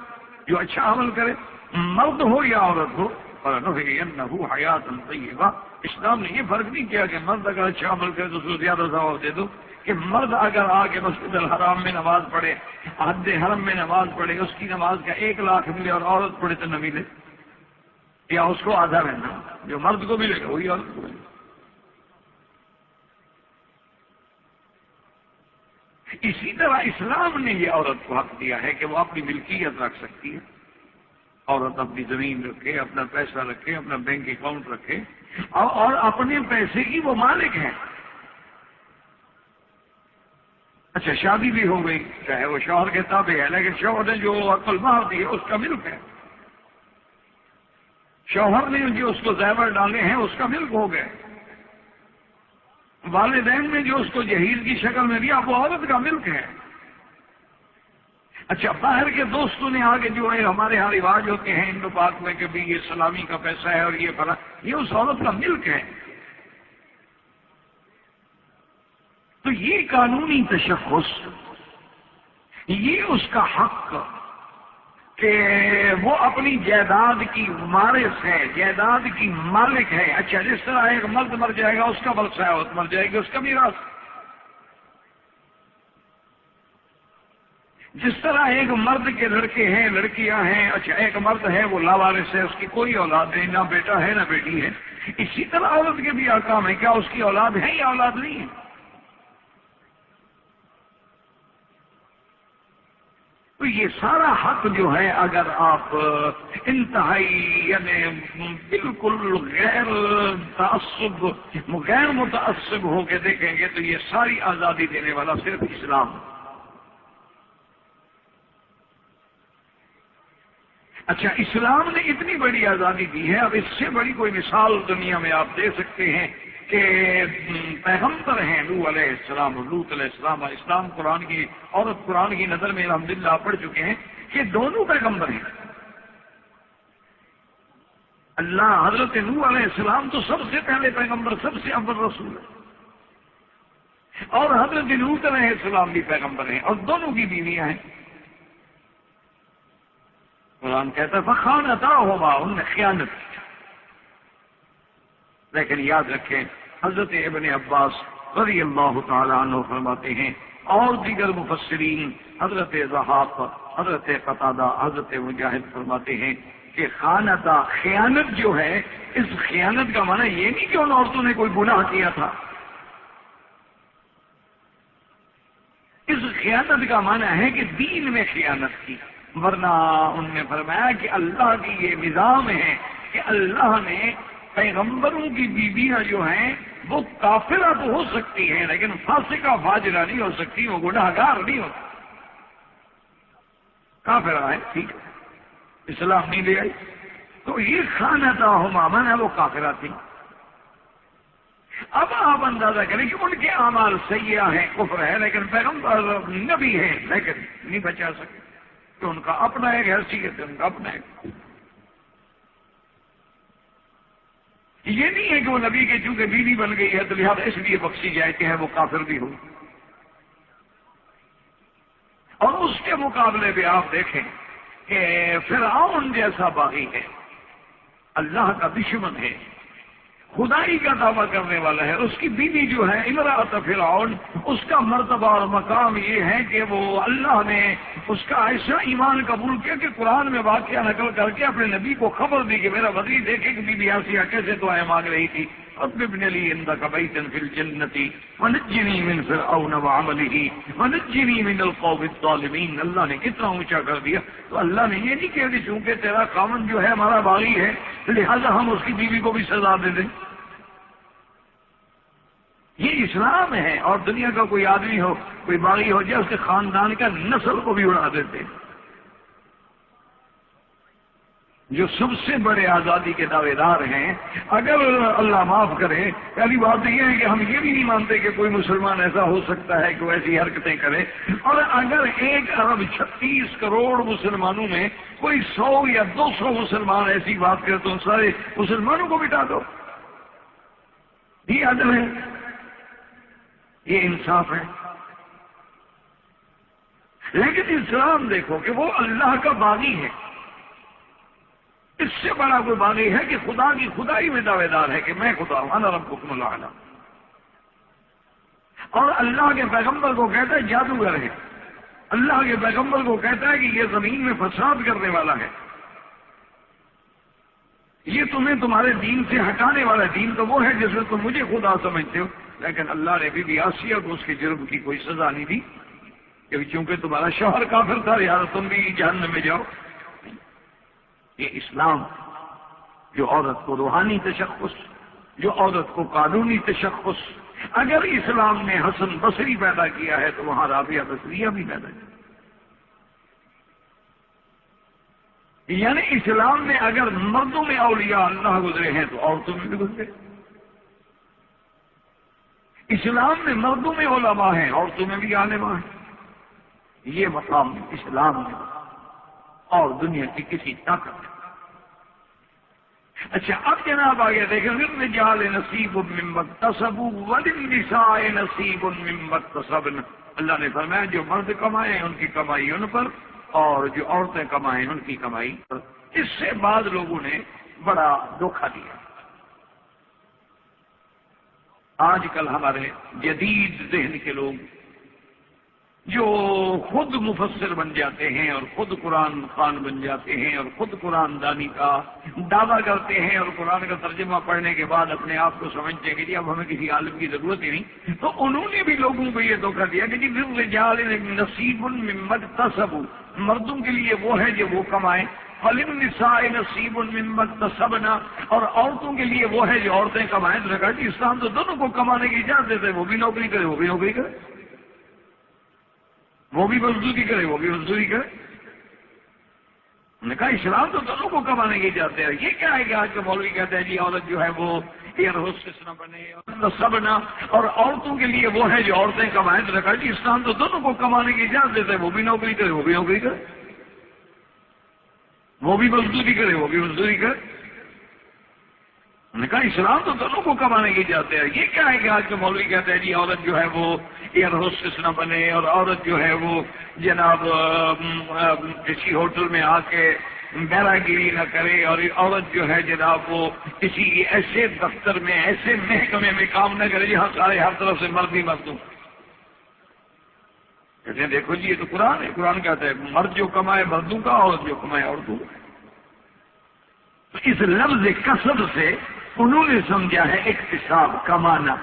جو اچھا عمل کرے، مرد ہو یا عورت ہو، فلنحيينه حیاتا طیبہ۔ اسلام نے یہ فرق نہیں کیا کہ مرد اگر اچھا عمل کرے تو اس کو زیادہ ثواب دے دو، کہ مرد اگر آ کے مسجد الحرام میں نماز پڑھے، حد حرم میں نماز پڑھے، اس کی نماز کا 1 لاکھ ملے اور عورت پڑھے تو نہ ملے، یا اس کو آدھا ملنا، جو مرد کو ملے گا وہی عورت کو ملے گا۔ اسی طرح اسلام نے یہ عورت کو حق دیا ہے کہ وہ اپنی ملکیت رکھ سکتی ہے۔ عورت اپنی زمین رکھے، اپنا پیسہ رکھے، اپنا بینک اکاؤنٹ رکھے، اور اپنے پیسے کی وہ مالک ہے۔ اچھا شادی بھی ہو گئی، چاہے وہ شوہر کے تابع ہے، لیکن شوہر نے جو عقل مار دی ہے اس کا ملک ہے، شوہر نے جو اس کو زیور ڈالے ہیں اس کا ملک ہو گئے، والدین نے جو اس کو جہیز کی شکل میں دیا وہ عورت کا ملک ہے۔ اچھا باہر کے دوستوں نے آگے جو ہے ہمارے ہاں رواج ہوتے ہیں ہندو پاک میں کہ بھی یہ سلامی کا پیسہ ہے اور یہ فلاں، یہ اس عورت کا ملک ہے۔ تو یہ قانونی تشخص، یہ اس کا حق کہ وہ اپنی جائیداد کی وارث ہے، جائیداد کی مالک ہے۔ اچھا جس طرح ایک مرد مر جائے گا اس کا ورثہ ہے، عورت مر جائے گی اس کا میراث۔ جس طرح ایک مرد کے لڑکے ہیں، لڑکیاں ہیں، اچھا ایک مرد ہے وہ لاوارث ہے، اس کی کوئی اولاد نہیں، نہ بیٹا ہے نہ بیٹی ہے، اسی طرح عورت کے بھی احکام ہے، کیا اس کی اولاد ہے یا اولاد نہیں ہے؟ تو یہ سارا حق جو ہے اگر آپ انتہائی یعنی بالکل غیر تعصب غیر متعصب ہو کے دیکھیں گے تو یہ ساری آزادی دینے والا صرف اسلام ہے۔ اچھا، اسلام نے اتنی بڑی آزادی دی ہے، اب اس سے بڑی کوئی مثال دنیا میں آپ دے سکتے ہیں کہ پیغمبر ہیں نوح علیہ السلام اور لوط علیہ السلام، اسلام قرآن کی عورت قرآن کی نظر میں الحمدللہ آپ پڑھ چکے ہیں کہ دونوں پیغمبر ہیں۔ اللہ حضرت نوح علیہ السلام تو سب سے پہلے پیغمبر، سب سے اول رسول ہے، اور حضرت لوط علیہ السلام بھی پیغمبر ہیں اور دونوں کی بیویاں ہیں۔ قرآن کہتا ہے فخانتاہما، ان نے خیانت کی۔ لیکن یاد رکھیں حضرت ابن عباس رضی اللہ تعالی عنہ فرماتے ہیں اور دیگر مفسرین حضرت ضحاک، حضرت قتادہ، حضرت مجاہد فرماتے ہیں کہ خانتا خیانت جو ہے، اس خیانت کا معنی یہ نہیں کہ ان عورتوں نے کوئی گناہ کیا تھا، اس خیانت کا معنی ہے کہ دین میں خیانت کی۔ ورنہ ان نے فرمایا کہ اللہ کی یہ نظام ہے کہ اللہ نے پیغمبروں کی بیویاں جو ہیں وہ کافرہ تو ہو سکتی ہیں لیکن فاسقہ فاجرہ نہیں ہو سکتی، وہ گناہ گار نہیں ہو سکتی۔ کافرہ ہے، ٹھیک ہے، اسلام نہیں لے آئی تو یہ خانتاہما مانا وہ کافرہ تھی۔ اب آپ اندازہ کریں کہ ان کے اعمال سیئہ ہیں، کفر ہے، لیکن پیغمبر نبی ہیں لیکن نہیں بچا سکے، کہ ان کا اپنا ایک حیثیت ہے، ان کا اپنا ایک۔ یہ نہیں ہے کہ وہ نبی کے چونکہ بیوی بن گئی ہے تو لہٰذا اس لیے بخشی جائے کہ ہے وہ کافر بھی ہو۔ اور اس کے مقابلے میں آپ دیکھیں کہ فرعون جیسا باغی ہے، اللہ کا دشمن ہے، خدائی کا دعویٰ کرنے والا ہے، اس کی بیوی جو ہے امرأۃ فرعون، اس کا مرتبہ اور مقام یہ ہے کہ وہ اللہ نے اس کا ایسا ایمان قبول کیا کہ قرآن میں واقعہ نقل کر کے اپنے نبی کو خبر دی کہ میرا وزیر دیکھے کہ بی بی آسیہ کیسے دعائیں مانگ رہی تھی، رب ابن لی عندک بیتا فی الجنۃ ونجنی من فرعون وعملہ ونجنی من القوم الظالمین۔ اللہ نے کتنا اونچا کر دیا، تو اللہ نے یہ نہیں کہا کہ چونکہ تیرا خاوند جو ہے ہمارا باغی ہے لہذا ہم اس کی بیوی کو بھی سزا دے دیں۔ یہ اسلام ہے، اور دنیا کا کوئی آدمی ہو، کوئی باغی ہو جائے، اس کے خاندان کا نسل کو بھی اڑا دیتے ہیں۔ جو سب سے بڑے آزادی کے دعوے دار ہیں، اگر اللہ معاف کرے، پہلی بات یہ ہے کہ ہم یہ بھی نہیں مانتے کہ کوئی مسلمان ایسا ہو سکتا ہے کہ وہ ایسی حرکتیں کرے، اور اگر 1 ارب 36 کروڑ مسلمانوں میں کوئی 100 یا 200 مسلمان ایسی بات کرے تو ان سارے مسلمانوں کو مٹا دو، یہ عدل ہے، یہ انصاف ہے۔ لیکن اسلام دیکھو کہ وہ اللہ کا باغی ہے، اس سے بڑا کوئی باغی ہے کہ خدا کی خدائی میں دعوے دار ہے کہ میں خدا ہوں، انا ربکم الاعلی، اور اللہ کے پیغمبر کو کہتا ہے جادوگر ہے، اللہ کے پیغمبر کو کہتا ہے کہ یہ زمین میں فساد کرنے والا ہے، یہ تمہیں تمہارے دین سے ہٹانے والا دین تو وہ ہے جس میں تم مجھے خدا سمجھتے ہو۔ لیکن اللہ نے بی بی آسیہ کو اس کے جرم کی کوئی سزا نہیں دی کہ چونکہ تمہارا شوہر کافر تھا لہٰذا تم بھی جہنم میں جاؤ۔ یہ اسلام جو عورت کو روحانی تشخص، جو عورت کو قانونی تشخص، اگر اسلام نے حسن بصری پیدا کیا ہے تو وہاں رابعہ بصریہ بھی پیدا کی۔ یعنی اسلام میں اگر مردوں میں اولیاء اللہ گزرے ہیں تو عورتوں میں بھی گزرے، اسلام میں مردوں میں علماء ہیں، عورتوں میں بھی عالماء ہیں۔ یہ مقام اسلام میں اور دنیا کی کسی طاقت میں۔ اچھا، اب جناب آگے دیکھیں، للرجال نصیب مما اکتسبوا وللنساء نصیب مما اکتسبن۔ اللہ نے فرمایا جو مرد کمائے ان کی کمائی ان پر، اور جو عورتیں کمائیں ان کی کمائی پر۔ اس سے بعض لوگوں نے بڑا دھوکہ دیا۔ آج کل ہمارے جدید ذہن کے لوگ جو خود مفسر بن جاتے ہیں اور خود قرآن خوان بن جاتے ہیں اور خود قرآن دانی کا دعویٰ کرتے ہیں اور قرآن کا ترجمہ پڑھنے کے بعد اپنے آپ کو سمجھتے ہیں کہ جی اب ہمیں کسی عالم کی ضرورت ہی نہیں، تو انہوں نے بھی لوگوں کو یہ دھوکہ دیا کہ جی للرجال نصیب مما اکتسبوا، مردوں کے لیے وہ ہے جو وہ کمائیں، وللنساء نصیب مما اکتسبنا، اور عورتوں کے لیے وہ ہے جو عورتیں کمائیں۔ تو نے کہا جی اسلام تو دونوں کو کمانے کی اجازت دیتے، وہ بھی نوکری کرے وہ بھی نوکری کرے، وہ بھی مزدوری کرے وہ بھی مزدوری کرے۔ انہوں نے کہا اسلام تو دونوں کو کمانے کی اجازت ہے۔ یہ کیا ہے کہ آج کے مولوی کہتے ہیں جی عورت جو ہے وہ ایئر ہوسٹس نہ بنے اور سب نہ، اور عورتوں کے لیے وہ ہے جو عورتیں کمائیں۔ تو نے کہا جی اسلام تو دونوں کو کمانے کی اجازت دیتا ہے، وہ بھی نوکری کرے وہ بھی نوکری کرے، وہ بھی مزدوری کرے وہ بھی مزدوری کرے۔ انہوں نے کہا اسلام تو دونوں کو کمانے کی اجازت ہے۔ یہ کیا ہے کہ آج کے مولوی کہتے ہیں جی عورت جو ہے وہ ایئر ہوسٹس نہ بنے اور عورت جو ہے وہ جناب کسی ہوٹل میں آ کے بیرا گیری نہ کرے، اور عورت جو ہے جناب وہ کسی ایسے دفتر میں ایسے محکمے میں کام نہ کرے جہاں سارے ہر طرف سے مرد ہی مرد ہوں۔ کہتے ہیں دیکھو جی یہ تو قرآن ہے، قرآن کہتا ہے مرد جو کمائے مردوں کا، عورت جو کمائے عورتوں کا۔ تو اس لفظ کسب سے انہوں نے سمجھا ہے اکتساب، کمانا،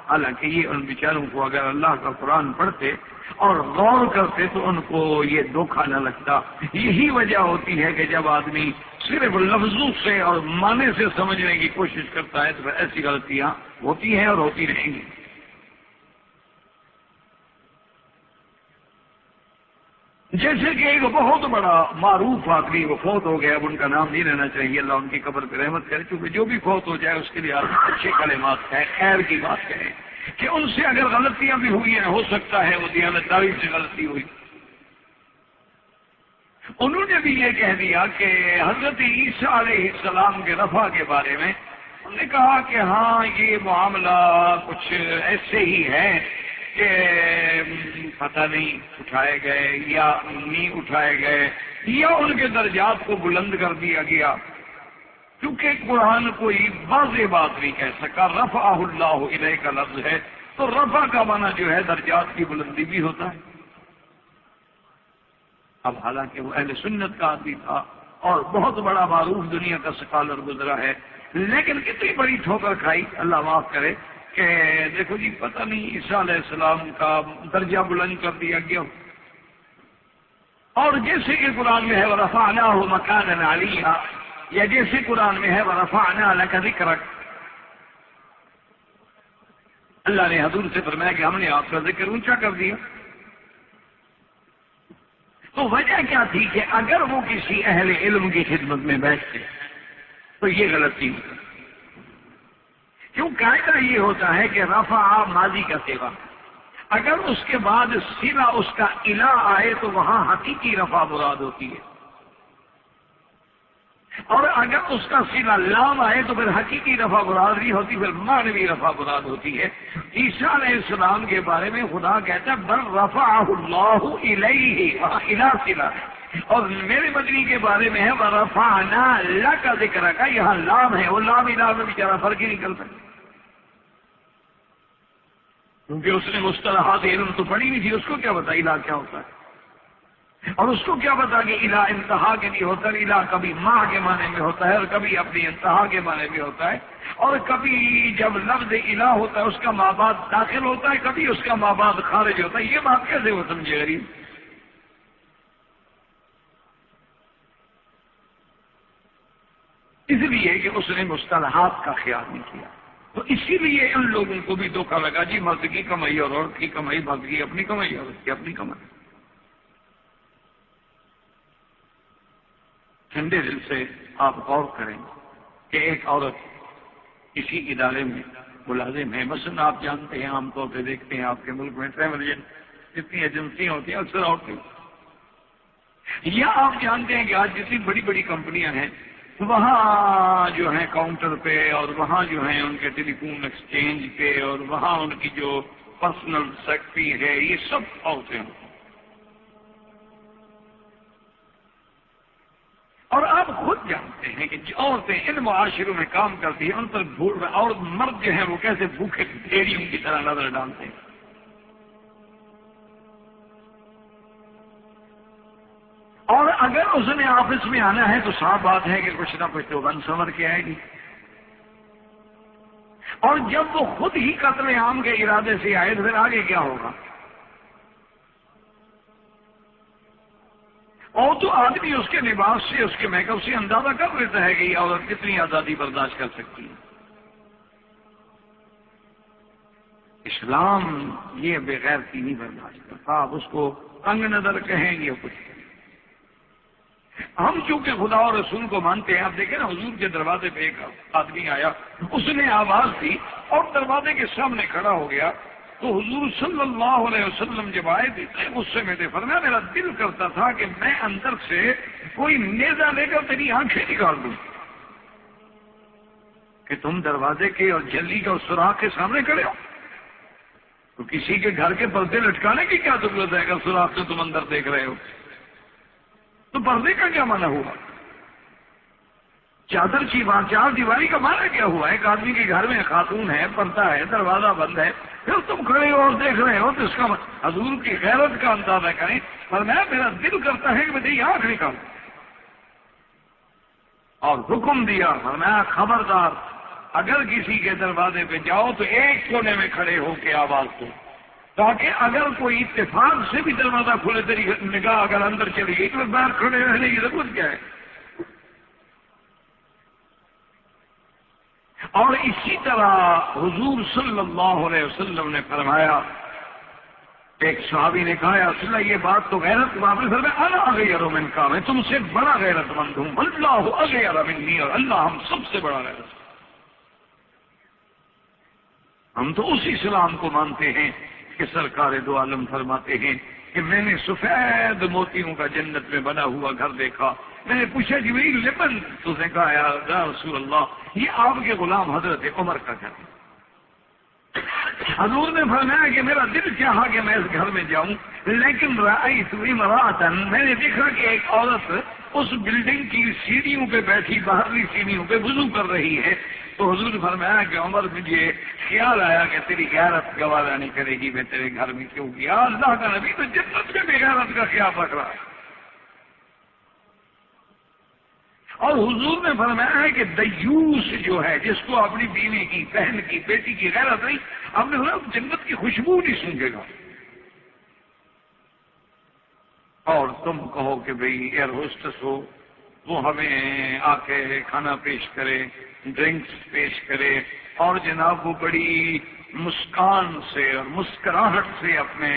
حالانکہ یہ ان بیچاروں کو اگر اللہ کا قرآن پڑھتے اور غور کرتے تو ان کو یہ دھوکہ نہ لگتا۔ یہی وجہ ہوتی ہے کہ جب آدمی صرف لفظوں سے اور معنی سے سمجھنے کی کوشش کرتا ہے تو پھر ایسی غلطیاں ہوتی ہیں اور ہوتی رہیں گی۔ جیسے کہ ایک بہت بڑا معروف آدمی وہ فوت ہو گیا، اب ان کا نام نہیں لینا چاہیے، اللہ ان کی قبر پہ رحمت کرے، کیونکہ جو بھی فوت ہو جائے اس کے لیے آپ اچھے کلمات کہیں، خیر کی بات کہیں کہ ان سے اگر غلطیاں بھی ہوئی ہیں ہو سکتا ہے وہ دیانتداری سے غلطی ہوئی۔ انہوں نے بھی یہ کہہ دیا کہ حضرت عیسیٰ علیہ السلام کے رفع کے بارے میں انہوں نے کہا کہ ہاں یہ معاملہ کچھ ایسے ہی ہے کہ پتہ نہیں اٹھائے گئے یا نہیں اٹھائے گئے یا ان کے درجات کو بلند کر دیا گیا، کیونکہ قرآن کوئی واضح بات نہیں کہہ سکا۔ رفعہ اللہ الیہ کا لفظ ہے تو رفع کا معنی جو ہے درجات کی بلندی بھی ہوتا ہے۔ اب حالانکہ وہ اہل سنت کا آدمی تھا اور بہت بڑا معروف دنیا کا سکالر گزرا ہے، لیکن کتنی بڑی ٹھوکر کھائی، اللہ معاف کرے، کہ دیکھو جی پتہ نہیں عیسیٰ علیہ السلام کا درجہ بلند کر دیا گیا، اور جیسے کہ قرآن میں ہے وَرَفَعْنَاهُ مَكَانًا عَلِيًّا، یا جیسے قرآن میں ہے وَرَفَعْنَا لَكَ ذِكْرَكَ، اللہ نے حضور سے فرمایا کہ ہم نے آپ کا ذکر اونچا کر دیا۔ تو وجہ کیا تھی کہ اگر وہ کسی اہل علم کی خدمت میں بیٹھتے تو یہ غلطی ہوتی، کیوں قاعدہ یہ ہوتا ہے کہ رفع ماضی کا صیغہ، اگر اس کے بعد صلہ اس کا الہ آئے تو وہاں حقیقی رفع مراد ہوتی ہے، اور اگر اس کا صلہ لام آئے تو پھر حقیقی رفع مراد نہیں ہوتی، پھر معنوی رفع مراد ہوتی ہے۔ عیسیٰ علیہ السلام کے بارے میں خدا کہتا ہے بل رفعہ اللہ الیہ، وہاں الہ صلہ ہے، اور میرے مدنی کے بارے میں ہے وَرَفَعْنَا لَكَ ذِكْرَكَ، یہاں لام ہے، وہ لام الہ میں بیچارہ فرق ہی نہیں کرتا، کیونکہ اس نے مصطلحات علم تو پڑھی نہیں تھی، اس کو کیا پتا الہ کیا ہوتا ہے، اور اس کو کیا پتا کہ الہ انتہا کے لیے ہوتا ہے، الہ کبھی ماں کے معنی میں ہوتا ہے اور کبھی اپنی انتہا کے معنی میں ہوتا ہے، اور کبھی جب لفظ الہ ہوتا ہے اس کا مابعد داخل ہوتا ہے، کبھی اس کا مابعد خارج ہوتا ہے۔ یہ بات کیسے وہ سمجھے غریب؟ اس لیے کہ اس نے مصطلحات کا خیال نہیں کیا، تو اسی لیے ان لوگوں کو بھی دھوکہ لگا جی مرد کی کمائی اور عورت کی کمائی، مرد کی اپنی کمائی عورت کی اپنی کمائی۔ ٹھنڈے دل سے آپ غور کریں کہ ایک عورت کسی ادارے میں ملازم ہے، مثلا آپ جانتے ہیں عام طور پہ دیکھتے ہیں آپ کے ملک میں ٹریول ایجنٹ جتنی ایجنسیاں ہوتی ہیں اکثر عورتیں، یا آپ جانتے ہیں کہ آج جتنی بڑی بڑی کمپنیاں ہیں وہاں جو ہیں کاؤنٹر پہ اور وہاں جو ہیں ان کے ٹیلی فون ایکسچینج پہ اور وہاں ان کی جو پرسنل سیکرٹری ہے یہ سب عورتیں ہیں، اور آپ خود جانتے ہیں کہ جو عورتیں ان معاشروں میں کام کرتی ہیں ان پر اور مرد جو ہیں وہ کیسے بھوکے بھیڑیوں کی طرح نظر ڈالتے ہیں۔ اس نے آفس میں آنا ہے تو صاف بات ہے کہ کچھ نہ کچھ تو بن سنور کے آئے گی، اور جب وہ خود ہی قتل عام کے ارادے سے آئے تو پھر آگے کیا ہوگا؟ اور تو آدمی اس کے لباس سے، اس کے میک اپ سے اندازہ کر لیتا ہے کہ یہ عورت کتنی آزادی برداشت کر سکتی ہے۔ اسلام یہ بغیرتی نہیں برداشت کرتا، آپ اس کو تنگ نظر کہیں گے کچھ کہیں۔ ہم چونکہ خدا اور رسول کو مانتے ہیں، آپ دیکھیں نا حضور کے دروازے پہ ایک آدمی آیا، اس نے آواز دی اور دروازے کے سامنے کھڑا ہو گیا، تو حضور صلی اللہ علیہ وسلم جب آئے تھے غصے میں تھے، فرمایا میرا دل کرتا تھا کہ میں اندر سے کوئی نیزہ لے کر تیری آنکھیں نکال دوں، کہ تم دروازے کے اور جلی کا سوراخ کے سامنے کھڑے ہو، تو کسی کے گھر کے پردے لٹکانے کی کیا ضرورت ہے اگر سوراخ سے تم اندر دیکھ رہے ہو؟ تو پردے کا کیا معنی ہوا؟ چادر کی چار دیواری کا معنی کیا ہوا؟ ایک آدمی کے گھر میں خاتون ہے، پردہ ہے، دروازہ بند ہے، پھر تم کھڑے ہو اور دیکھ رہے ہو، تو اس کا حضور کی غیرت کا اندازہ کریں۔ پر میرا دل کرتا ہے کہ میں تیری آنکھ نکالوں، اور حکم دیا، فرمایا خبردار اگر کسی کے دروازے پہ جاؤ تو ایک کونے میں کھڑے ہو کے آواز دو، تاکہ اگر کوئی اتفاق سے بھی دروازہ کھلے، تیری نگاہ اگر اندر چلی گئی تو باہر کھڑے رہنے کی ضرورت کیا ہے؟ اور اسی طرح حضور صلی اللہ علیہ وسلم نے فرمایا، ایک صحابی نے کہا یا رسول اللہ یہ بات تو غیرت واپس میں انا اغیر من کا، میں تم سے بڑا غیرت مند ہوں، اللہ اغیر منی، اور اللہ ہم سب سے بڑا غیرت۔ ہم تو اسی اسلام کو مانتے ہیں کہ سرکار دو عالم فرماتے ہیں کہ میں نے سفید موتیوں کا جنت میں بنا ہوا گھر دیکھا۔ میں نے پوچھا جبریل لمن؟ تو اس نے کہا یا رسول اللہ یہ آپ کے غلام حضرت عمر کا گھر ہے۔ حضور نے فرمایا کہ میرا دل چاہا کہ میں اس گھر میں جاؤں، لیکن رأیت امرأة، میں نے دیکھا کہ ایک عورت اس بلڈنگ کی سیڑھیوں پہ بیٹھی، باہرلی سیڑھیوں پہ وضو کر رہی ہے۔ تو حضور نے فرمایا کہ عمر مجھے خیال آیا کہ تیری غیرت گوارا نہیں کرے گی میں تیرے گھر میں کیوں گیا؟ اللہ کا نبی تو جنت میں بھی غیرت کا خیال رکھ رہا ہے۔ اور حضور نے فرمایا ہے کہ دیوس جو ہے، جس کو اپنی بیوی کی، بہن کی، بیٹی کی غیرت نہیں، آپ نے جنت کی خوشبو نہیں سونگے گا۔ اور تم کہو کہ بھئی ایئر ہوسٹس ہو، وہ ہمیں آ کے کھانا پیش کرے، ڈرنکس پیش کرے، اور جناب وہ بڑی مسکان سے اور مسکراہٹ سے اپنے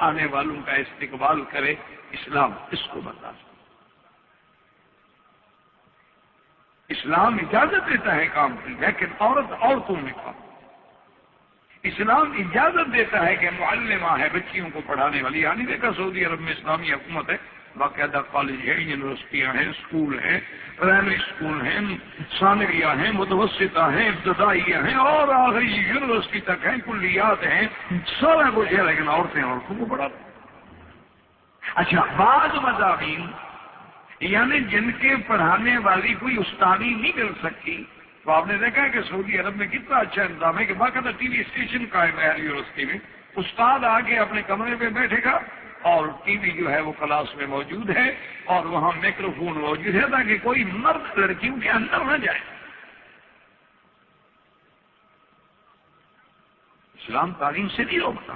آنے والوں کا استقبال کرے۔ اسلام اس کو برداشت، اسلام اجازت دیتا ہے کام کی، لیکن عورتوں میں کام۔ اسلام اجازت دیتا ہے کہ معلمہ ہے، بچیوں کو پڑھانے والی، یعنی دیکھا سعودی عرب میں اسلامی حکومت ہے، باقاعدہ کالج ہے، یونیورسٹیاں ہیں، اسکول ہیں، پرائمری اسکول ہیں، ثانویہ ہیں، متوسطہ ہیں، ابتدائیہ ہیں، اور آخری یونیورسٹی تک ہیں، کلیات ہیں، سارا کچھ ہے، لیکن عورتوں کو پڑھاتے ہیں۔ اچھا، بعض مضامین یعنی جن کے پڑھانے والی کوئی استادی نہیں کر سکتی، تو آپ نے دیکھا ہے کہ سعودی عرب میں کتنا اچھا انتظام ہے کہ باقاعدہ ٹی وی اسٹیشن قائم ہے یونیورسٹی میں، استاد آ کے اپنے کمرے پہ بیٹھے گا اور ٹی وی جو ہے وہ کلاس میں موجود ہے، اور وہاں مائکروفون موجود ہے تاکہ کوئی مرد لڑکیوں کے اندر نہ جائے۔ اسلام تعلیم سے نہیں روکتا،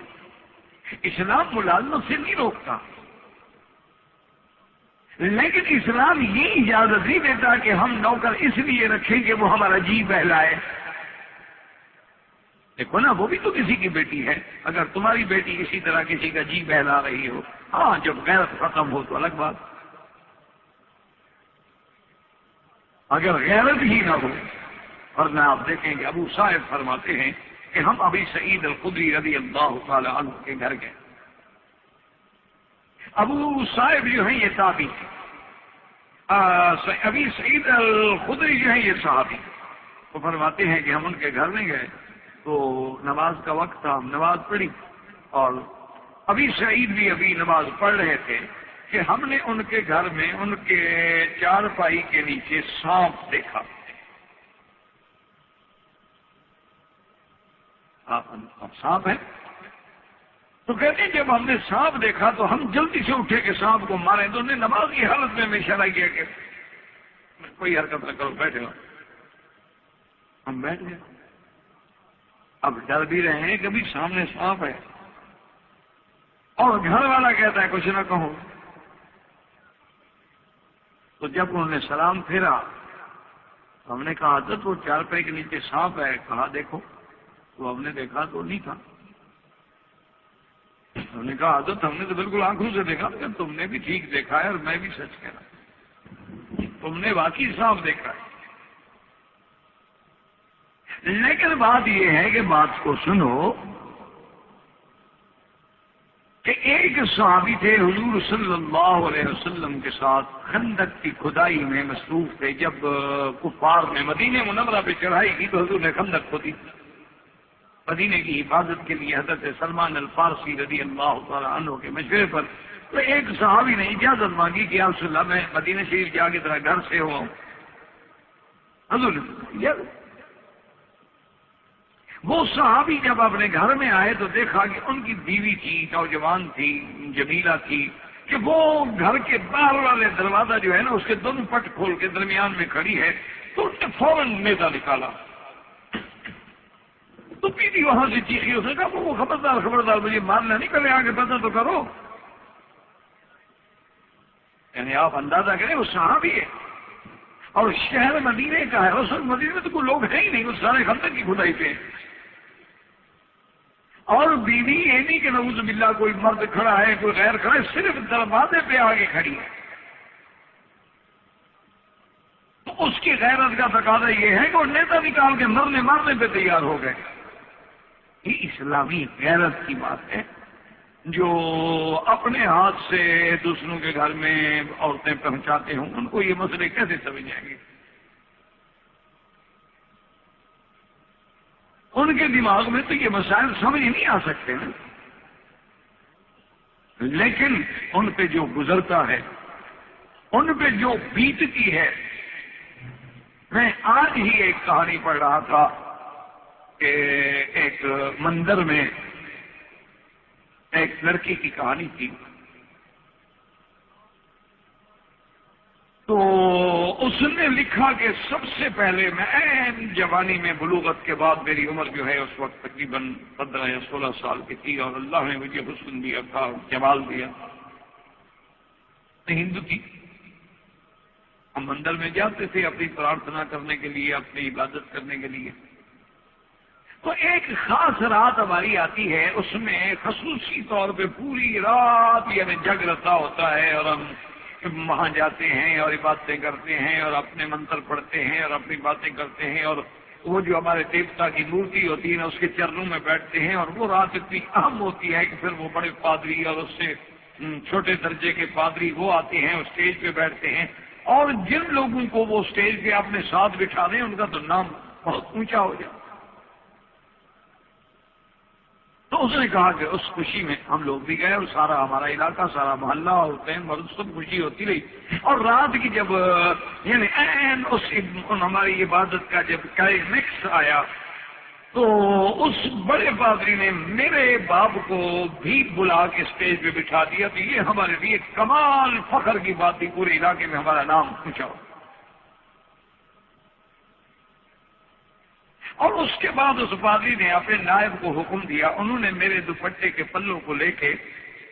اسلام ملازمت سے نہیں روکتا، لیکن اسلام یہ اجازت نہیں دیتا کہ ہم نوکر اس لیے رکھیں کہ وہ ہمارا جی بہلائے۔ دیکھو نا، وہ بھی تو کسی کی بیٹی ہے، اگر تمہاری بیٹی اسی طرح کسی کا جی بہلا رہی ہو، ہاں جب غیرت ختم ہو تو الگ بات، اگر غیرت ہی نہ ہو۔ ورنہ آپ دیکھیں کہ ابو صاحب فرماتے ہیں کہ ہم ابی سعید الخدری رضی اللہ تعالی عنہ کے گھر گئے۔ ابو صاحب جو ہیں یہ تابعی ہیں، ابی سعید الخدری جو ہیں یہ صحابی، وہ فرماتے ہیں کہ ہم ان کے گھر میں گئے تو نماز کا وقت تھا، ہم نماز پڑھی، اور ابی سعید بھی ابھی نماز پڑھ رہے تھے کہ ہم نے ان کے گھر میں ان کے چارپائی کے نیچے سانپ دیکھا۔ سانپ ہے تو کہتے ہیں جب ہم نے سانپ دیکھا تو ہم جلدی سے اٹھے کہ سانپ کو مارے، تو انہوں نے نماز کی حالت میں اشارہ کیا کہ کوئی حرکت نہ کرو، بیٹھے ہو۔ ہم بیٹھ گئے، اب ڈر بھی رہے ہیں کبھی سامنے سانپ ہے، اور گھر والا کہتا ہے کچھ نہ کہو۔ تو جب انہوں نے سلام پھیرا تو ہم نے کہا حضرت وہ چارپائی کے نیچے سانپ ہے، کہا دیکھو، تو ہم نے دیکھا تو نہیں تھا۔ ہم نے کہا حضرت ہم نے تو بالکل آنکھوں سے دیکھا، لیکن تم نے بھی ٹھیک دیکھا ہے اور میں بھی سچ کہہ رہا ہوں، تم نے واقعی سانپ دیکھا ہے۔ لیکن بات یہ ہے کہ بات کو سنو کہ ایک صحابی تھے حضور صلی اللہ علیہ وسلم کے ساتھ خندق کی کھدائی میں مصروف تھے۔ جب کفار نے مدینہ منورہ پہ چڑھائی کی تو حضور نے خندق کھودی مدینے کی حفاظت کے لیے حضرت سلمان الفارسی رضی اللہ تعالی عنہ کے مشورے پر۔ تو ایک صحابی نے اجازت مانگی کہ یا رسول اللہ میں مدینہ شریف جا کے ذرا گھر سے ہوں۔ حضور نے وہ صحابی جب اپنے گھر میں آئے تو دیکھا کہ ان کی بیوی تھی، نوجوان تھی، جمیلہ تھی، کہ وہ گھر کے باہر والے دروازہ جو ہے نا اس کے دونوں پٹ کھول کے درمیان میں کھڑی ہے۔ تو اس نے فوراً نیزہ نکالا، تو بیوی وہاں سے چیخی، اس نے کہا وہ خبردار خبردار مجھے مارنا نہیں کرے، آگے پتہ تو کرو۔ یعنی آپ اندازہ کریں وہ صحابی ہے اور شہر مدینے کا ہے، اس وقت مدینے میں تو کوئی لوگ ہیں ہی نہیں، وہ سارے خندق کی کھدائی پہ۔ اور بیوی یہ نہیں کہ نعوذ باللہ کوئی مرد کھڑا ہے کوئی غیر کھڑا ہے، صرف دروازے پہ آگے کھڑی ہے۔ تو اس کی غیرت کا تقاضا یہ ہے کہ وہ نیزہ نکال کے مارنے پہ تیار ہو گئے۔ یہ اسلامی غیرت کی بات ہے۔ جو اپنے ہاتھ سے دوسروں کے گھر میں عورتیں پہنچاتے ہوں ان کو یہ مسئلے کیسے سمجھ جائیں گے؟ ان کے دماغ میں تو یہ مسائل سمجھ نہیں آ سکتے نا، لیکن ان پہ جو گزرتا ہے، ان پہ جو بیتتی ہے۔ میں آج ہی ایک کہانی پڑھ رہا تھا کہ ایک مندر میں ایک لڑکی کی کہانی تھی، تو اس نے لکھا کہ سب سے پہلے میں جوانی میں بلوغت کے بعد میری عمر جو ہے اس وقت تقریباً 15 یا 16 سال کی تھی، اور اللہ نے مجھے حسن دیا تھا، جمال دیا۔ میں ہندو تھی، ہم مندر میں جاتے تھے اپنی پرارتھنا کرنے کے لیے، اپنی عبادت کرنے کے لیے۔ تو ایک خاص رات ہماری آتی ہے، اس میں خصوصی طور پہ پوری رات یعنی جگ رتا ہوتا ہے، اور ہم وہاں جاتے ہیں اور عبادتیں کرتے ہیں اور اپنے منتر پڑھتے ہیں اور اپنی باتیں کرتے ہیں، اور وہ جو ہمارے دیوتا کی مورتی ہوتی ہے نا اس کے چرنوں میں بیٹھتے ہیں۔ اور وہ رات اتنی اہم ہوتی ہے کہ پھر وہ بڑے پادری اور اس سے چھوٹے درجے کے پادری وہ آتے ہیں، اسٹیج پہ بیٹھتے ہیں، اور جن لوگوں کو وہ اسٹیج پہ اپنے ساتھ بٹھا دیں ان کا تو نام بہت اونچا ہو جائے۔ تو اس نے کہا کہ اس خوشی میں ہم لوگ بھی گئے، اور سارا ہمارا علاقہ، سارا محلہ ہوتے ہیں، مرد سب خوشی ہوتی رہی۔ اور رات کی جب یعنی ہماری عبادت کا جب کلائمیکس آیا تو اس بڑے پادری نے میرے باپ کو بھی بلا کے اسٹیج پہ بٹھا دیا۔ تو یہ ہمارے لیے کمال فخر کی بات تھی، پورے علاقے میں ہمارا نام اونچا ہو۔ اور اس کے بعد اس پادری نے اپنے نائب کو حکم دیا، انہوں نے میرے دوپٹے کے پلوں کو لے کے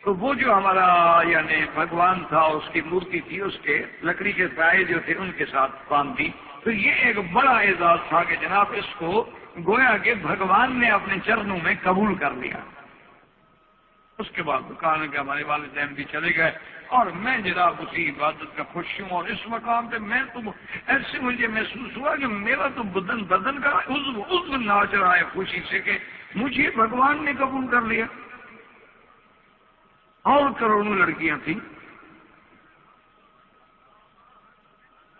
تو وہ جو ہمارا یعنی بھگوان تھا اس کی مورتی تھی اس کے لکڑی کے سائے جو تھے ان کے ساتھ باندھ دی۔ تو یہ ایک بڑا اعزاز تھا کہ جناب اس کو گویا کہ بھگوان نے اپنے چرنوں میں قبول کر لیا۔ اس کے بعد کہا کہ ہمارے والدین بھی چلے گئے، اور میں جناب اسی عبادت کا خوش ہوں، اور اس مقام پہ میں تو ایسے مجھے محسوس ہوا کہ میرا تو بدن کا عضو ناچ رہا ہے خوشی سے کہ مجھے بھگوان نے قبول کر لیا۔ اور کروڑوں لڑکیاں تھیں۔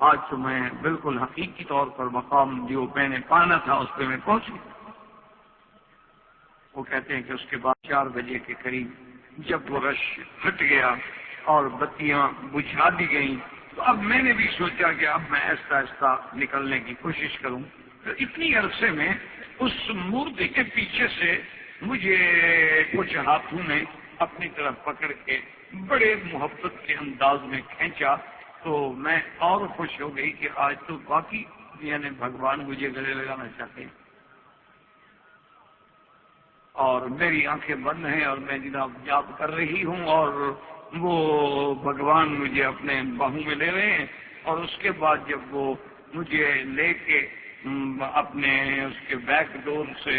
آج تو میں بالکل حقیقی طور پر مقام جو میں نے پانا تھا اس پہ میں پہنچ گیا۔ وہ کہتے ہیں کہ اس کے بعد 4 بجے کے قریب جب وہ رش ہٹ گیا اور بتیاں بجھا دی گئیں، تو اب میں نے بھی سوچا کہ اب میں آہستہ آہستہ نکلنے کی کوشش کروں۔ تو اتنی عرصے میں اس مورتی کے پیچھے سے مجھے کچھ ہاتھوں نے اپنی طرف پکڑ کے بڑے محبت کے انداز میں کھینچا تو میں اور خوش ہو گئی کہ آج تو باقی یعنی بھگوان مجھے گلے لگانا چاہتے ہیں، اور میری آنکھیں بند ہیں اور میں جناب جاب کر رہی ہوں اور وہ بھگوان مجھے اپنے باہوں میں لے رہے ہیں، اور اس کے بعد جب وہ مجھے لے کے اپنے اس کے بیک ڈور سے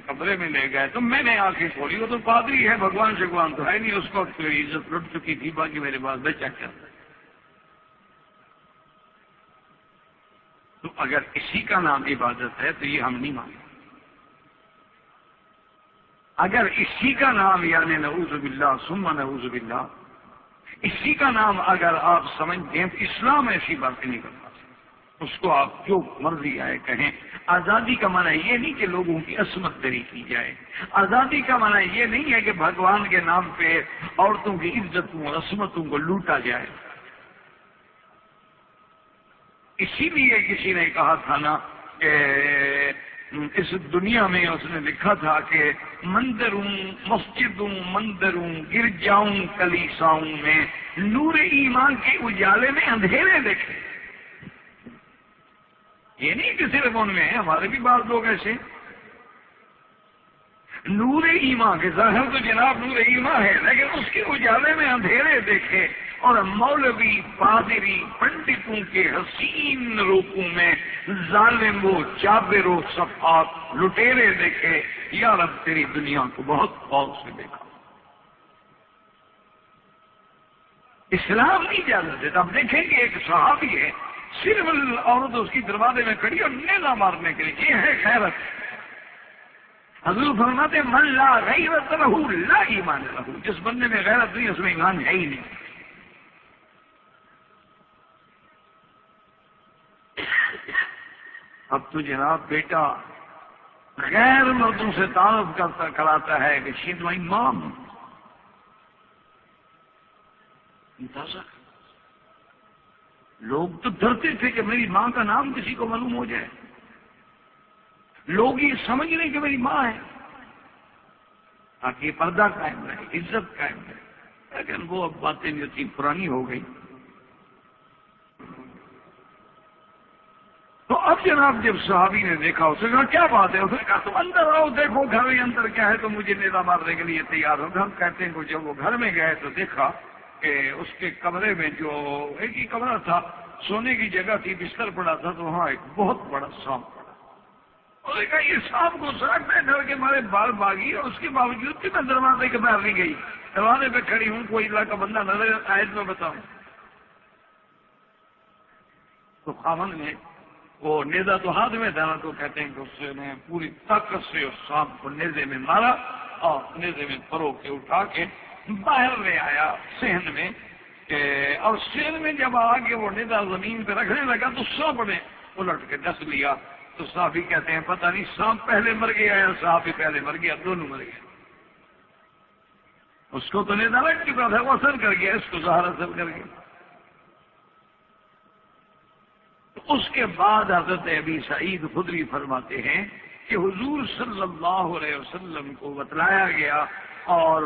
کمرے میں لے گئے تو میں نے آنکھیں کھولی، وہ تو پادری ہے، بھگوان شگوان تو ہے نہیں، اس کو عزت لٹ چکی تھی، باقی میرے پاس بچہ کیا تھا۔ تو اگر اسی کا نام عبادت ہے تو یہ ہم نہیں مانتے۔ اگر اسی کا نام یعنی نعوذ باللہ ثم نعوذ باللہ، اسی کا نام اگر آپ سمجھتے ہیں تو اسلام ایسی باتیں نہیں کرتا، اس کو آپ جو مرضی آئے کہیں۔ آزادی کا معنی یہ نہیں کہ لوگوں کی عصمت دری کی جائے، آزادی کا معنی یہ نہیں ہے کہ بھگوان کے نام پہ عورتوں کی عزتوں اور عصمتوں کو لوٹا جائے۔ اسی لیے کسی نے کہا تھا نا کہ اس دنیا میں اس نے لکھا تھا کہ مندروں مسجدوں مندروں گرجاؤں کلیساؤں میں نور ایمان کے اجالے میں اندھیرے دیکھے۔ یہ نہیں کہ صرف ان میں ہے، ہمارے بھی بعض لوگ ایسے نور ایمان کے ظاہر تو جناب نور ایمان ہے، لیکن اس کے اجالے میں اندھیرے دیکھے، اور مولوی پادری پنڈتوں کے حسین روپوں میں ظالم و جابر و صفات لٹیرے دیکھے۔ یا رب تیری دنیا کو بہت غور سے دیکھا۔ اسلام نہیں اجازت دیتا۔ اب دیکھیں کہ ایک صحابی ہے، صرف عورت اس کی دروازے میں کھڑی اور نیزہ مارنے کے لیے، یہ ہے خیرت۔ حضور فرماتے ہیں من لا غیرت لہ لا ایمان لہ، جس بندے میں غیرت نہیں اس میں ایمان ہے ہی نہیں۔ اب تو جناب بیٹا غیر مردوں سے تعارف کراتا ہے کہ شی از مائی مام۔ لوگ تو ڈرتے تھے کہ میری ماں کا نام کسی کو معلوم ہو جائے، لوگ یہ سمجھ رہے کہ میری ماں ہے تاکہ یہ پردہ قائم رہے، عزت قائم رہے، لیکن وہ اب باتیں جو تھی پرانی ہو گئی۔ تو اب جناب جب صحابی نے دیکھا، اس نے کہا کیا بات ہے؟ اس نے کہا تم اندر آؤ دیکھو گھر کے اندر کیا ہے، تو مجھے نیزہ مارنے کے لیے تیار ہو۔ ہم کہتے ہیں کہ جب وہ گھر میں گئے تو دیکھا کہ اس کے کمرے میں جو ایک ہی کمرہ تھا، سونے کی جگہ تھی، بستر پڑا تھا، تو وہاں ایک بہت بڑا سانپ پڑا۔ اور دیکھا یہ سانپ کو ساتھ میں ڈر کے مارے بال بھاگی، اور اس کے باوجود بھی میں دروازے کے باہر نہیں گئی، دروازے پہ کھڑی ہوں، کوئی اللہ کا بندہ نظر آئے تو میں بتاؤں۔ تو خاوند نے وہ نیزہ تو ہاتھ میں تھا، تو کہتے ہیں کہ اس نے پوری طاقت سے اس سانپ کو نیزے میں مارا اور نیزے میں پرو کے اٹھا کے باہر لے آیا صحن میں، اور صحن میں جب آ کے وہ نیزہ زمین پہ رکھنے لگا تو سانپ نے الٹ کے ڈس لیا۔ تو صحابی کہتے ہیں پتہ نہیں سانپ پہلے مر گیا یا صحابی پہلے مر گیا، دونوں مر گئے۔ اس کو تو نیزہ لگ چکا تھا، وہ اثر کر گیا، اس کو زہر اثر کر گیا۔ اس کے بعد حضرت ابی سعید خدری فرماتے ہیں کہ حضور صلی اللہ علیہ وسلم کو بتلایا گیا اور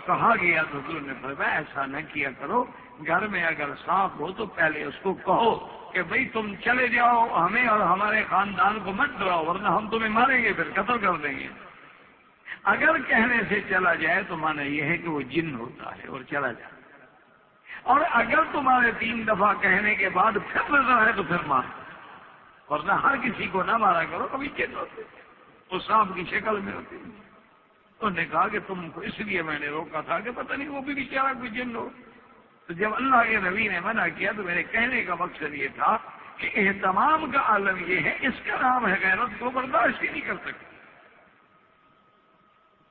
کہا گیا، تو حضور نے فرمایا ایسا نہ کیا کرو، گھر میں اگر سانپ ہو تو پہلے اس کو کہو کہ بھئی تم چلے جاؤ، ہمیں اور ہمارے خاندان کو مت ڈراؤ ورنہ ہم تمہیں ماریں گے، پھر قتل کر دیں گے۔ اگر کہنے سے چلا جائے تو معنی یہ ہے کہ وہ جن ہوتا ہے اور چلا جائے، اور اگر تمہارے 3 دفعہ کہنے کے بعد پھر نظر ہے تو پھر مار، ورنہ ہر کسی کو نہ مارا کرو، کبھی جن ہوتے وہ سانپ کی شکل میں ہوتی۔ انہوں نے کہا کہ تم کو اس لیے میں نے روکا تھا کہ پتہ نہیں وہ بھی بیچارہ کوئی جن ہو۔ تو جب اللہ کے نبی نے منع کیا تو میرے کہنے کا مقصد یہ تھا کہ اہتمام کا عالم یہ ہے، اس کا نام ہے غیرت، کو برداشت ہی نہیں کر سکتے۔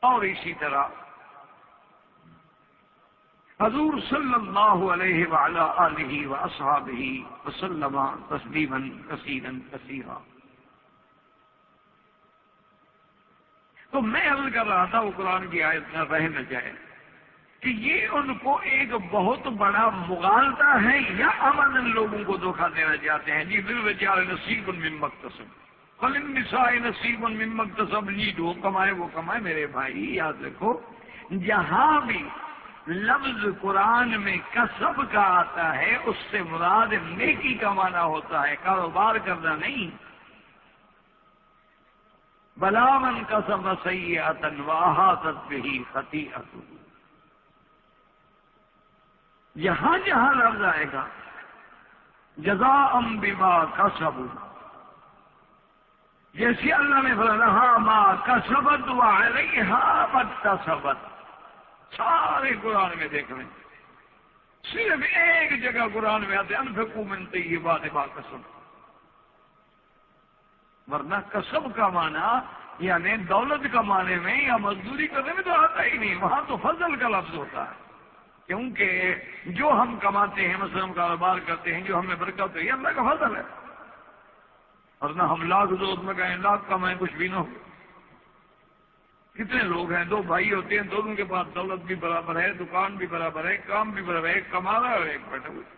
اور اسی طرح حضور صلی اللہ علیہ وعلی آلہ واصحابہ وسلم تسلیما کثیرا کثیرا۔ تو میں عرض کر رہا تھا وہ قرآن کی آیت نہ رہ نہ جائے کہ یہ ان کو ایک بہت بڑا مغالطہ ہے، یا عملاً لوگوں کو دھوکہ دینا چاہتے ہیں۔ جی بالرجال نصیب مما اکتسب، فَلِلنِّسَاءِ نَصِيبٌ مِّمَّا اكْتَسَبْنَ، جو کمائے وہ کمائے۔ میرے بھائی یاد رکھو، جہاں بھی لفظ قرآن میں کسب کا آتا ہے اس سے مراد نیکی کمانا ہوتا ہے، کاروبار کرنا نہیں۔ بَلَا مَن كَسَبَ سَيِّئَةً وَأَحَاطَتْ بِهِ خَطِيئَتُهُ، جہاں جہاں لفظ آئے گا جزاء بما کسبوا، جیسے اللہ نے فرمایا ما کسبت وعلیہا ما اکتسبت، سارے قرآن میں دیکھ لیں، صرف ایک جگہ قرآن میں آتے انفقوا من طیبات ما کسبتم، ورنہ کسب کا معنی یعنی دولت کمانے میں یا مزدوری کرنے میں تو آتا ہی نہیں، وہاں تو فضل کا لفظ ہوتا ہے، کیونکہ جو ہم کماتے ہیں مثلا ہم کاروبار کرتے ہیں جو ہمیں برکت ہے یہ اللہ کا فضل ہے، ورنہ ہم لاکھ زود میں کہیں لاکھ کمائیں کچھ بھی نہ ہو۔ کتنے لوگ ہیں، دو بھائی ہوتے ہیں، دونوں کے پاس دولت بھی برابر ہے، دکان بھی برابر ہے، کام بھی برابر ہے، ایک کما رہا ہے اور ایک بیٹھا ہوا ہے۔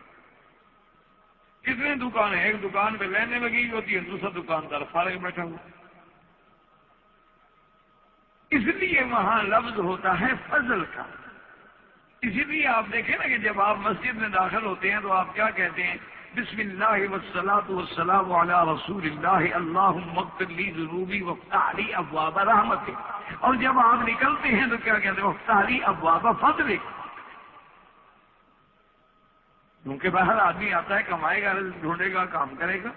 کتنے دکان ہیں، ایک دکان پہ لینے لگی ہوتی ہے، دوسرا دکاندار فارغ بیٹھا ہوا۔ اس لیے وہاں لفظ ہوتا ہے فضل کا۔ اسی لیے آپ دیکھیں نا کہ جب آپ مسجد میں داخل ہوتے ہیں تو آپ کیا کہتے ہیں؟ بسم اللہ والصلاۃ والسلام علی رسول اللہ اللہم اغفر لی ذنوبی وافتح لی ابواب رحمتک، اور جب آپ نکلتے ہیں تو کیا کہتے ہیں؟ وافتح لی ابواب فضلک، کیونکہ باہر آدمی آتا ہے، کمائے گا، رزق ڈھونڈے گا، کام کرے گا۔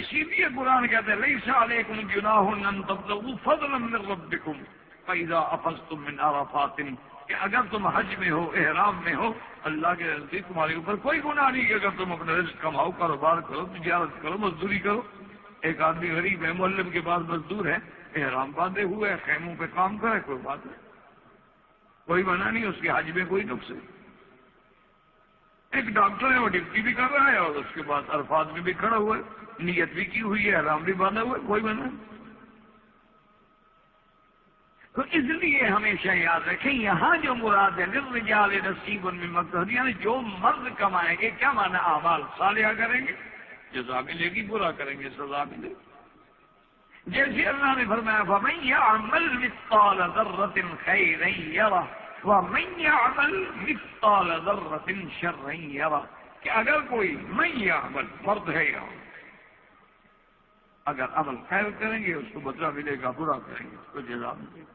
اسی لیے قرآن کہتے ہیں لیس علیکم جناح ان تبتغوا فضلا من ربکم فاذا افضتم من عرفات، کہ اگر تم حج میں ہو، احرام میں ہو، اللہ کے نزدیک تمہارے اوپر کوئی گناہ نہیں کہ اگر تم اپنا رزق کماؤ، کاروبار کرو، تجارت کرو، مزدوری کرو۔ ایک آدمی غریب ہے، معلم کے پاس مزدور ہے، احرام باندھے ہوئے ہے، خیموں پہ کام کرے، کوئی بات نہیں، کوئی منع نہیں، اس کے حج میں کوئی نقص نہیں۔ ایک ڈاکٹر ہے، وہ ڈیوٹی بھی کر رہا ہے اور اس کے بعد عرفات میں بھی کھڑا ہوا ہے، نیت بھی کی ہوئی ہے، احرام بھی باندھا ہوا ہے، کوئی منع نہیں۔ تو اس لیے ہمیشہ یاد رکھیں یہاں جو مراد ہے للرجال نصیب مما اکتسبوا، یعنی جو مرد کمائیں گے، کیا معنی؟ اعمال صالحہ کریں گے، جزا ملے گی، برا کریں گے سزا ملے گی۔ جیسے اللہ نے فرمایا فَمَن يَعْمَلْ مِثْقَالَ ذَرَّةٍ خَيْرًا يَرَهُ وَمَن يَعْمَلْ مِثْقَالَ ذَرَّةٍ شَرًّا يَرَهُ، کہ اگر کوئی من يعمل مرد ہے یہاں، اگر عمل خیر کریں گے اس کو بدلہ ملے گا، برا کریں گے اس کو جزا ملے گا۔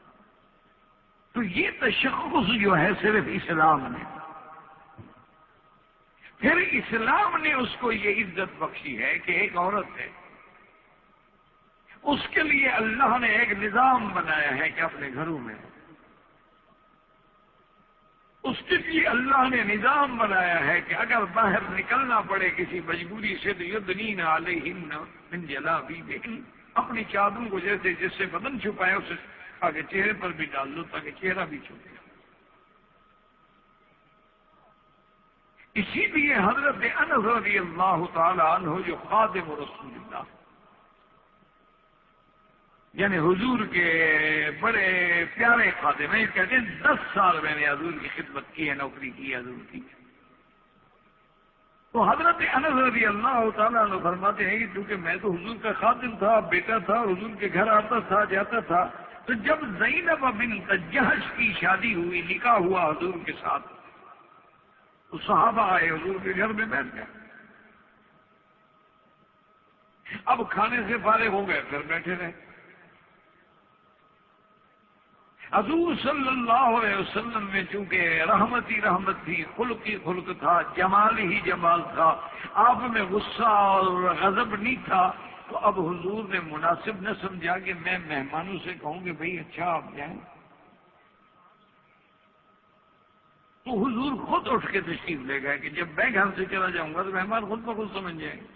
تو یہ تشخص جو ہے صرف اسلام نے، پھر اسلام نے اس کو یہ عزت بخشی ہے کہ ایک عورت ہے، اس کے لیے اللہ نے ایک نظام بنایا ہے کہ اپنے گھروں میں، اس کے لیے اللہ نے نظام بنایا ہے کہ اگر باہر نکلنا پڑے کسی مجبوری سے تو یدنین علیہن من جلابیبہن، اپنی چادروں کو جیسے جس سے بدن چھپائے اسے آگے چہرے پر بھی ڈال دو تاکہ چہرہ بھی چھپے۔ اسی لیے حضرت انس رضی اللہ تعالی عنہ جو خادم رسول اللہ، یعنی حضور کے بڑے پیارے خادم ہیں، کہتے ہیں 10 سال میں نے حضور کی خدمت کی ہے، نوکری کی ہے حضور کی۔ تو حضرت انس رضی اللہ تعالیٰ عنہ فرماتے ہیں کہ چونکہ میں تو حضور کا خادم تھا، بیٹا تھا، حضور کے گھر آتا تھا جاتا تھا، تو جب زینب بنت جحش کی شادی ہوئی، نکاح ہوا حضور کے ساتھ، تو صحابہ آئے حضور کے گھر میں بیٹھ گئے، اب کھانے سے فارغ ہو گئے، پھر بیٹھے رہے۔ حضور صلی اللہ علیہ وسلم میں چونکہ رحمت ہی رحمت تھی، خلق ہی خلق تھا، جمال ہی جمال تھا، آپ میں غصہ اور غضب نہیں تھا، تو اب حضور نے مناسب نہ سمجھا کہ میں مہمانوں سے کہوں کہ بھئی اچھا آپ جائیں، تو حضور خود اٹھ کے تشریف لے گئے کہ جب میں گھر سے چلا جاؤں گا تو مہمان خود بخود سمجھ جائیں گے،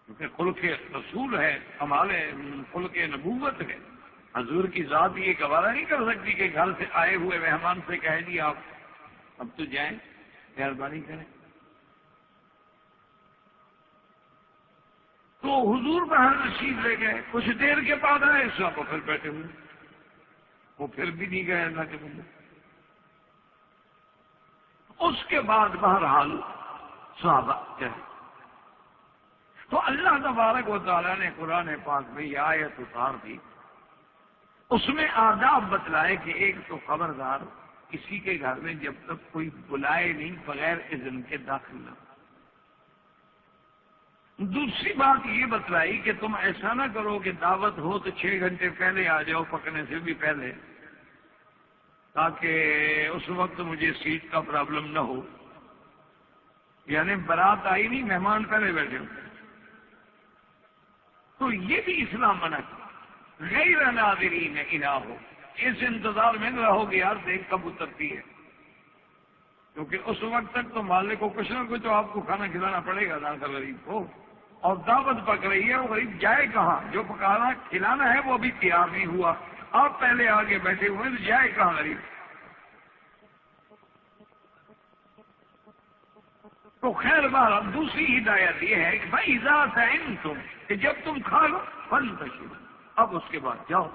کیونکہ خلق رسول ہے، ہمارے خلق نبوت ہے۔ حضور کی ذات یہ گوارا نہیں کر سکتی کہ گھر سے آئے ہوئے مہمان سے کہہ دیا آپ اب تو جائیں، مہربانی کریں۔ تو حضور باہر تشریف لے گئے، کچھ دیر کے بعد آئے، صحابہ پھر بیٹھے ہوئے، وہ پھر بھی نہیں گئے اللہ کے بندے۔ اس کے بعد بہرحال صحابہ گئے، تو اللہ تبارک و تعالیٰ نے قرآن پاک میں یہ آیت اتار دی، اس میں آداب بتلائے کہ ایک تو خبردار کسی کے گھر میں جب تک کوئی بلائے نہیں بغیر اذن کے داخل نہ ہو۔ دوسری بات یہ بتلائی کہ تم ایسا نہ کرو کہ دعوت ہو تو 6 گھنٹے پہلے آ جاؤ، پکنے سے بھی پہلے، تاکہ اس وقت مجھے سیٹ کا پرابلم نہ ہو۔ یعنی بارات آئی نہیں، مہمان پہلے بیٹھے ہوتے، تو یہ بھی اسلام منع کرتا۔ غیر ناظرین الہ، اس انتظار میں نہ رہو گے یار دیکھ کب اترتی ہے، کیونکہ اس وقت تک تو مالک کو کچھ نہ کچھ تو آپ کو کھانا کھلانا پڑے گا داخل غریب کو، اور دعوت پک رہی ہے، وہ غریب جائے کہاں؟ جو پکانا کھلانا ہے وہ ابھی تیار نہیں ہوا، آپ پہلے آگے بیٹھے ہوئے تو جائے کہاں غریب؟ تو خیر بار دوسری ہدایت یہ ہے کہ بھائی ذات ہے تم کہ جب تم کھا لو فانتشروا، اب اس کے بعد جاؤ۔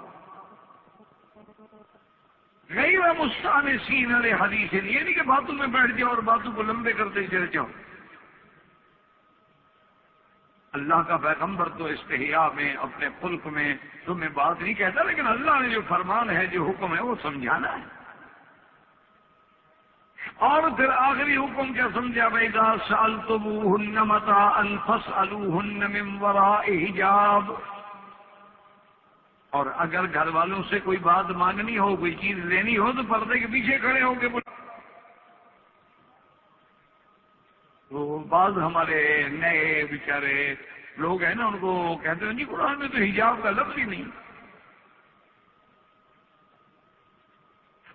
غیر مستانسین لحدیث، یہ نہیں کہ باتوں میں بیٹھ جاؤ اور باتوں کو لمبے کرتے چلے جاؤ۔ اللہ کا پیغمبر تو استحیاء میں اپنے خلق میں تمہیں بات نہیں کہتا، لیکن اللہ نے جو فرمان ہے جو حکم ہے وہ سمجھانا ہے۔ اور پھر آخری حکم کیا سمجھا؟ وَإِذَا سَأَلْتُمُوهُنَّ مَتَاعًا فَاسْأَلُوهُنَّ مِنْ وَرَاءِ حِجَابٍ، اور اگر گھر والوں سے کوئی بات مانگنی ہو، کوئی چیز لینی ہو تو پردے کے پیچھے کھڑے ہو کے تو بعض ہمارے نئے بیچارے لوگ ہیں نا، ان کو کہتے ہیں جی قرآن میں تو حجاب کا لفظ ہی نہیں۔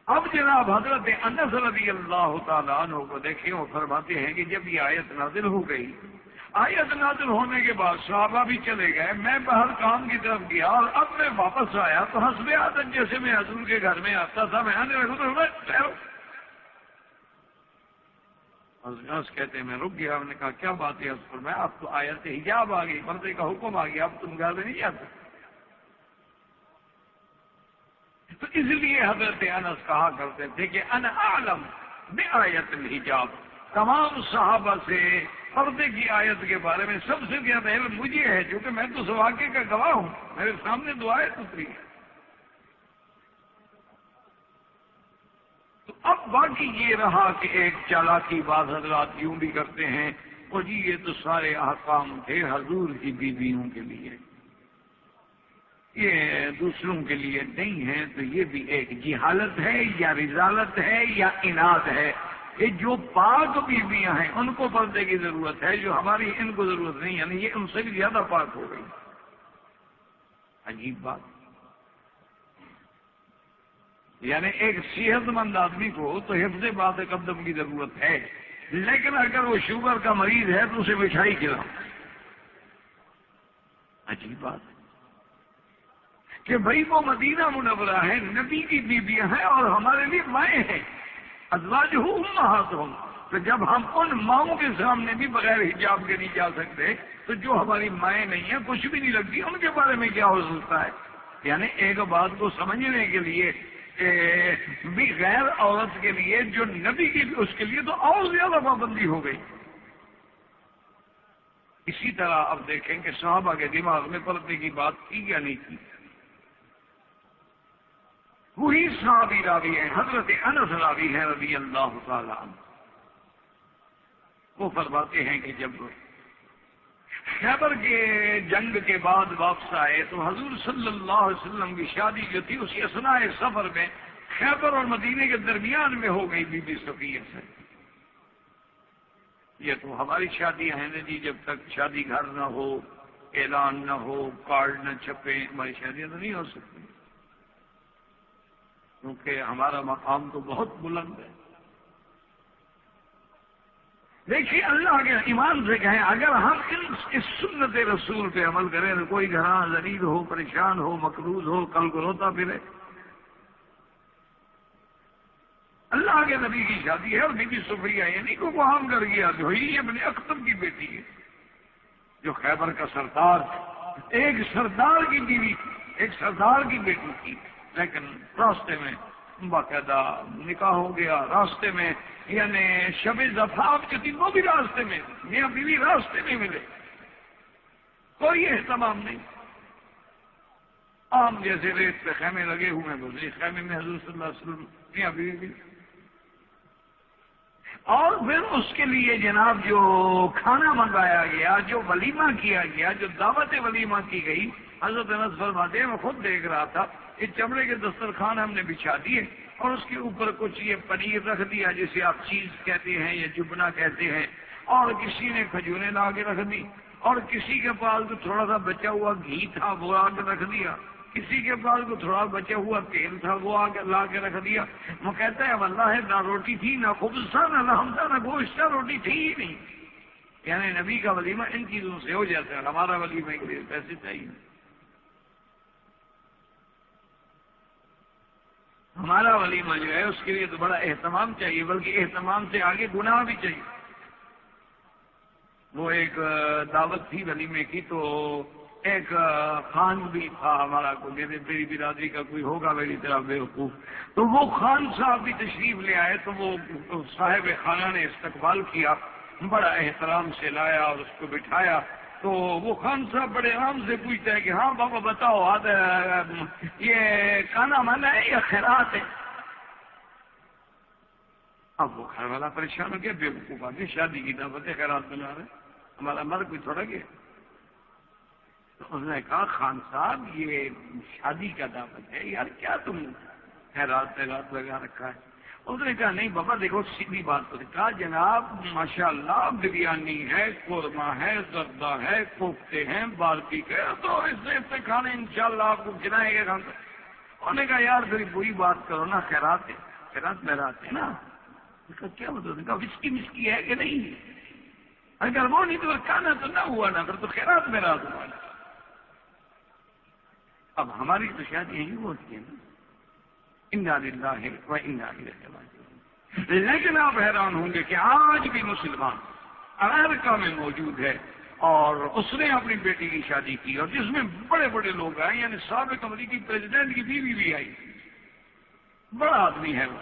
اب جناب حضرت انس رضی اللہ تعالیٰ عنہ کو دیکھیں، وہ فرماتے ہیں کہ جب یہ آیت نازل ہو گئی، آیت نازل ہونے کے بعد صحابہ بھی چلے گئے، میں باہر کام کی طرف گیا، اور اب میں واپس آیا تو حسب عادت جیسے میں حضور کے گھر میں آتا تھا، میں آنے لگا تو ٹھہرو، انس کہتے ہیں میں رک گیا، ہم نے کہا کیا بات ہے؟ اس پر میں اب تو آیت حجاب آ گئی، پردے کا حکم آ گیا، اب تم گھر میں نہیں جاتے۔ تو اس لیے حضرت انس کہا کرتے تھے کہ انا اعلم بآیت الحجاب، تمام صحابہ سے پردے کی آیت کے بارے میں سب سے زیادہ علم مجھے ہے، کیونکہ میں تو اس واقعے کا گواہ ہوں، میرے سامنے دو آیت اتری ہے۔ تو اب باقی یہ رہا کہ ایک چالاکی بعض حضرات یوں بھی کرتے ہیں، اور جی یہ تو سارے احکام تھے حضور کی بیویوں کے لیے، یہ دوسروں کے لیے نہیں ہے، تو یہ بھی ایک جہالت ہے یا رضالت ہے یا اناد ہے کہ جو پاک بیویاں ہیں ان کو پردے کی ضرورت ہے، جو ہماری ان کو ضرورت نہیں، یعنی یہ ان سے بھی زیادہ پاک ہو گئی۔ عجیب بات، یعنی ایک صحت مند آدمی کو تو حفظ بات قدم کی ضرورت ہے، لیکن اگر وہ شوگر کا مریض ہے تو اسے مٹھائی کھلاؤ۔ عجیب بات کہ بھائی وہ مدینہ منورہ ہے، نبی کی بیویاں ہیں اور ہمارے لیے مائیں ہیں، ازواجہ امہاتہم، تو جب ہم ان ماؤں کے سامنے بھی بغیر حجاب کے نہیں جا سکتے تو جو ہماری مائیں نہیں ہیں، کچھ بھی نہیں لگتی، ان کے بارے میں کیا ہو سکتا ہے؟ یعنی ایک بات کو سمجھنے کے لیے بھی غیر عورت کے لیے جو نبی کی بھی اس کے لیے تو اور زیادہ پابندی ہو گئی۔ اسی طرح اب دیکھیں کہ صحابہ کے دماغ میں پردے کی بات تھی یا نہیں تھی۔ وہی صحابی راوی ہیں، حضرت انس راوی ہیں رضی اللہ تعالیٰ عنہ، وہ فرماتے ہیں کہ جب خیبر کے جنگ کے بعد واپس آئے تو حضور صلی اللہ علیہ وسلم کی شادی جو تھی اسی اثناء سفر میں خیبر اور مدینے کے درمیان میں ہو گئی بی بی صفیہ سے۔ یہ تو ہماری شادیاں ہیں نا جی، جب تک شادی گھر نہ ہو، اعلان نہ ہو، کارڈ نہ چھپے، ہماری شادیاں تو نہیں ہو سکتی، کیونکہ ہمارا مقام تو بہت بلند ہے۔ دیکھیے اللہ کے ایمان سے کہیں، اگر ہم اس سنت رسول پہ عمل کریں تو کوئی گھراں ذلیل ہو، پریشان ہو، مقروض ہو، کل کو روتا پھرے۔ اللہ کے نبی کی شادی ہے اور بی بی صفیہ یعنی کو وہاں کر گیا جو ہی اپنے اختر کی بیٹی ہے، جو خیبر کا سردار، ایک سردار کی بیوی تھی، ایک سردار کی بیٹی تھی، لیکن راستے میں باقاعدہ نکاح ہو گیا، راستے میں یعنی شب زفاف جو تھی وہ بھی راستے میں، میاں بیوی راستے میں ملے۔ کوئی اہتمام نہیں. عام جیسے ریت پہ خیمے لگے ہوئے ہیں، بولے خیمے میں حضور صلی اللہ علیہ وسلم میاں بیوی بھی. اور پھر اس کے لیے جناب جو کھانا منگایا گیا، جو ولیمہ کیا گیا، جو دعوت ولیمہ کی گئی، حضرت انس فرماتے ہیں میں خود دیکھ رہا تھا کہ چمڑے کے دسترخوان ہم نے بچھا دیے اور اس کے اوپر کچھ یہ پنیر رکھ دیا جسے آپ چیز کہتے ہیں یا جبنا کہتے ہیں، اور کسی نے کھجوریں لا کے رکھ دی، اور کسی کے پاس تو تھوڑا سا بچا ہوا گھی تھا وہ آ کے رکھ دیا، کسی کے پاس کو تھوڑا بچا ہوا تیل تھا وہ لا کے رکھ دیا. وہ کہتا ہے واللہ نہ روٹی تھی، نہ خبز تھا، نہ لحم تھا، نہ گوشت تھا، روٹی تھی ہی نہیں. یعنی نبی کا ولیمہ ان چیزوں سے ہو جاتا ہے، ہمارا ولیمہ کے لیے پیسے چاہیے. ہمارا ولیمہ جو ہے اس کے لیے تو بڑا اہتمام چاہیے، بلکہ اہتمام سے آگے گناہ بھی چاہیے. وہ ایک دعوت تھی ولیمے کی، تو ایک خان بھی تھا ہمارا، کوئی میری برادری کا کوئی ہوگا میری طرح بیوقوف، تو وہ خان صاحب بھی تشریف لے آئے. تو وہ صاحب خانہ نے استقبال کیا، بڑا احترام سے لایا اور اس کو بٹھایا. تو وہ خان صاحب بڑے عام سے پوچھتا ہے کہ ہاں بابا بتاؤ یہ کھانا مانا ہے یا خیرات ہے؟ اب وہ گھر والا پریشان ہو گیا، بیوقوف آدمی شادی کی دعوت ہے، خیرات بنا رہے، ہمارا مر کوئی تھوڑا گیا. اس نے کہا خان صاحب یہ شادی کا دعوت ہے یار، کیا تم خیرات لگا رکھا ہے؟ اس نے کہا نہیں بابا دیکھو سیدھی بات تو کہا جناب ماشاءاللہ بریانی ہے، قورمہ ہے، زردہ ہے، کوفتے ہیں، باربی ہے، تو اس سے کھانے انشاءاللہ آپ کو کھلائیں گے. انہوں نے کہا یار پھر وہی بات کرو نا، خیرات ہے، خیرات میرات ہے نا. اس کا کیا مطلب؟ کہا وسکی مسکی ہے کہ نہیں؟ اگر وہ نہیں تو کھانا تو نہ ہوا نا، پھر تو خیرات میرات ہوا نا. اب ہماری تو شاید یہی ہوتی ہے نا، انا للہ و انا الیہ راجعون. لیکن آپ حیران ہوں گے کہ آج بھی مسلمان امریکہ میں موجود ہے اور اس نے اپنی بیٹی کی شادی کی، اور جس میں بڑے بڑے لوگ آئے، یعنی سابق امریکی پریزیڈنٹ کی بیوی بھی آئی، بڑا آدمی ہے وہ.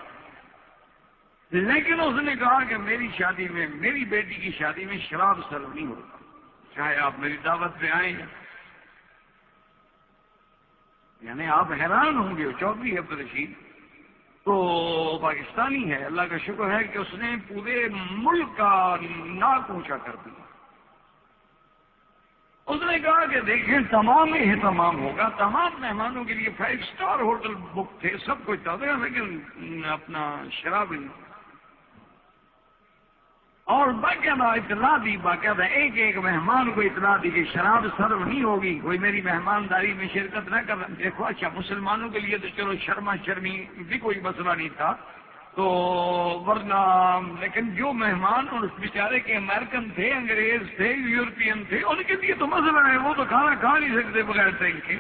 لیکن اس نے کہا کہ میری شادی میں، میری بیٹی کی شادی میں شراب سرو نہیں ہوگا، چاہے آپ میری دعوت پہ آئیں. یعنی آپ حیران ہوں گے. چودھری عبدالرشید تو پاکستانی ہے، اللہ کا شکر ہے کہ اس نے پورے ملک کا ناک اونچا کر دیا. اس نے کہا کہ دیکھیں تمام اہتمام ہوگا، تمام مہمانوں کے لیے 5 اسٹار ہوٹل بک تھے، سب کچھ تھا، لیکن اپنا شراب نہیں. اور باقاعدہ اطلاع دی، باقاعدہ ایک ایک مہمان کو اطلاع دی کہ شراب سرو نہیں ہوگی، کوئی میری مہمانداری میں شرکت نہ کر. دیکھو اچھا مسلمانوں کے لیے تو چلو شرما شرمی بھی کوئی مسئلہ نہیں تھا، تو ورنہ لیکن جو مہمان اور اس بیچارے کے امریکن تھے، انگریز تھے، یورپین تھے، ان کے لیے تو مسئلہ ہے، وہ تو کھانا کھا نہیں سکتے بغیر ٹینک کے.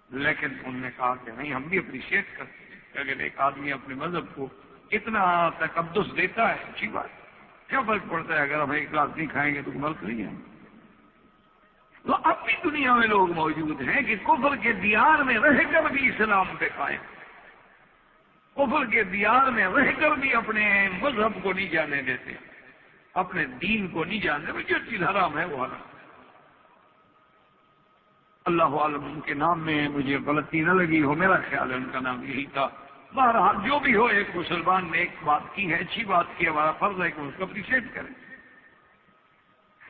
لیکن انہوں نے کہا کہ نہیں ہم بھی اپریشیٹ کرتے ہیں، اگر ایک آدمی اپنے مذہب کو اتنا تقدس دیتا ہے اچھی بات، کیا فرق پڑتا ہے اگر ہم ایک گلاس نہیں کھائیں گے تو مرد نہیں ہے. تو اب بھی دنیا میں لوگ موجود ہیں کہ کفر کے دیار میں رہ کر بھی اسلام پہ قائم، کفر کے دیار میں رہ کر بھی اپنے مذہب کو نہیں جانے دیتے، اپنے دین کو نہیں جانتے. جو چیز حرام ہے وہ حرام. اللہ عالم ان کے نام میں مجھے غلطی نہ لگی ہو، میرا خیال ہے ان کا نام یہی تھا. بہرحال جو بھی ہو، ایک مسلمان نے ایک بات کی ہے، اچھی بات کی، ہمارا فرض ہے کہ اس کو اپریشیٹ کریں.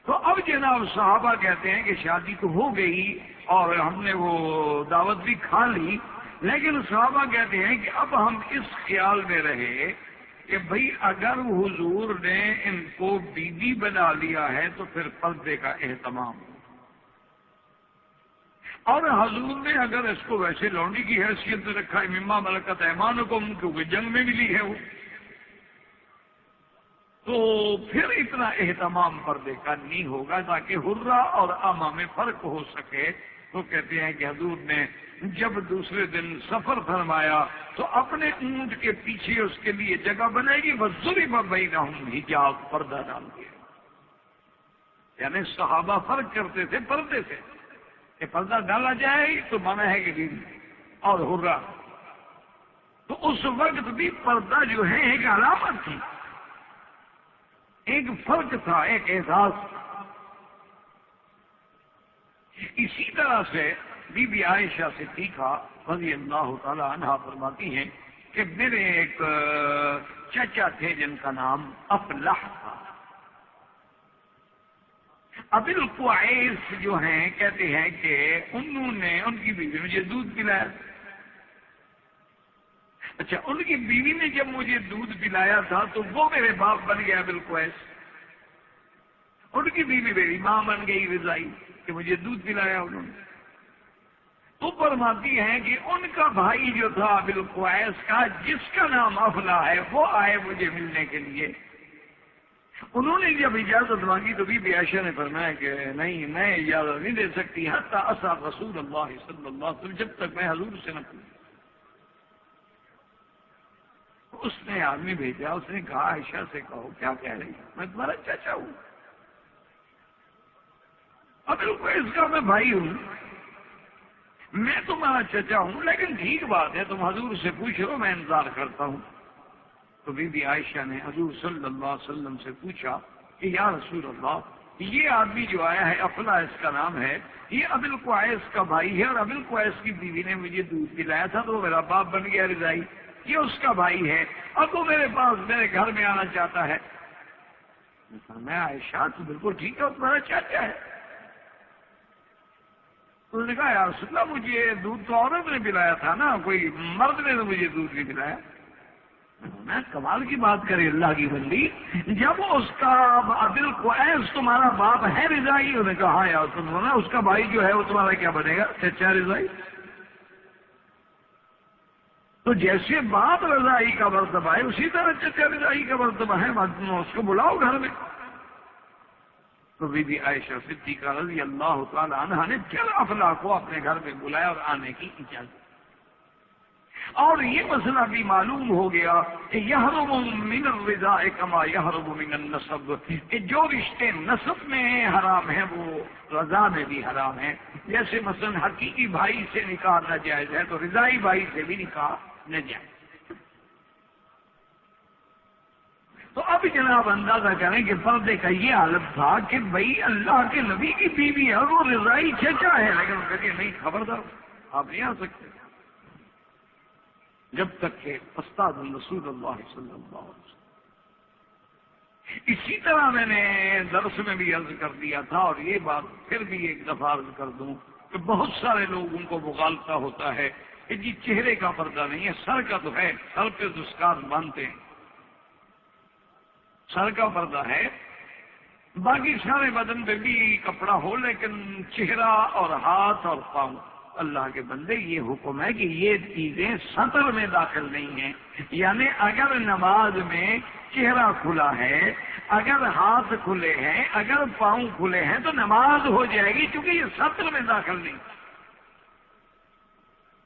تو اب جناب صحابہ کہتے ہیں کہ شادی تو ہو گئی اور ہم نے وہ دعوت بھی کھا لی، لیکن صحابہ کہتے ہیں کہ اب ہم اس خیال میں رہے کہ بھئی اگر حضور نے ان کو بیوی بنا لیا ہے تو پھر پردے کا اہتمام ہو، اور حضور نے اگر اس کو ویسے لونڈی کی حیثیت میں رکھا ہے، مما ملکت ایمانکم، کیونکہ جنگ میں ملی ہے وہ، تو پھر اتنا اہتمام پردے کا نہیں ہوگا تاکہ حرہ اور آما میں فرق ہو سکے. تو کہتے ہیں کہ حضور نے جب دوسرے دن سفر فرمایا تو اپنے اونٹ کے پیچھے اس کے لیے جگہ بنائی گی، وَضُرِبَ بَيْنَهُمْ حجاب، پردہ ڈال دیا. یعنی صحابہ فرق کرتے تھے پردے سے کہ پردہ ڈالا جائے تو مانا ہے کہ بیوی اور حرہ. تو اس وقت بھی پردہ جو ہے ایک علامت تھی، ایک فرق تھا، ایک احساس. اسی طرح سے بی بی عائشہ صدیقہ رضی اللہ تعالی عنہا فرماتی ہیں کہ میرے ایک چچا تھے جن کا نام افلح تھا. ابی القعیس جو ہیں کہتے ہیں کہ انہوں نے ان کی بیوی مجھے دودھ پلایا. اچھا، ان کی بیوی نے جب مجھے دودھ پلایا تھا تو وہ میرے باپ بن گیا ابی القعیس. ان کی بیوی میری ماں بن گئی رضائی کہ مجھے دودھ پلایا انہوں نے. تو فرماتی ہیں کہ ان کا بھائی جو تھا ابی القعیس کا جس کا نام افلا ہے وہ آئے مجھے ملنے کے لیے. انہوں نے جب اجازت مانگی تو بی بی عائشہ نے فرمایا کہ نہیں، میں اجازت نہیں دے سکتی حتی اصحاب رسول اللہ صلی اللہ علیہ وسلم، جب تک میں حضور سے نہ پوچھوں. اس نے آدمی بھیجا، اس نے کہا عائشہ سے کہو کیا کہہ رہی ہے، میں تمہارا چچا ہوں، ابی القعیس کا میں بھائی ہوں، میں تمہارا چچا ہوں، لیکن ٹھیک بات ہے تم حضور سے پوچھو، میں انتظار کرتا ہوں. تو بی بی عائشہ نے حضور صلی اللہ علیہ وسلم سے پوچھا کہ یا رسول اللہ، یہ آدمی جو آیا ہے افلا اس کا نام ہے، یہ ابی القعیس کا بھائی ہے، اور ابی القعیس کی بیوی نے مجھے دودھ پلایا تھا تو میرا باپ بن گیا رضائی، یہ اس کا بھائی ہے، اب وہ میرے پاس میرے گھر میں آنا چاہتا ہے. میں عائشہ تو بالکل ٹھیک ہے، تمہارا چاچا ہے. انہوں نے کہا یا رسول اللہ، مجھے دودھ تو عورت نے پلایا تھا نا، کوئی مرد نے تو مجھے دودھ نہیں پلایا. میں کمال کی بات کرے اللہ کی بندی، جب اس کا ابی القعیس تمہارا باپ ہے رضائی، انہوں نے کہا ہاں یا رسول اللہ، اس کا بھائی جو ہے وہ تمہارا کیا بنے گا، چچا رضائی. تو جیسے باپ رضائی کا مرتبہ ہے اسی طرح چچا رضائی کا مرتبہ ہے، اس کو بلاؤ گھر میں. تو بی بی عائشہ صدیقہ رضی اللہ تعالی عنہا نے پھر افلا کو اپنے گھر میں بلایا اور آنے کی اجازت. اور یہ مسئلہ بھی معلوم ہو گیا کہ یحرم من الرضاء کما یحرم من النسب، کہ جو رشتے نسب میں حرام ہیں وہ رضا میں بھی حرام ہیں. جیسے مثلا حقیقی بھائی سے نکاح ناجائز ہے تو رضائی بھائی سے بھی نکاح ناجائز. تو اب جناب اندازہ کریں کہ پردے کا یہ حالت تھا کہ بھئی اللہ کے نبی کی بیوی ہے اور وہ رضائی چچا ہے، لیکن وہ کہتے ہیں نہیں خبردار آپ نہیں آ سکتے جب تک کہ استاد رسول اللہ صلی اللہ علیہ وسلم. اسی طرح میں نے درس میں بھی عرض کر دیا تھا اور یہ بات پھر بھی ایک دفعہ عرض کر دوں کہ بہت سارے لوگ ان کو مغالطہ ہوتا ہے کہ جی چہرے کا پردہ نہیں ہے، سر کا تو ہے، سر پہ دستار باندھتے ہیں، سر کا پردہ ہے، باقی سارے بدن پہ بھی کپڑا ہو، لیکن چہرہ اور ہاتھ اور پاؤں. اللہ کے بندے یہ حکم ہے کہ یہ چیزیں سطر میں داخل نہیں ہیں. یعنی اگر نماز میں چہرہ کھلا ہے، اگر ہاتھ کھلے ہیں، اگر پاؤں کھلے ہیں تو نماز ہو جائے گی، کیونکہ یہ سطر میں داخل نہیں.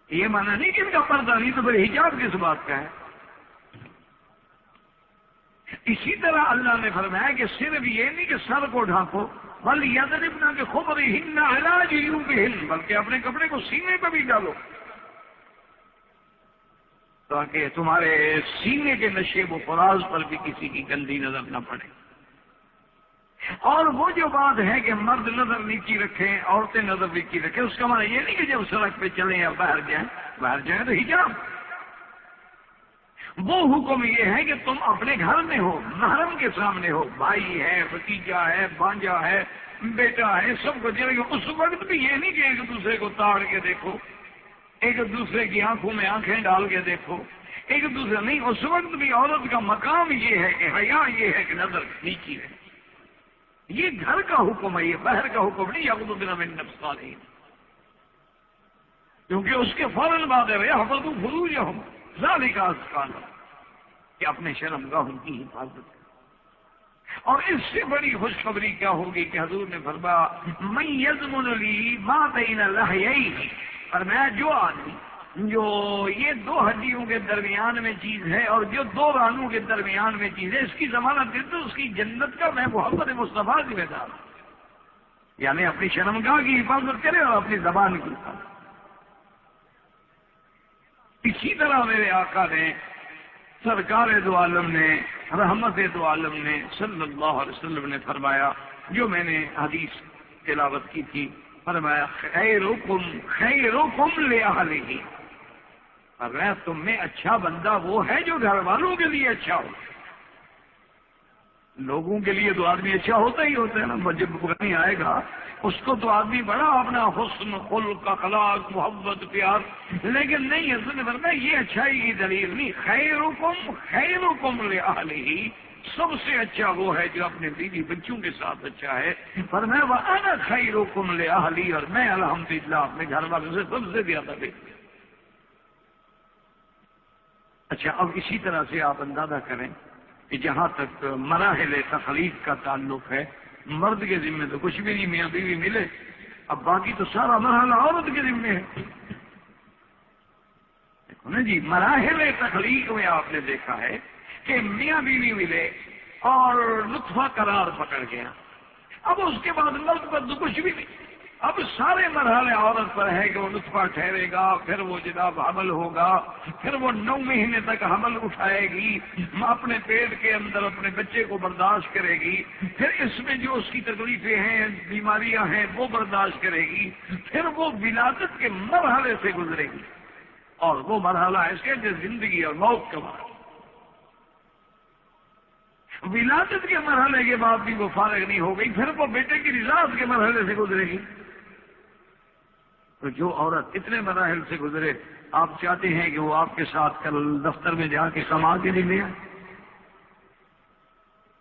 یہ مانا نہیں کہ ان کا پردہ نہیں تو پھر حجاب کس بات کا ہے. اسی طرح اللہ نے فرمایا کہ صرف یہ نہیں کہ سر کو ڈھانپو، بل یضربن بخمرہن علی جیوبہن، بلکہ اپنے کپڑے کو سینے پہ بھی ڈالو تاکہ تمہارے سینے کے نشیب و فراز پر بھی کسی کی گندی نظر نہ پڑے. اور وہ جو بات ہے کہ مرد نظر نیچی رکھیں، عورتیں نظر نیچی رکھیں، اس کا معنی یہ نہیں کہ جب سڑک پہ چلیں یا باہر جائیں تو حجاب. وہ حکم یہ ہے کہ تم اپنے گھر میں ہو، محرم کے سامنے ہو، بھائی ہے، بھتیجا ہے، بھانجا ہے، بیٹا ہے، سب کو چلے گا. اس وقت بھی یہ نہیں کہ ایک دوسرے کو تاڑ کے دیکھو، ایک دوسرے کی آنکھوں میں آنکھیں ڈال کے دیکھو، ایک دوسرے نہیں. اس وقت بھی عورت کا مقام یہ ہے کہ حیا یہ ہے کہ نظر نیچی ہے. یہ گھر کا حکم ہے، یہ باہر کا حکم نہیں. یغضضن من ابصارہن، کیونکہ اس کے فوراً بعد ہے یحفظوا فروجہم ذالک ازکی لہم، کہ اپنے شرمگاہوں کی حفاظت کریں. اور اس سے بڑی خوشخبری کیا ہوگی کہ حضور نے فرمایا من یضمن لی ما بین لحییہ، فرمایا جو آدمی جو یہ دو ہڈیوں کے درمیان میں چیز ہے اور جو دو رانوں کے درمیان میں چیز ہے، اس کی ضمانت دے تو اس کی جنت کا میں محمد مصطفیٰ ذمہ دار ہوں. یعنی اپنی شرمگاہ کی حفاظت کرے اور اپنی زبان کی حفاظت. اسی طرح میرے آقا نے، سرکار دو عالم نے، رحمت دو عالم نے صلی اللہ علیہ وسلم نے فرمایا، جو میں نے حدیث تلاوت کی تھی، فرمایا خیرکم لأہلہ، فرمایا تم میں اچھا بندہ وہ ہے جو گھر والوں کے لیے اچھا ہو۔ لوگوں کے لیے تو آدمی اچھا ہوتا ہی ہوتا ہے نا، جب بکرانی آئے گا اس کو تو آدمی بڑا اپنا حسن خلق اخلاق محبت پیار، لیکن نہیں حضرت نے فرمایا یہ اچھائی کی دلیل نہیں، خیرکم لأہلہ، سب سے اچھا وہ ہے جو اپنے بیوی بچوں کے ساتھ اچھا ہے۔ فرمایا وَأَنَا خَيْرُكُمْ لِأَهْلِي، اور میں الحمدللہ اپنے گھر والوں سے سب سے زیادہ بہتر۔ اچھا اب اسی طرح سے آپ اندازہ کریں کہ جہاں تک مراحل تخلیق کا تعلق ہے، مرد کے ذمے تو کچھ بھی نہیں، میاں بیوی ملے، اب باقی تو سارا مرحلہ عورت کے ذمے ہے۔ دیکھو نا جی، مراحل تخلیق میں آپ نے دیکھا ہے کہ میاں بیوی ملے اور لطفہ قرار پکڑ گیا، اب اس کے بعد مرد پر تو کچھ بھی نہیں، اب سارے مرحلے عورت پر ہے کہ وہ لطفہ ٹھہرے گا، پھر وہ جناب حمل ہوگا، پھر وہ 9 مہینے تک حمل اٹھائے گی، اپنے پیٹ کے اندر اپنے بچے کو برداشت کرے گی، پھر اس میں جو اس کی تکلیفیں ہیں بیماریاں ہیں وہ برداشت کرے گی، پھر وہ ولادت کے مرحلے سے گزرے گی، اور وہ مرحلہ ایسے جو زندگی اور موت کا مرحلہ۔ ولادت کے مرحلے کے بعد بھی وہ فارغ نہیں ہو گئی، پھر وہ بیٹے کی رضاعت کے مرحلے سے گزرے گی۔ تو جو عورت اتنے مراحل سے گزرے، آپ چاہتے ہیں کہ وہ آپ کے ساتھ کل دفتر میں جا کے کما کے نہیں لے آئے؟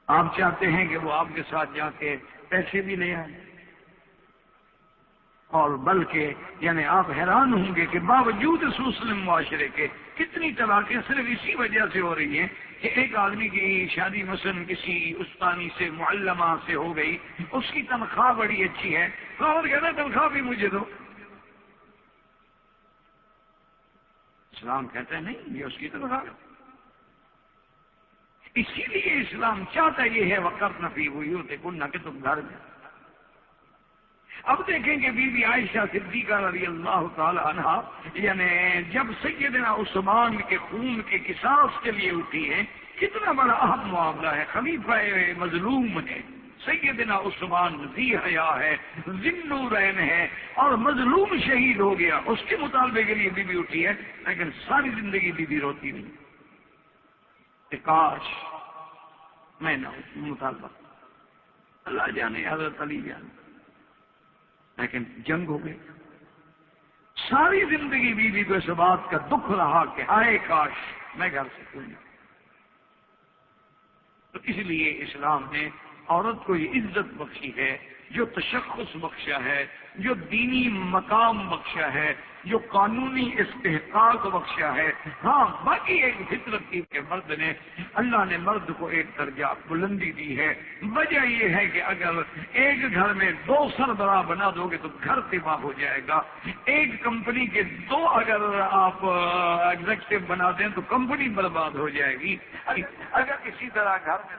آپ چاہتے ہیں کہ وہ آپ کے ساتھ جا کے پیسے بھی لے آئے؟ اور بلکہ یعنی آپ حیران ہوں گے کہ باوجود مسلم معاشرے کے کتنی طلاقیں صرف اسی وجہ سے ہو رہی ہیں کہ ایک آدمی کی شادی مثلا کسی استانی سے معلمہ سے ہو گئی، اس کی تنخواہ بڑی اچھی ہے، اور کہتا ہے تنخواہ بھی مجھے دو۔ اسلام کہتا ہے نہیں، یہ اس کی تنخواہ ہے۔ اسی لیے اسلام چاہتا یہ ہے وقرن فی بیوتکن، کہ تم گھر میں۔ اب دیکھیں کہ بی بی عائشہ صدیقہ رضی اللہ تعالی عنہا یعنی جب سیدنا عثمان کے خون کے قصاص کے لیے اٹھی ہیں، کتنا بڑا اہم معاملہ ہے، خلیفہ مظلوم ہے، سیدنا عثمان ذی حیا ہے، ذی النورین ہے، اور مظلوم شہید ہو گیا، اس کے مطالبے کے لیے بی بی اٹھی ہے، لیکن ساری زندگی بی بی روتی نہیں کہ کاش میں نہ مطالبہ، اللہ جانے حضرت علی جانے، لیکن جنگ ہو گئی، ساری زندگی بیوی کو اس بات کا دکھ رہا کہ ہائے کاش میں گھر سے کیوں نہیں۔ تو اس لیے اسلام نے عورت کو یہ عزت بخشی ہے، جو تشخص بخشا ہے، جو دینی مقام بخشا ہے، جو قانونی استحقاق بخشا ہے۔ ہاں باقی ایک فطرت کی کہ مرد نے، اللہ نے مرد کو ایک درجہ بلندی دی ہے۔ وجہ یہ ہے کہ اگر ایک گھر میں 2 سربراہ بنا دو گے تو گھر تباہ ہو جائے گا، ایک کمپنی کے 2 اگر آپ ایگزیکٹو بنا دیں تو کمپنی برباد ہو جائے گی۔ اگر اسی طرح گھر میں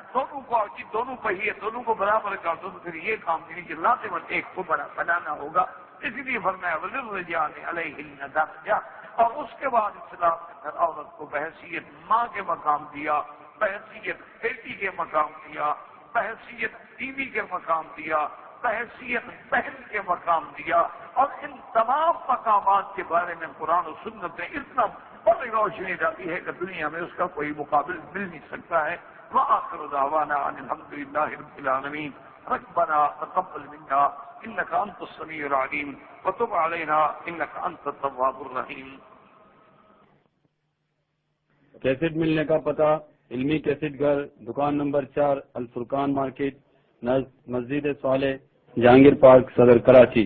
دونوں پہیے دونوں کو برابر کر دو تو پھر یہ کام نہیں کہ لاتے وقت ایک کو بڑا بنانا ہوگا۔ اس لیے فرمایا وَلِلرِّجَالِ عَلَيْهِنَّ دَرَجَةٌ، اور اس کے بعد اسلام نے پھر عورت کو بحیثیت ماں کے مقام دیا، بحیثیت بیٹی کے مقام دیا، بحیثیت بیوی کے مقام دیا، بحیثیت بہن کے مقام دیا، اور ان تمام مقامات کے بارے میں قرآن و سنت نے اتنا بڑی روشنی ڈالی ہے کہ دنیا میں اس کا کوئی مقابل مل نہیں سکتا ہے۔ وآخر دعوانا ان الحمد للہ رب العالمین، ربنا تقبل منا انك انت السميع العليم وتب علينا انك انت التواب الرحيم۔ کیسٹ ملنے کا پتہ: علمی کیسٹ گھر، دکان نمبر 4، الفرقان مارکیٹ، نزد مسجد صالح، جہانگیر پارک، صدر کراچی۔